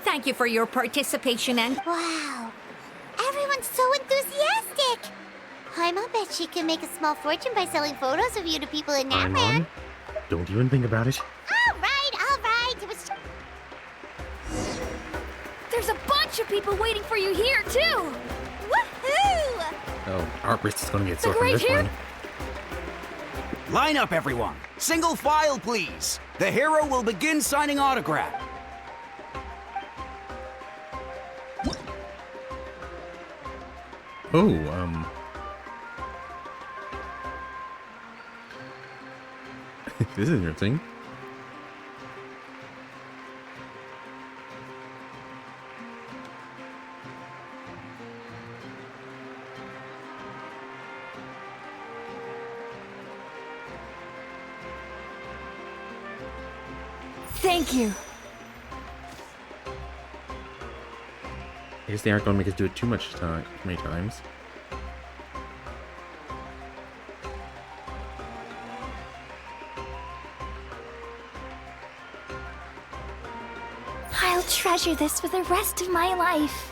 Thank you for your participation and... Wow. Everyone's so enthusiastic. Paimon bet she can make a small fortune by selling photos of you to people in Natlan. Paimon, don't even think about it. All right. It was... There's a bunch of people waiting for you here, too. Woohoo! Oh, our wrist is gonna get sore The from great this hero- one. Line up, everyone. Single file, please. The hero will begin signing autograph. Oh, this is interesting. Thank you. I guess they aren't going to make us do it too many times. I'll treasure this for the rest of my life.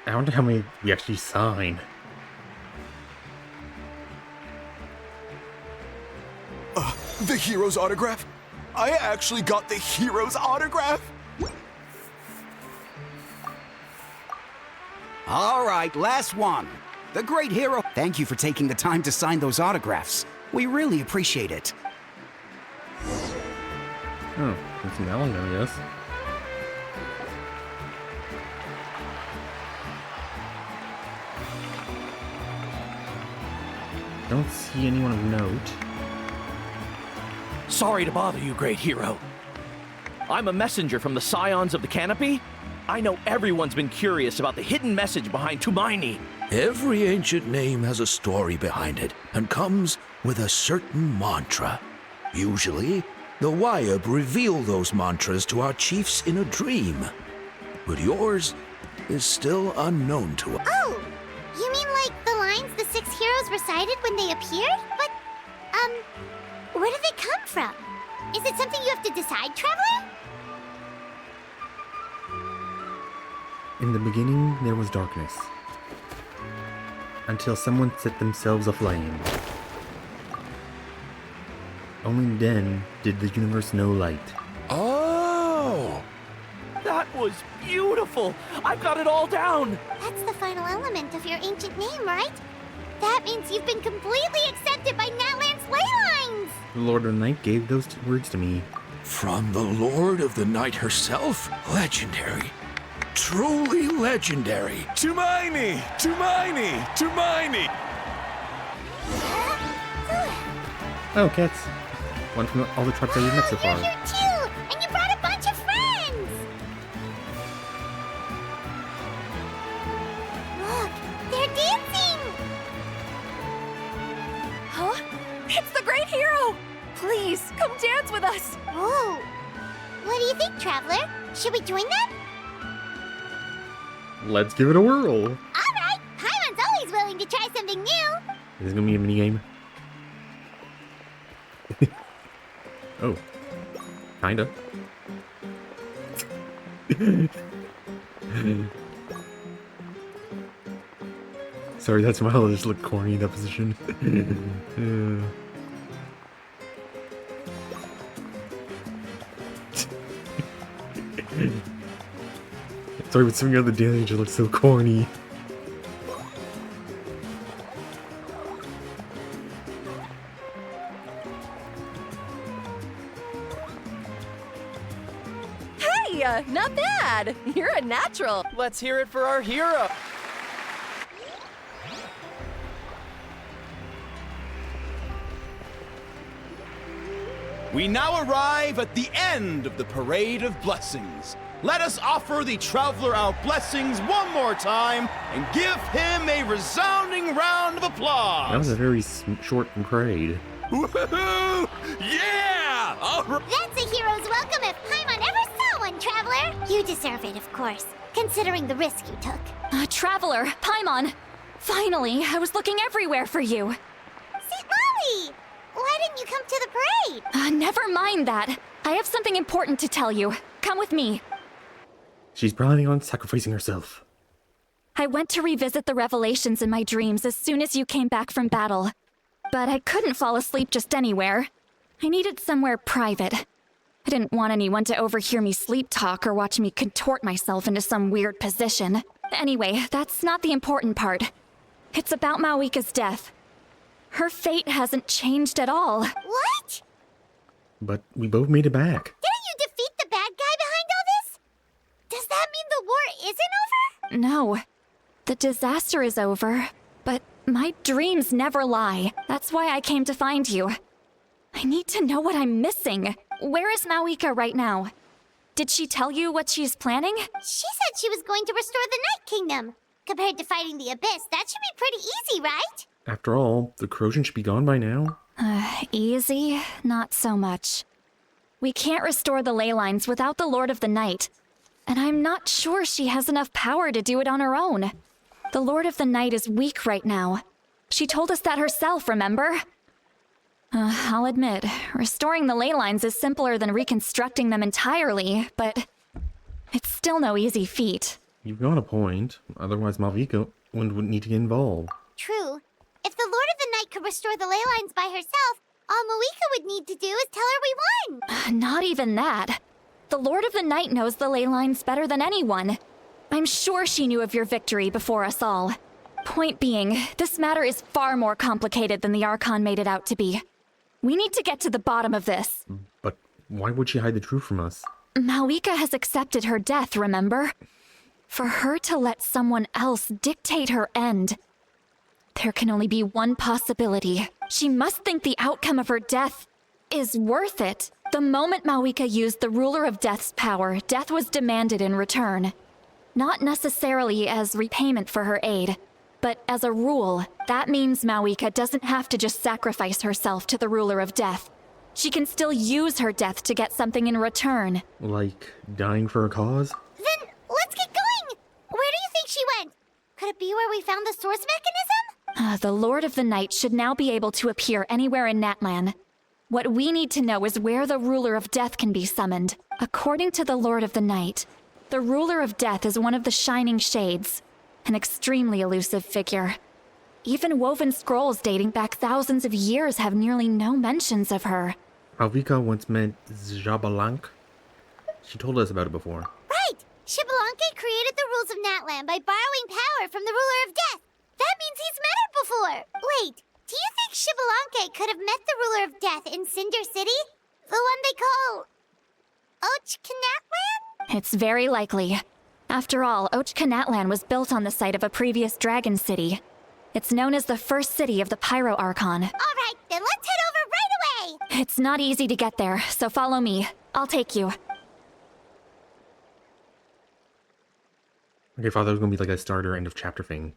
I wonder how many we actually sign. The hero's autograph? I actually got the hero's autograph? All right, last one. The great hero. Thank you for taking the time to sign those autographs. We really appreciate it. Oh, it's an Ellen, I guess. Don't see anyone of note. Sorry to bother you, great hero. I'm a messenger from the Scions of the Canopy. I know everyone's been curious about the hidden message behind Tumaini. Every ancient name has a story behind it and comes with a certain mantra. Usually, the Wayab reveal those mantras to our chiefs in a dream. But yours is still unknown to us. Oh, you mean like the lines the 6 heroes recited when they appeared? But, where do they come from? Is it something you have to decide, Traveler? In the beginning, there was darkness. Until someone set themselves aflame. Only then did the universe know light. Oh! That was beautiful! I've got it all down! That's the final element of your ancient name, right? That means you've been completely accepted by Natlan's ley lines! The Lord of the Night gave those words to me. From the Lord of the Night herself? Legendary. Truly legendary. Tumaini! Tumaini! Tumaini! Oh, cats. One from all the tribes I've met so far. You're here too! And you brought a bunch of friends! Look, they're dancing! Huh? It's the great hero! Please, come dance with us! Whoa! What do you think, Traveler? Should we join them? Let's give it a whirl. Alright! Paimon's always willing to try something new! Is this gonna be a minigame? Oh. Kinda. Sorry, that smile just looked corny in that position. Sorry, but some of the other damage looks so corny. Hey, not bad. You're a natural. Let's hear it for our hero. We now arrive at the end of the Parade of Blessings. Let us offer the Traveler our blessings one more time and give him a resounding round of applause. That was a very short parade. Woohoo! Yeah! That's a hero's welcome if Paimon ever saw one, Traveler! You deserve it, of course, considering the risk you took. Traveler, Paimon! Finally, I was looking everywhere for you. St. Molly! Why didn't you come to the parade? Never mind that. I have something important to tell you. Come with me. She's planning on sacrificing herself. I went to revisit the revelations in my dreams as soon as you came back from battle. But I couldn't fall asleep just anywhere. I needed somewhere private. I didn't want anyone to overhear me sleep talk or watch me contort myself into some weird position. Anyway, that's not the important part. It's about Mawika's death. Her fate hasn't changed at all. What? But we both made it back. Didn't you defeat the bad guy behind all this? Does that mean the war isn't over? No. The disaster is over, but my dreams never lie. That's why I came to find you. I need to know what I'm missing. Where is Mawika right now? Did she tell you what she's planning? She said she was going to restore the Night Kingdom. Compared to fighting the Abyss, that should be pretty easy, right? After all, the corrosion should be gone by now. Easy? Not so much. We can't restore the ley lines without the Lord of the Night. And I'm not sure she has enough power to do it on her own. The Lord of the Night is weak right now. She told us that herself, remember? I'll admit, restoring the ley lines is simpler than reconstructing them entirely, but it's still no easy feat. You've got a point. Otherwise, Mawika wouldn't need to get involved. True. If the Lord of the Night could restore the ley lines by herself, all Mawika would need to do is tell her we won. Not even that. The Lord of the Night knows the ley lines better than anyone. I'm sure she knew of your victory before us all. Point being, this matter is far more complicated than the Archon made it out to be. We need to get to the bottom of this. But why would she hide the truth from us? Malika has accepted her death, remember? For her to let someone else dictate her end, there can only be one possibility. She must think the outcome of her death is worth it. The moment Malika used the Ruler of Death's power, death was demanded in return. Not necessarily as repayment for her aid, but as a rule, that means Malika doesn't have to just sacrifice herself to the Ruler of Death. She can still use her death to get something in return. Like, dying for a cause? Then let's get going! Where do you think she went? Could it be where we found the source mechanism? The Lord of the Night should now be able to appear anywhere in Natlan. What we need to know is where the Ruler of Death can be summoned. According to the Lord of the Night, the Ruler of Death is one of the Shining Shades, an extremely elusive figure. Even woven scrolls dating back thousands of years have nearly no mentions of her. Malika once met Xbalanque. She told us about it before. Right! Xbalanque created the rules of Natlan by borrowing power from the Ruler of Death. That means he's met her before! Wait, do you think Xbalanque could have met the Ruler of Death in Cinder City? The one they call... Natlan? It's very likely. After all, Natlan was built on the site of a previous dragon city. It's known as the first city of the Pyro Archon. Alright, then let's head over right away! It's not easy to get there, so follow me. I'll take you. Okay, I thought that was gonna be like a starter end of chapter thing.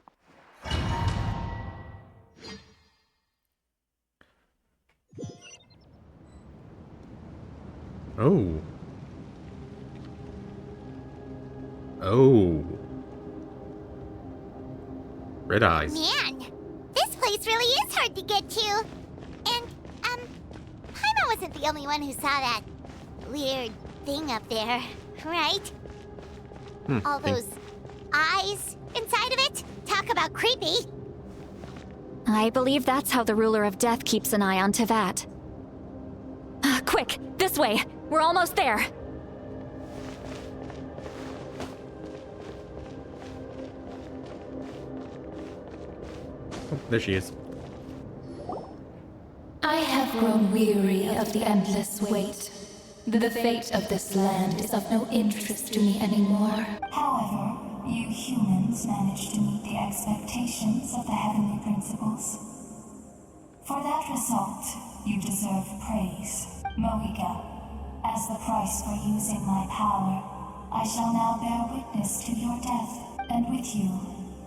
Oh. Oh. Red eyes. Man, this place really is hard to get to. And, Paimon wasn't the only one who saw that weird thing up there, right? All those eyes inside of it? Talk about creepy. I believe that's how the Ruler of Death keeps an eye on Tevat. Quick, this way! We're almost there! Oh, there she is. I have grown weary of the endless wait. The fate of this land is of no interest to me anymore. However, you humans managed to meet the expectations of the heavenly principles. For that result, you deserve praise. Mohica, as the price for using my power, I shall now bear witness to your death, and with you,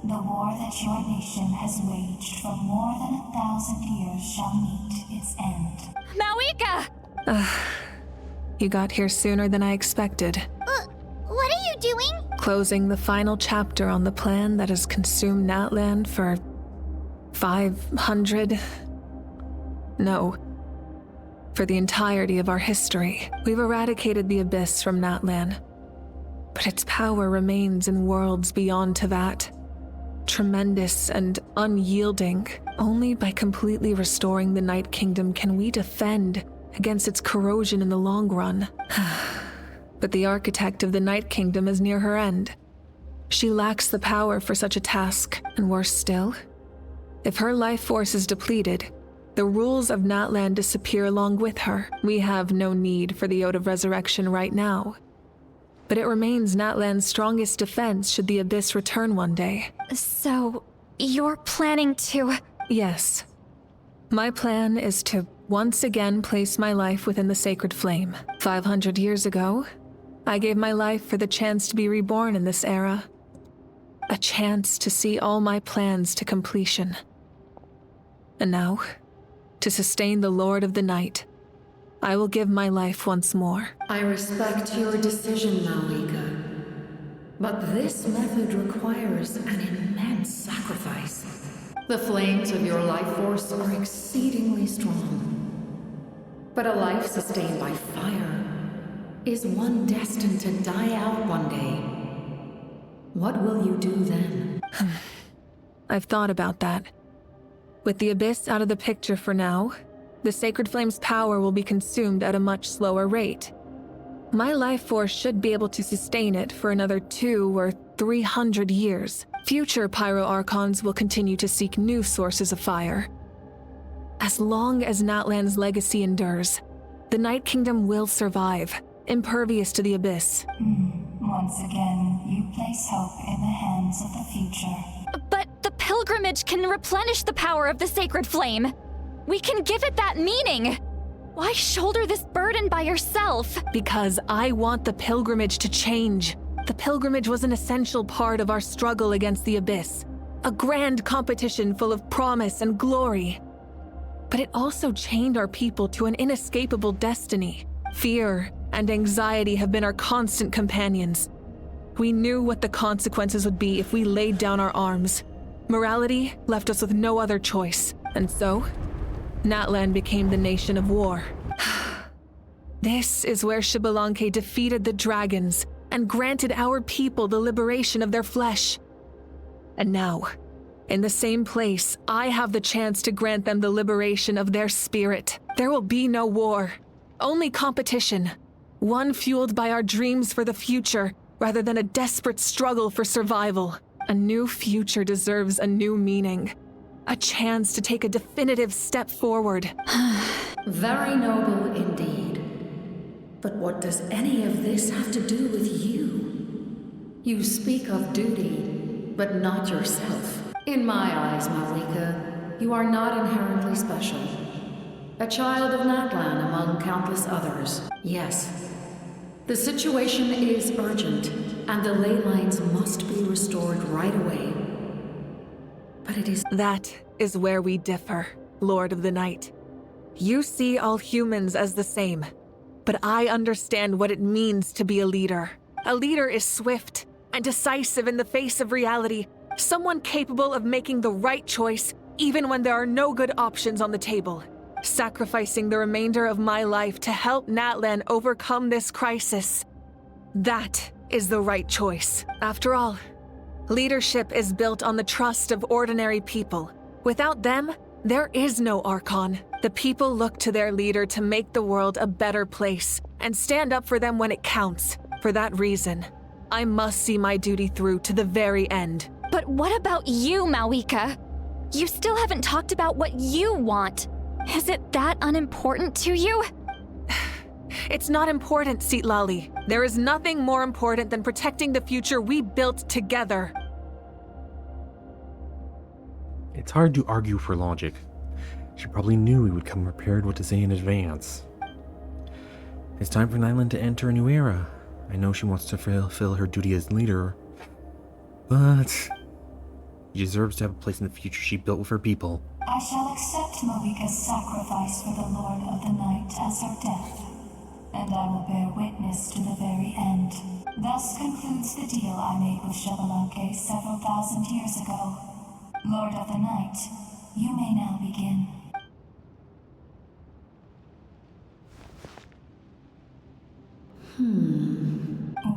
the war that your nation has waged for more than 1,000 years shall meet its end. Malika! You got here sooner than I expected. What are you doing? Closing the final chapter on the plan that has consumed Natlan for 500... No. For the entirety of our history. We've eradicated the Abyss from Natlan. But its power remains in worlds beyond Tevat. Tremendous and unyielding. Only by completely restoring the Night Kingdom can we defend against its corrosion in the long run. But the architect of the Night Kingdom is near her end. She lacks the power for such a task, and worse still, if her life force is depleted, the rules of Natlan disappear along with her. We have no need for the Ode of Resurrection right now. But it remains Natlan's strongest defense should the Abyss return one day. So, you're planning to... Yes. My plan is to once again place my life within the sacred flame. 500 years ago, I gave my life for the chance to be reborn in this era. A chance to see all my plans to completion. And now, to sustain the Lord of the Night, I will give my life once more. I respect your decision, Malika. But this method requires an immense sacrifice. The flames of your life force are exceedingly strong. But a life sustained by fire is one destined to die out one day. What will you do then? I've thought about that. With the Abyss out of the picture for now, the Sacred Flame's power will be consumed at a much slower rate. My life force should be able to sustain it for another 200 or 300 years. Future Pyro Archons will continue to seek new sources of fire. As long as Natlan's legacy endures, the Night Kingdom will survive, impervious to the abyss. Once again, you place hope in the hands of the future. But the pilgrimage can replenish the power of the sacred flame. We can give it that meaning. Why shoulder this burden by yourself? Because I want the pilgrimage to change. The pilgrimage was an essential part of our struggle against the abyss. A grand competition full of promise and glory. But it also chained our people to an inescapable destiny. Fear and anxiety have been our constant companions. We knew what the consequences would be if we laid down our arms. Morality left us with no other choice. And so, Natlan became the nation of war. This is where Xbalanque defeated the dragons and granted our people the liberation of their flesh. And now, in the same place, I have the chance to grant them the liberation of their spirit. There will be no war, only competition. One fueled by our dreams for the future, rather than a desperate struggle for survival. A new future deserves a new meaning. A chance to take a definitive step forward. Very noble indeed. But what does any of this have to do with you? You speak of duty, but not yourself. In my eyes, Malika, you are not inherently special. A child of Natlan among countless others. Yes. The situation is urgent, and the ley lines must be restored right away. But it is— That is where we differ, Lord of the Night. You see all humans as the same, but I understand what it means to be a leader. A leader is swift and decisive in the face of reality, someone capable of making the right choice even when there are no good options on the table. Sacrificing the remainder of my life to help Natlan overcome this crisis. That is the right choice. After all, leadership is built on the trust of ordinary people. Without them, there is no Archon. The people look to their leader to make the world a better place and stand up for them when it counts. For that reason, I must see my duty through to the very end. But what about you, Malika? You still haven't talked about what you want. Is it that unimportant to you? It's not important, Citlali. There is nothing more important than protecting the future we built together. It's hard to argue for logic. She probably knew we would come prepared what to say in advance. It's time for Nyland to enter a new era. I know she wants to fulfill her duty as leader, but she deserves to have a place in the future she built with her people. I shall accept Malika's sacrifice for the Lord of the Night as her death, and I will bear witness to the very end. Thus concludes the deal I made with Xbalanque several thousand years ago. Lord of the Night, you may now begin.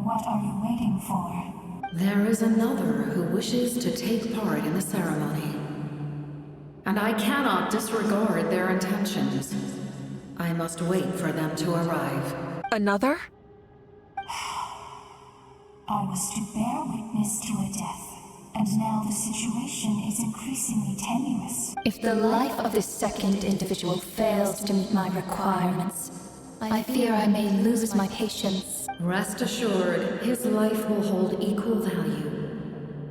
What are you waiting for? There is another who wishes to take part in the ceremony. And I cannot disregard their intentions. I must wait for them to arrive. Another? I was to bear witness to a death, and now the situation is increasingly tenuous. If the life of this second individual fails to meet my requirements, I fear I may lose my patience. Rest assured, his life will hold equal value.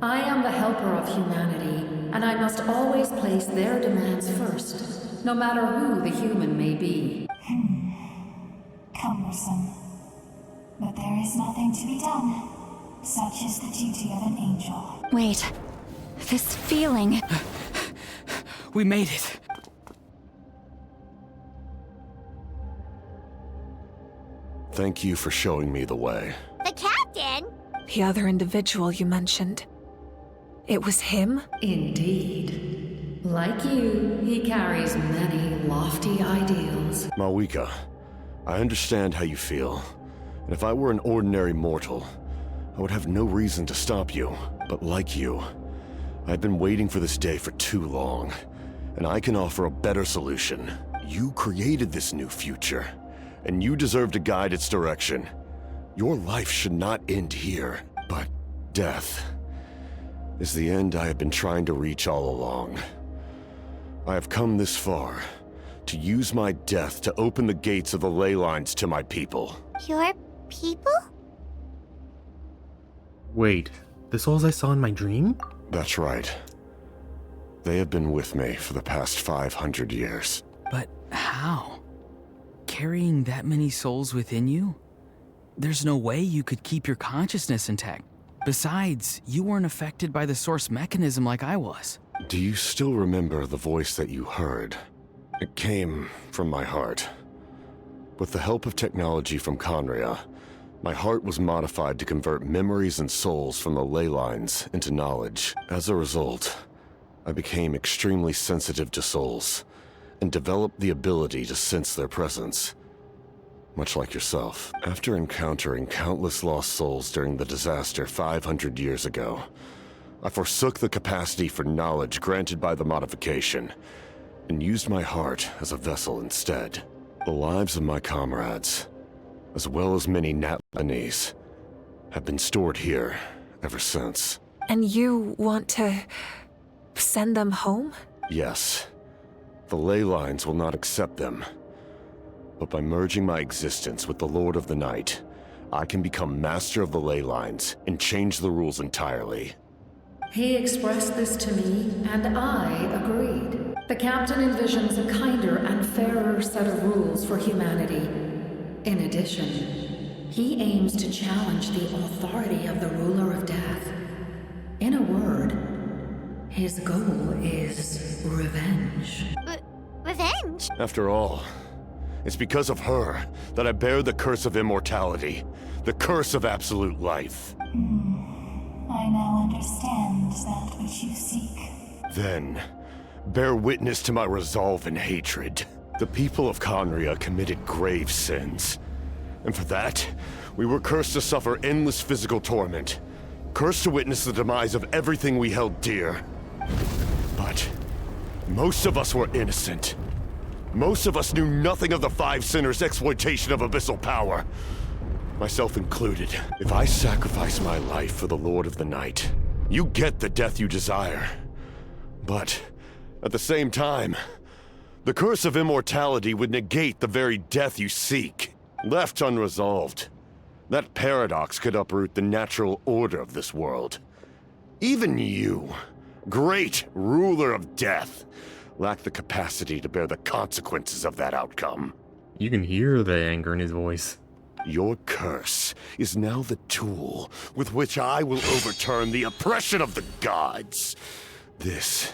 I am the helper of humanity, and I must always place their demands first, no matter who the human may be. Cumbersome. But there is nothing to be done. Such is the duty of an angel. Wait. This feeling. We made it. Thank you for showing me the way. The captain? The other individual you mentioned. It was him? Indeed. Like you, he carries many lofty ideals. Malika, I understand how you feel. And if I were an ordinary mortal, I would have no reason to stop you. But like you, I've been waiting for this day for too long. And I can offer a better solution. You created this new future, and you deserve to guide its direction. Your life should not end here, but death. is the end I have been trying to reach all along. I have come this far to use my death to open the gates of the ley lines to my people. Your people? Wait, the souls I saw in my dream? That's right. They have been with me for the past 500 years. But how? Carrying that many souls within you? There's no way you could keep your consciousness intact. Besides, you weren't affected by the source mechanism like I was. Do you still remember the voice that you heard? It came from my heart. With the help of technology from Conria, my heart was modified to convert memories and souls from the ley lines into knowledge. As a result, I became extremely sensitive to souls, and developed the ability to sense their presence. Much like yourself. After encountering countless lost souls during the disaster 500 years ago, I forsook the capacity for knowledge granted by the modification, and used my heart as a vessel instead. The lives of my comrades, as well as many Natlanese, have been stored here ever since. And you want to send them home? Yes. The ley lines will not accept them. But by merging my existence with the Lord of the Night, I can become master of the ley lines and change the rules entirely. He expressed this to me, and I agreed. The captain envisions a kinder and fairer set of rules for humanity. In addition, he aims to challenge the authority of the ruler of death. In a word, his goal is revenge. Revenge? After all, it's because of her that I bear the curse of immortality, the curse of absolute life. I now understand that which you seek. Then, bear witness to my resolve and hatred. The people of Conria committed grave sins. And for that, we were cursed to suffer endless physical torment. Cursed to witness the demise of everything we held dear. But most of us were innocent. Most of us knew nothing of the Five Sinners' exploitation of abyssal power. Myself included. If I sacrifice my life for the Lord of the Night, you get the death you desire. But at the same time, the curse of immortality would negate the very death you seek. Left unresolved, that paradox could uproot the natural order of this world. Even you, great ruler of death, lack the capacity to bear the consequences of that outcome. You can hear the anger in his voice. Your curse is now the tool with which I will overturn the oppression of the gods. This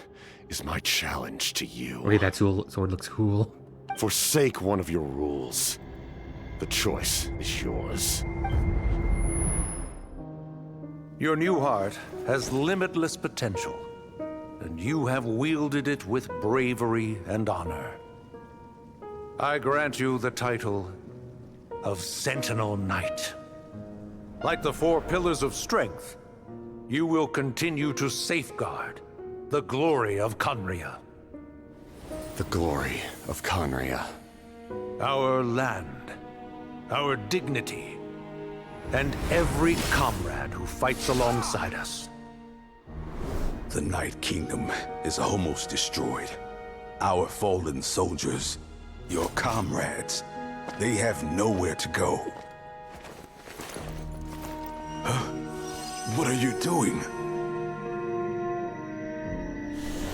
is my challenge to you. Wait, that sword looks cool. Forsake one of your rules. The choice is yours. Your new heart has limitless potential, and you have wielded it with bravery and honor. I grant you the title of Sentinel Knight. Like the four pillars of strength, you will continue to safeguard the glory of Conria. The glory of Conria. Our land, our dignity, and every comrade who fights alongside us. The Night Kingdom is almost destroyed. Our fallen soldiers, your comrades, they have nowhere to go. What are you doing?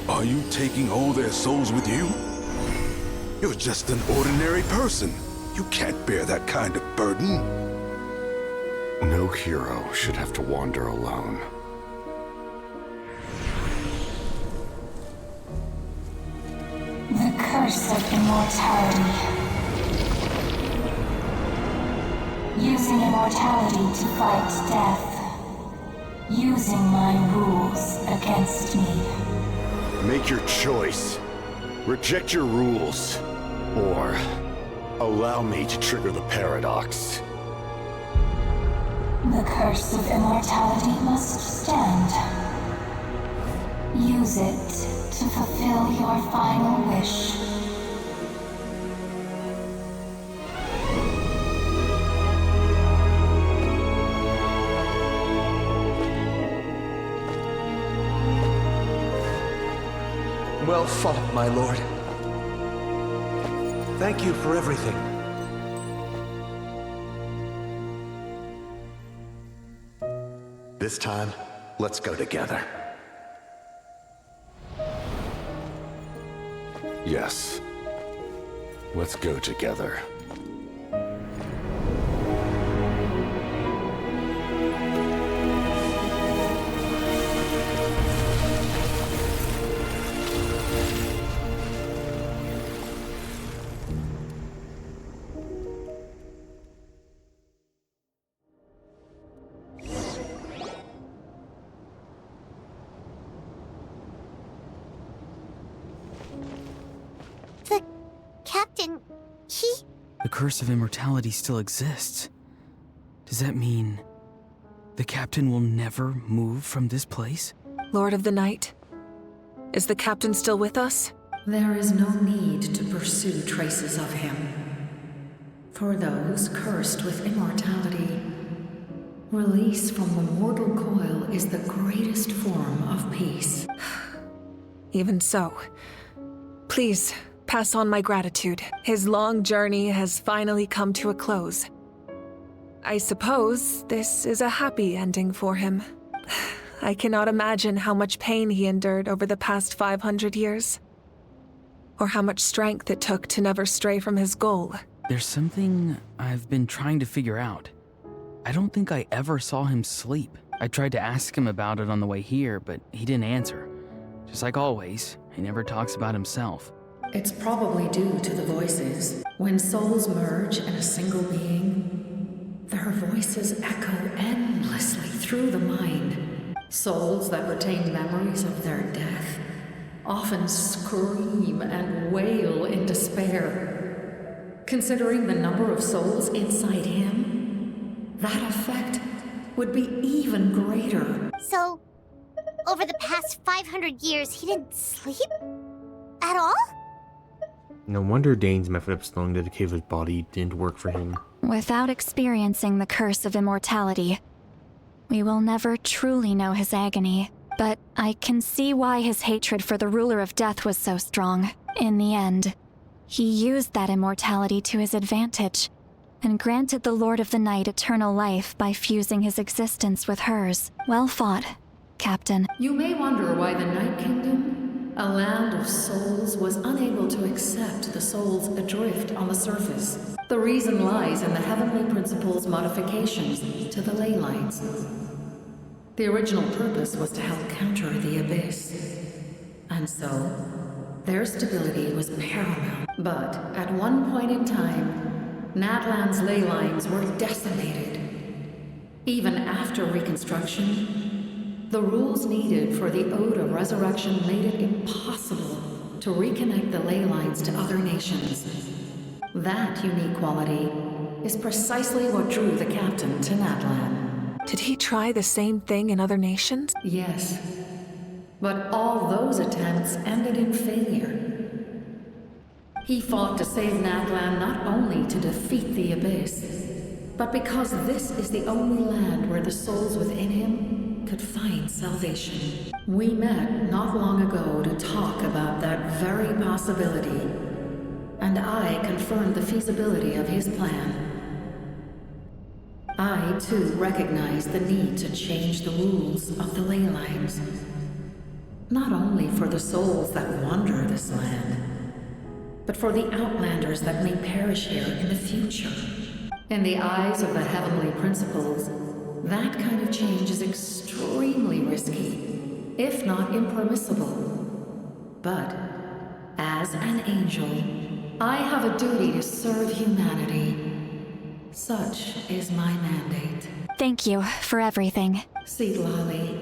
Are you taking all their souls with you? You're just an ordinary person. You can't bear that kind of burden. No hero should have to wander alone. The curse of immortality. Using immortality to fight death. Using my rules against me. Make your choice. Reject your rules. Or allow me to trigger the paradox. The curse of immortality must stand. Use it to fulfill your final wish. Well fought, my lord. Thank you for everything. This time, let's go together. Yes. Let's go together. The captain, he... The curse of immortality still exists. Does that mean the captain will never move from this place? Lord of the Night, is the captain still with us? There is no need to pursue traces of him. For those cursed with immortality, release from the mortal coil is the greatest form of peace. Even so, please pass on my gratitude. His long journey has finally come to a close. I suppose this is a happy ending for him. I cannot imagine how much pain he endured over the past 500 years, or how much strength it took to never stray from his goal. There's something I've been trying to figure out. I don't think I ever saw him sleep. I tried to ask him about it on the way here, but he didn't answer. Just like always, he never talks about himself. It's probably due to the voices. When souls merge in a single being, their voices echo endlessly through the mind. Souls that retain memories of their death often scream and wail in despair. Considering the number of souls inside him, that effect would be even greater. So, over the past 500 years, he didn't sleep? At all? No wonder Dane's method of slowing the decay of his body didn't work for him. Without experiencing the curse of immortality, we will never truly know his agony. But I can see why his hatred for the ruler of death was so strong. In the end, he used that immortality to his advantage, and granted the Lord of the Night eternal life by fusing his existence with hers. Well fought, Captain. You may wonder why the Night Kingdom, a land of souls, was unable to accept the souls adrift on the surface. The reason lies in the Heavenly Principle's modifications to the ley lines. The original purpose was to help counter the Abyss. And so, their stability was paramount. But at one point in time, Natlan's ley lines were decimated. Even after reconstruction, the rules needed for the Ode of Resurrection made it impossible to reconnect the ley lines to other nations. That unique quality is precisely what drew the captain to Natlan. Did he try the same thing in other nations? Yes. But all those attempts ended in failure. He fought to save Natlan not only to defeat the Abyss, but because this is the only land where the souls within him could find salvation. We met not long ago to talk about that very possibility, and I confirmed the feasibility of his plan. I, too, recognize the need to change the rules of the ley lines. Not only for the souls that wander this land, but for the outlanders that may perish here in the future. In the eyes of the Heavenly Principles, that kind of change is extremely risky, if not impermissible. But, as an angel, I have a duty to serve humanity. Such is my mandate. Thank you for everything. See, Lolly,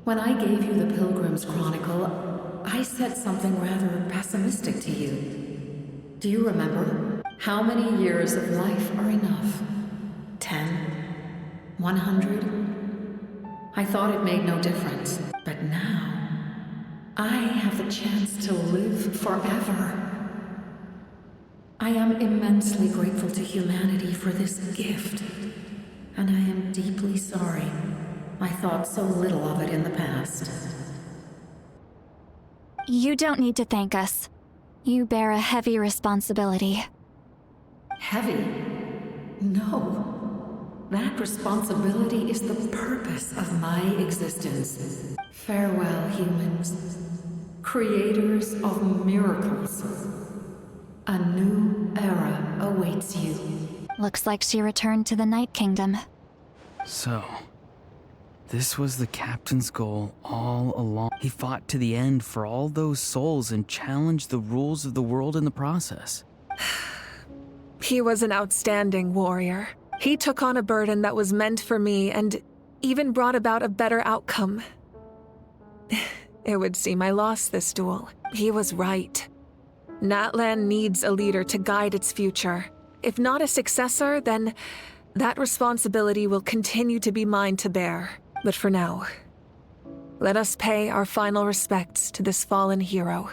when I gave you the Pilgrim's Chronicle, I said something rather pessimistic to you. Do you remember? How many years of life are enough? 10? 100? I thought it made no difference. But now, I have the chance to live forever. I am immensely grateful to humanity for this gift, and I am deeply sorry I thought so little of it in the past. You don't need to thank us. You bear a heavy responsibility. Heavy? No. That responsibility is the purpose of my existence. Farewell, humans. Creators of miracles. A new era awaits you. Looks like she returned to the Night Kingdom. So, this was the captain's goal all along. He fought to the end for all those souls and challenged the rules of the world in the process. He was an outstanding warrior. He took on a burden that was meant for me and even brought about a better outcome. It would seem I lost this duel. He was right. Natlan needs a leader to guide its future. If not a successor, then that responsibility will continue to be mine to bear. But for now, let us pay our final respects to this fallen hero.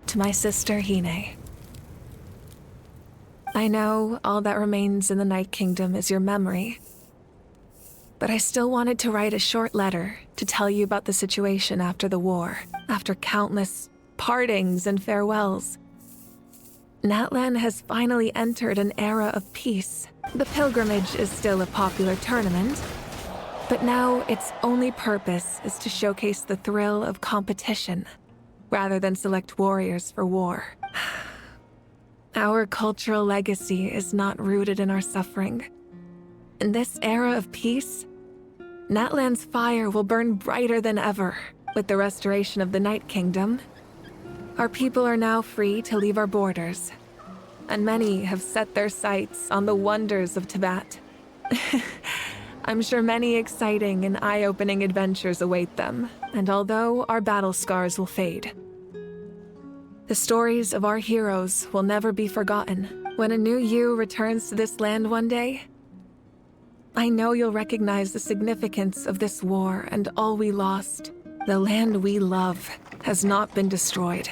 To my sister Hine. I know all that remains in the Night Kingdom is your memory, but I still wanted to write a short letter to tell you about the situation after the war, after countless partings and farewells. Natlan has finally entered an era of peace. The pilgrimage is still a popular tournament, but now its only purpose is to showcase the thrill of competition, rather than select warriors for war. Our cultural legacy is not rooted in our suffering. In this era of peace, Natlan's fire will burn brighter than ever. With the restoration of the Night Kingdom, our people are now free to leave our borders, and many have set their sights on the wonders of Tibet. I'm sure many exciting and eye-opening adventures await them, and although our battle scars will fade, the stories of our heroes will never be forgotten. When a new you returns to this land one day, I know you'll recognize the significance of this war and all we lost. The land we love has not been destroyed,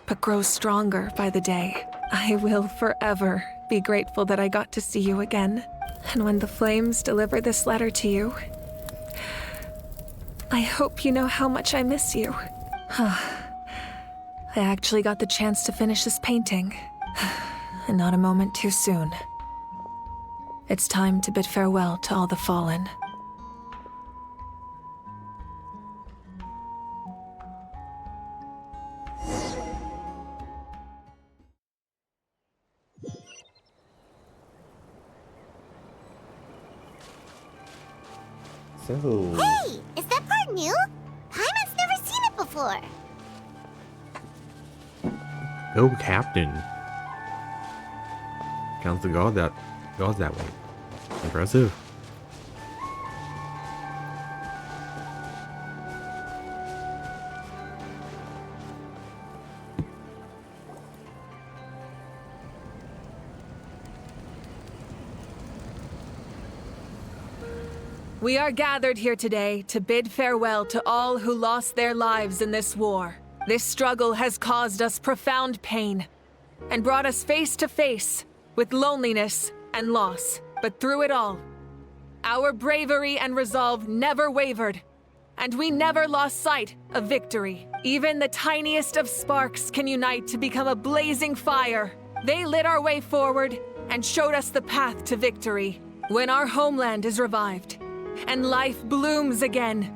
but grows stronger by the day. I will forever be grateful that I got to see you again. And when the flames deliver this letter to you, I hope you know how much I miss you. I actually got the chance to finish this painting, and not a moment too soon. It's time to bid farewell to all the fallen. Hey! Is that part new? Paimon's never seen it before. Go, Captain. Counts the god that goes that way. Impressive. We are gathered here today to bid farewell to all who lost their lives in this war. This struggle has caused us profound pain and brought us face to face with loneliness and loss. But through it all, our bravery and resolve never wavered, and we never lost sight of victory. Even the tiniest of sparks can unite to become a blazing fire. They lit our way forward and showed us the path to victory. When our homeland is revived and life blooms again,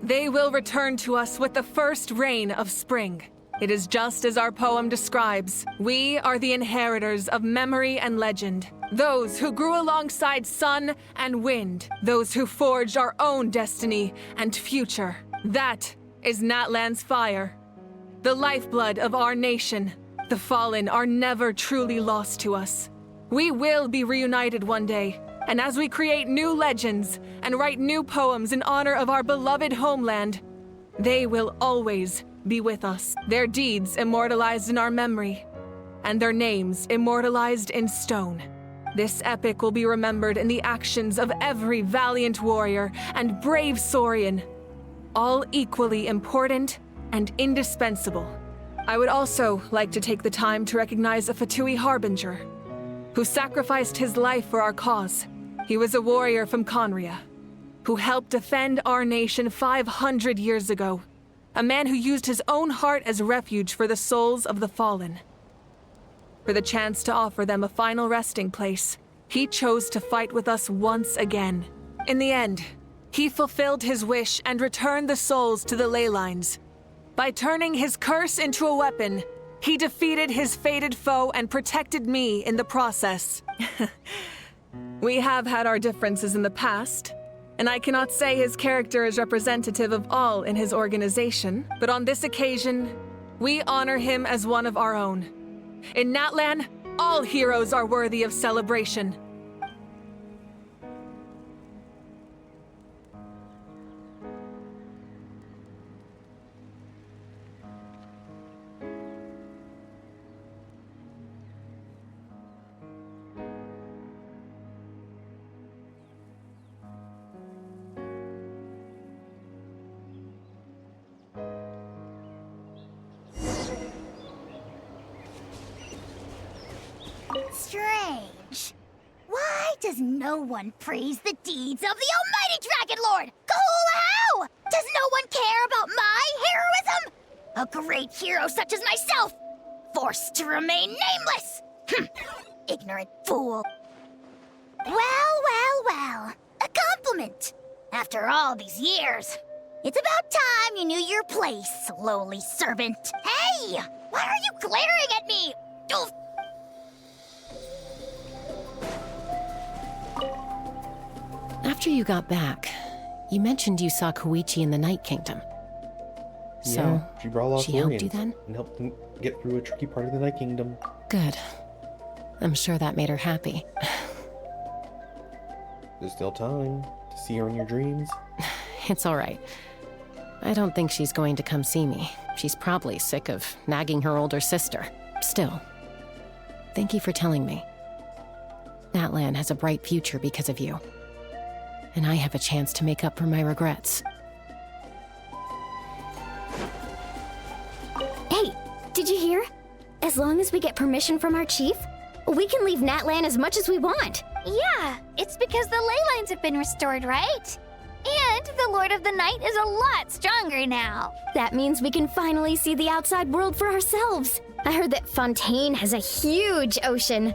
they will return to us with the first rain of spring. It is just as our poem describes. We are the inheritors of memory and legend. Those who grew alongside sun and wind. Those who forged our own destiny and future. That is Natlan's fire. The lifeblood of our nation. The fallen are never truly lost to us. We will be reunited one day. And as we create new legends and write new poems in honor of our beloved homeland, they will always be with us. Their deeds immortalized in our memory, and their names immortalized in stone. This epic will be remembered in the actions of every valiant warrior and brave Saurian. all equally important and indispensable. I would also like to take the time to recognize a Fatui Harbinger, who sacrificed his life for our cause. He was a warrior from Conria, who helped defend our nation 500 years ago. A man who used his own heart as refuge for the souls of the fallen. For the chance to offer them a final resting place, he chose to fight with us once again. In the end, he fulfilled his wish and returned the souls to the ley lines. By turning his curse into a weapon, he defeated his fated foe and protected me in the process. We have had our differences in the past, and I cannot say his character is representative of all in his organization, but on this occasion, we honor him as one of our own. In Natlan, all heroes are worthy of celebration. Strange. Why does no one praise the deeds of the almighty Dragon Lord? Kahula-how! Does no one care about my heroism? A great hero such as myself, forced to remain nameless! Ignorant fool. Well. A compliment. After all these years. It's about time you knew your place, lowly servant. Hey! Why are you glaring at me? Oof. After you got back, you mentioned you saw Koichi in the Night Kingdom. So, yeah, she brought lost she helped you then? And helped them get through a tricky part of the Night Kingdom. Good. I'm sure that made her happy. There's still time to see her in your dreams. It's all right. I don't think she's going to come see me. She's probably sick of nagging her older sister. Still, thank you for telling me. Natlan has a bright future because of you. And I have a chance to make up for my regrets. Hey, did you hear? As long as we get permission from our chief, we can leave Natlan as much as we want. Yeah, it's because the ley lines have been restored, right? And the Lord of the Night is a lot stronger now. That means we can finally see the outside world for ourselves. I heard that Fontaine has a huge ocean.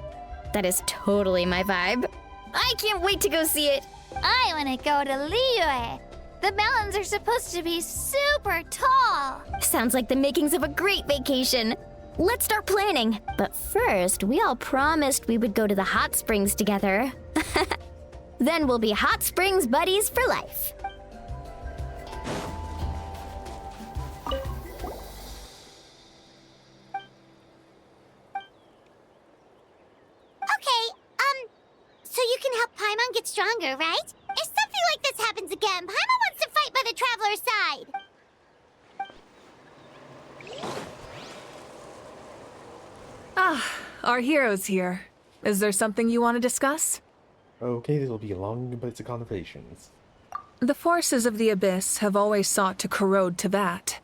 That is totally my vibe. I can't wait to go see it. I want to go to Liyue. The mountains are supposed to be super tall. Sounds like the makings of a great vacation. Let's start planning. But first, we all promised we would go to the hot springs together. Then we'll be hot springs buddies for life. Okay, so you can help Paimon get stronger, right? If something like this happens again, Paimon wants to fight by the Traveler's side. Ah, our hero's here. Is there something you want to discuss? Okay, this will be long bits of conversations. The forces of the Abyss have always sought to corrode Tevat.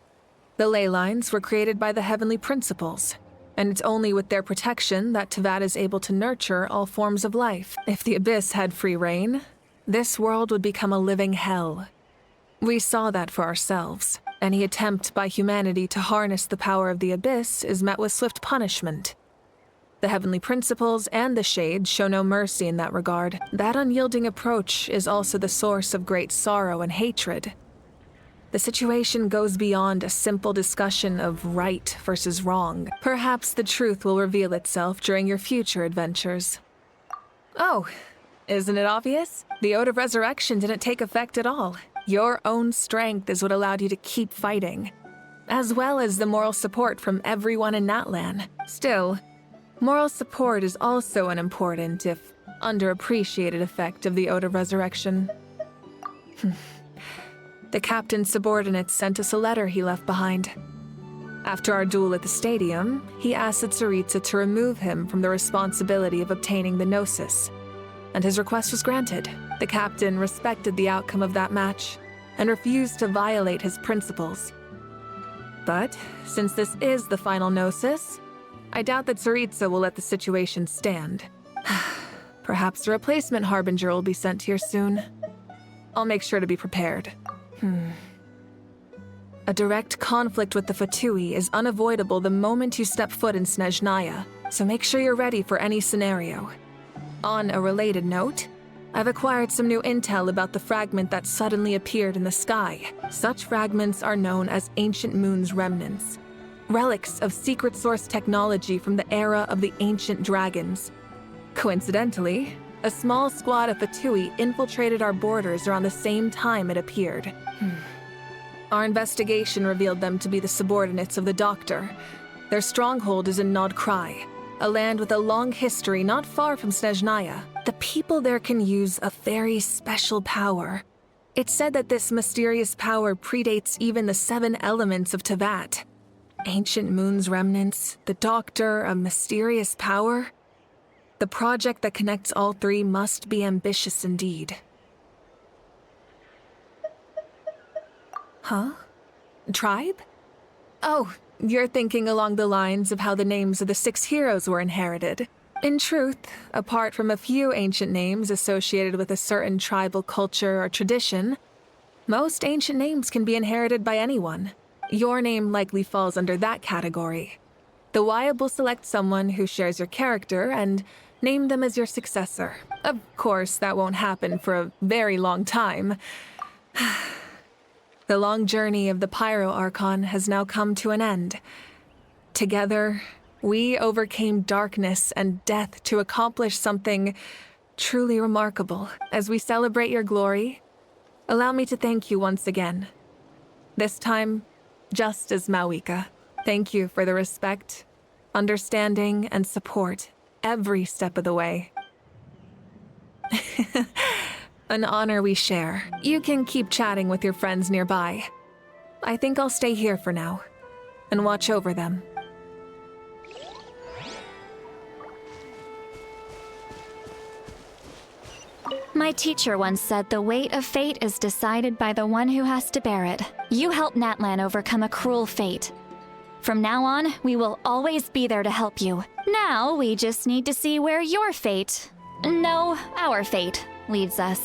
The ley lines were created by the Heavenly Principles, and it's only with their protection that Tevat is able to nurture all forms of life. If the Abyss had free reign, this world would become a living hell. We saw that for ourselves. Any attempt by humanity to harness the power of the Abyss is met with swift punishment. The Heavenly Principles and the Shades show no mercy in that regard. That unyielding approach is also the source of great sorrow and hatred. The situation goes beyond a simple discussion of right versus wrong. Perhaps the truth will reveal itself during your future adventures. Oh, isn't it obvious? The Ode of Resurrection didn't take effect at all. Your own strength is what allowed you to keep fighting, as well as the moral support from everyone in Natlan. Still, moral support is also an important, if underappreciated, effect of the Ode of Resurrection. The captain's subordinates sent us a letter he left behind. After our duel at the stadium, he asked Tsaritsa to remove him from the responsibility of obtaining the Gnosis, and his request was granted. The captain respected the outcome of that match. and refused to violate his principles. But since this is the final gnosis, I doubt that Tsaritsa will let the situation stand. Perhaps a replacement harbinger will be sent here soon. I'll make sure to be prepared. A direct conflict with the Fatui is unavoidable the moment you step foot in Snezhnaya, so make sure you're ready for any scenario. On a related note, I've acquired some new intel about the fragment that suddenly appeared in the sky. Such fragments are known as Ancient Moon's remnants, relics of secret source technology from the era of the ancient dragons. Coincidentally, a small squad of Fatui infiltrated our borders around the same time it appeared. Our investigation revealed them to be the subordinates of the Doctor. Their stronghold is in Nod Krai, a land with a long history not far from Snezhnaya. The people there can use a very special power. It's said that this mysterious power predates even the 7 elements of Tevat. Ancient Moon's remnants, the Doctor, a mysterious power. The project that connects all 3 must be ambitious indeed. Huh? Tribe? Oh, you're thinking along the lines of how the names of the 6 heroes were inherited. In truth, apart from a few ancient names associated with a certain tribal culture or tradition, most ancient names can be inherited by anyone. Your name likely falls under that category. The Wyab will select someone who shares your character and name them as your successor. Of course, that won't happen for a very long time. The long journey of the Pyro Archon has now come to an end. Together, we overcame darkness and death to accomplish something truly remarkable. As we celebrate your glory, allow me to thank you once again. This time, just as Mawika. Thank you for the respect, understanding, and support every step of the way. An honor we share. You can keep chatting with your friends nearby. I think I'll stay here for now and watch over them. My teacher once said the weight of fate is decided by the one who has to bear it. You helped Natlan overcome a cruel fate. From now on, we will always be there to help you. Now, we just need to see where your fate, no, our fate, leads us.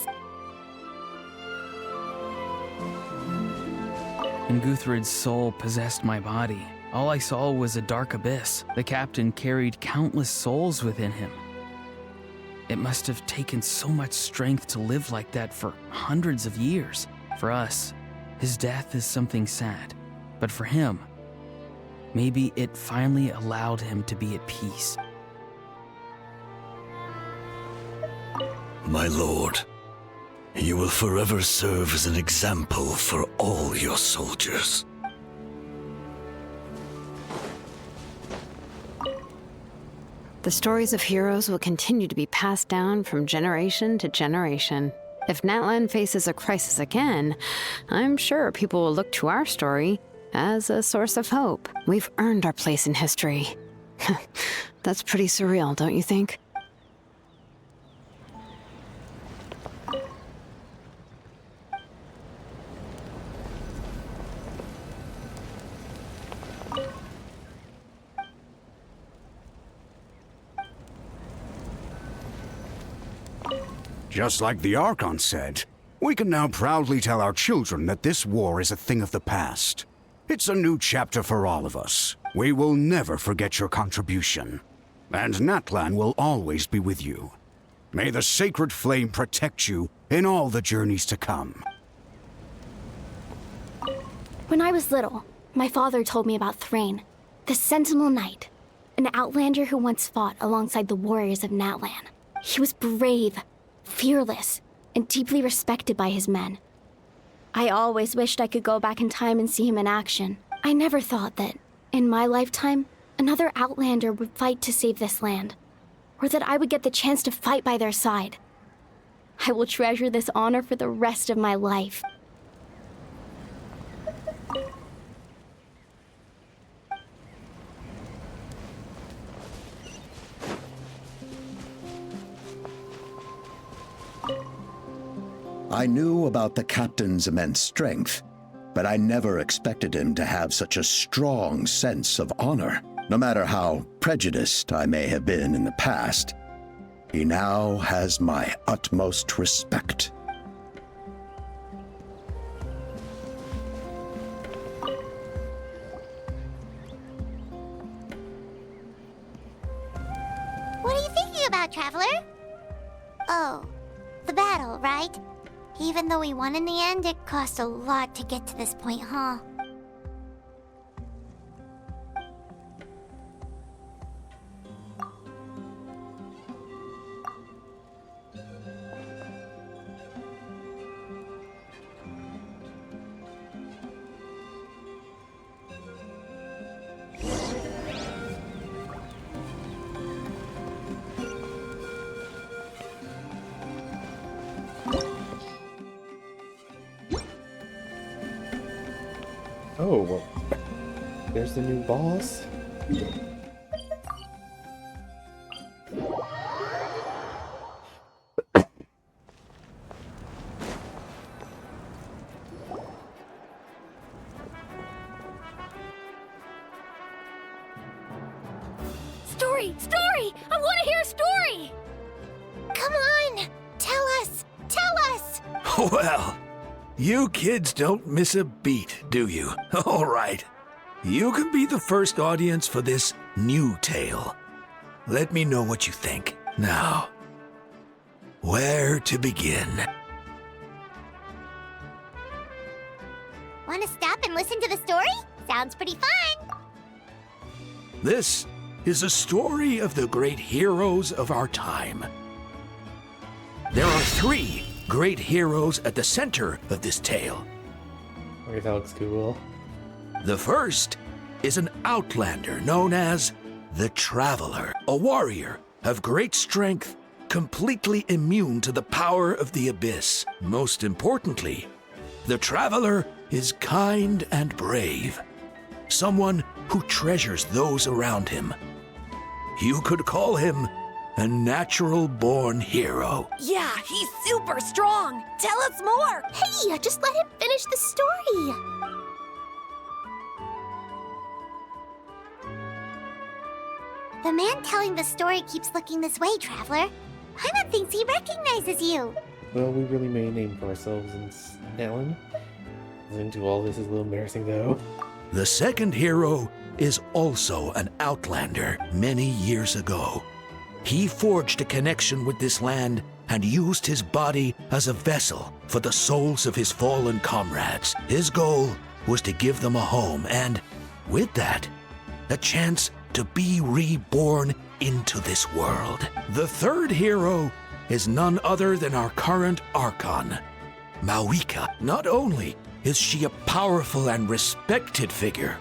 When Guthred's soul possessed my body, all I saw was a dark abyss. The captain carried countless souls within him. It must have taken so much strength to live like that for hundreds of years. For us, his death is something sad. But for him, maybe it finally allowed him to be at peace. My lord, you will forever serve as an example for all your soldiers. The stories of heroes will continue to be passed down from generation to generation. If Natlan faces a crisis again, I'm sure people will look to our story as a source of hope. We've earned our place in history. That's pretty surreal, don't you think? Just like the Archon said, we can now proudly tell our children that this war is a thing of the past. It's a new chapter for all of us. We will never forget your contribution. And Natlan will always be with you. May the sacred flame protect you in all the journeys to come. When I was little, my father told me about Thrain, the Sentinel Knight, an outlander who once fought alongside the warriors of Natlan. He was brave, fearless, and deeply respected by his men. I always wished I could go back in time and see him in action. I never thought that, in my lifetime, another outlander would fight to save this land, or that I would get the chance to fight by their side. I will treasure this honor for the rest of my life. I knew about the captain's immense strength, but I never expected him to have such a strong sense of honor. No matter how prejudiced I may have been in the past, he now has my utmost respect. What are you thinking about, Traveler? Oh, the battle, right? Even though we won in the end, it cost a lot to get to this point, huh? Oh, well, there's the new boss. Story! Story! I want to hear a story! Come on! Tell us! Tell us! Well, you kids don't miss a beat, do you? All right. You can be the first audience for this new tale. Let me know what you think. Now, where to begin? Want to stop and listen to the story? Sounds pretty fun! This is a story of the great heroes of our time. There are 3 great heroes at the center of this tale. Okay, that looks cool. The first is an outlander known as the Traveler, a warrior of great strength, completely immune to the power of the Abyss. Most importantly, the Traveler is kind and brave, someone who treasures those around him. You could call him a natural-born hero. Yeah, he's super strong. Tell us more. Hey, just let him finish the story. The man telling the story keeps looking this way, Traveler. Paimon thinks he recognizes you. Well, we really made a name for ourselves in Alan. Listening to all this is a little embarrassing, though. The second hero is also an outlander many years ago. He forged a connection with this land and used his body as a vessel for the souls of his fallen comrades. His goal was to give them a home and, with that, a chance to be reborn into this world. The third hero is none other than our current Archon, Mawika. Not only is she a powerful and respected figure,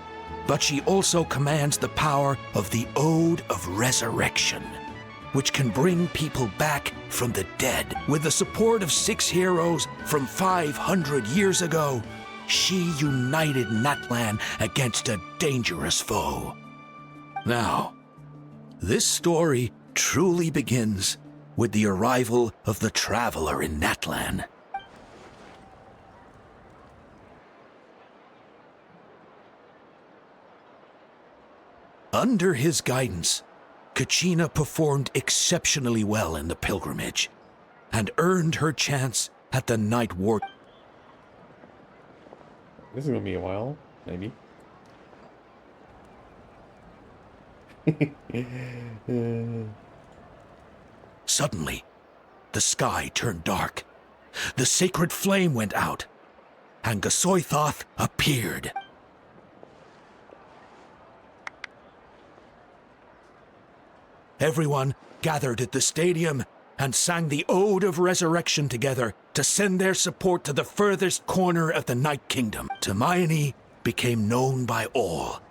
but she also commands the power of the Ode of Resurrection, which can bring people back from the dead. With the support of 6 heroes from 500 years ago, she united Natlan against a dangerous foe. Now, this story truly begins with the arrival of the Traveler in Natlan. Under his guidance, Kachina performed exceptionally well in the pilgrimage and earned her chance at the Night Ward. This is gonna be a while, maybe. Suddenly, the sky turned dark. The sacred flame went out, and Gasoithoth appeared. Everyone gathered at the stadium and sang the Ode of Resurrection together to send their support to the furthest corner of the Night Kingdom. Hermione became known by all,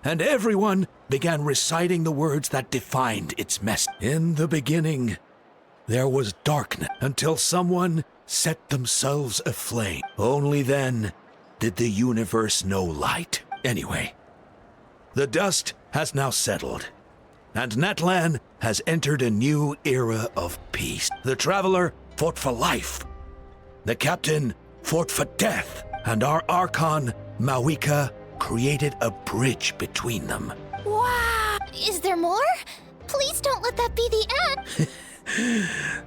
and everyone began reciting the words that defined its message. In the beginning, there was darkness until someone set themselves aflame. Only then did the universe know light. Anyway, the dust has now settled, and Natlan has entered a new era of peace. The Traveler fought for life, The captain fought for death, and our Archon, Mawika, created a bridge between them. Wow! Is there more? Please don't let that be the end.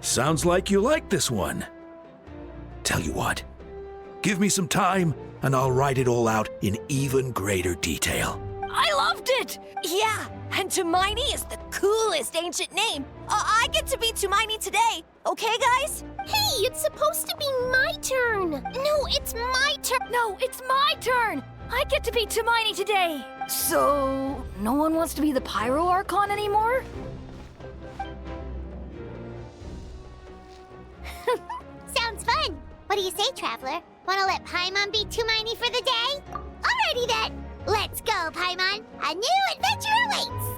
Sounds like you like this one. Tell you what, give me some time, and I'll write it all out in even greater detail. I loved it! Yeah, and Tumaini is the coolest ancient name. I get to be Tumaini today, okay, guys? Hey, it's supposed to be my turn. No, it's my turn. No, it's my turn. I get to be Tumaini today. So, no one wants to be the Pyro Archon anymore? Sounds fun. What do you say, Traveler? Wanna let Paimon be Tumaini for the day? Alrighty then. Let's go, Paimon. A new adventure awaits.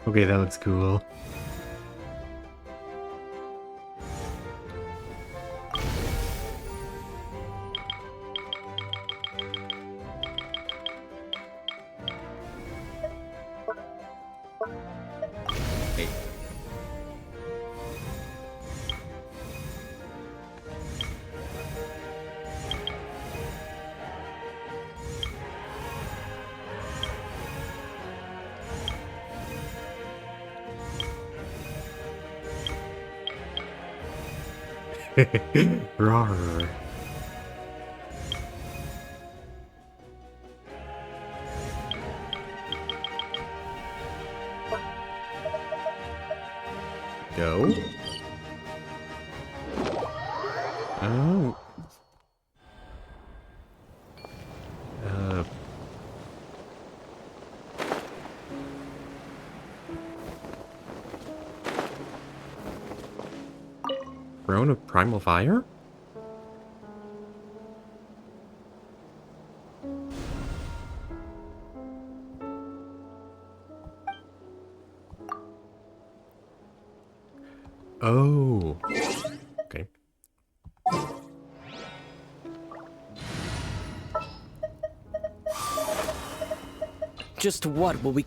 Okay, that looks cool. Hey. Rawr. Go. Oh. Throne of Primal Fire? Oh. Okay. Just what will we...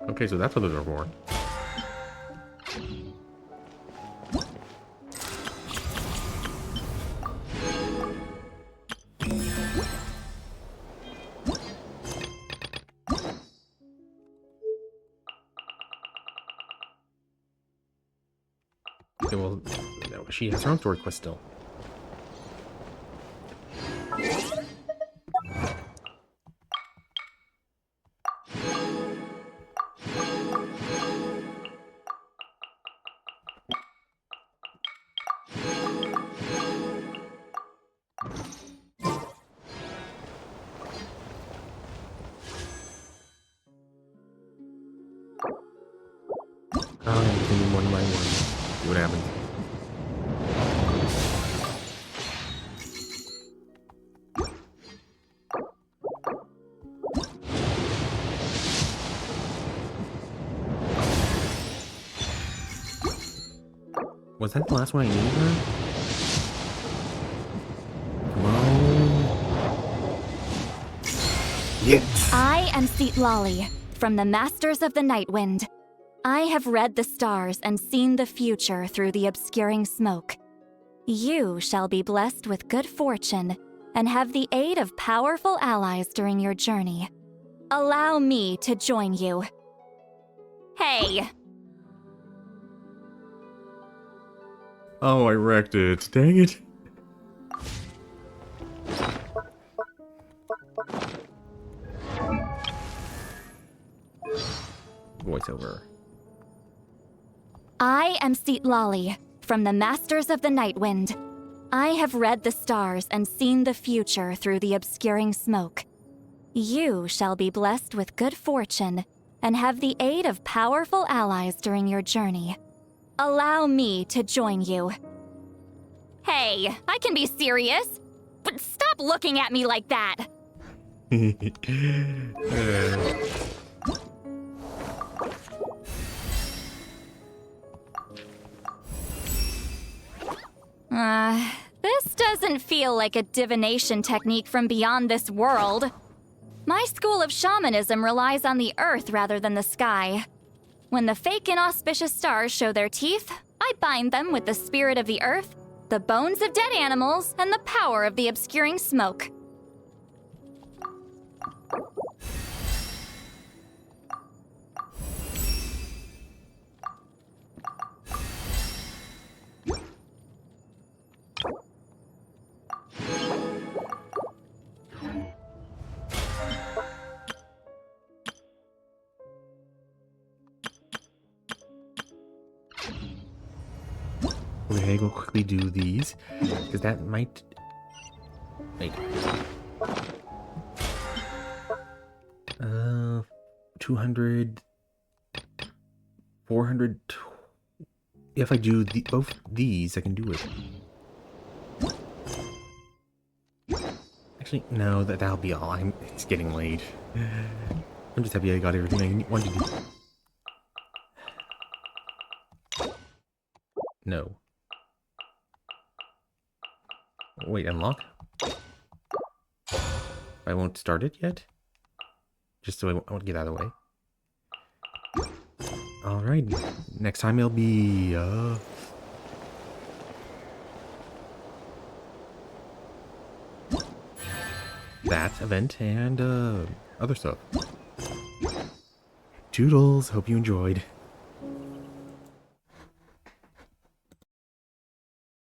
Okay, so that's what those are for. Okay, well, no, she has her own story quest still. One by one. See what happens. Was that the last one I needed her? Come on. Yes! I am Lolly, from the Masters of the Nightwind. I have read the stars and seen the future through the obscuring smoke. You shall be blessed with good fortune and have the aid of powerful allies during your journey. Allow me to join you. Hey! Oh, I wrecked it. Dang it. Voiceover. I am Lolly, from the Masters of the Nightwind. I have read the stars and seen the future through the obscuring smoke. You shall be blessed with good fortune and have the aid of powerful allies during your journey. Allow me to join you. Hey, I can be serious, but stop looking at me like that. This doesn't feel like a divination technique from beyond this world. My school of shamanism relies on the earth rather than the sky. When the fake inauspicious stars show their teeth, I bind them with the spirit of the earth, the bones of dead animals, and the power of the obscuring smoke. Okay, go quickly do these, because that might... Wait. 200... 400... If I do both these, I can do it. Actually, no, that'll be all. It's getting late. I'm just happy I got everything I wanted to do. No. Wait, unlock? I won't start it yet? Just so I won't get out of the way. Alright, next time it'll be, that event and, other stuff. Toodles, hope you enjoyed.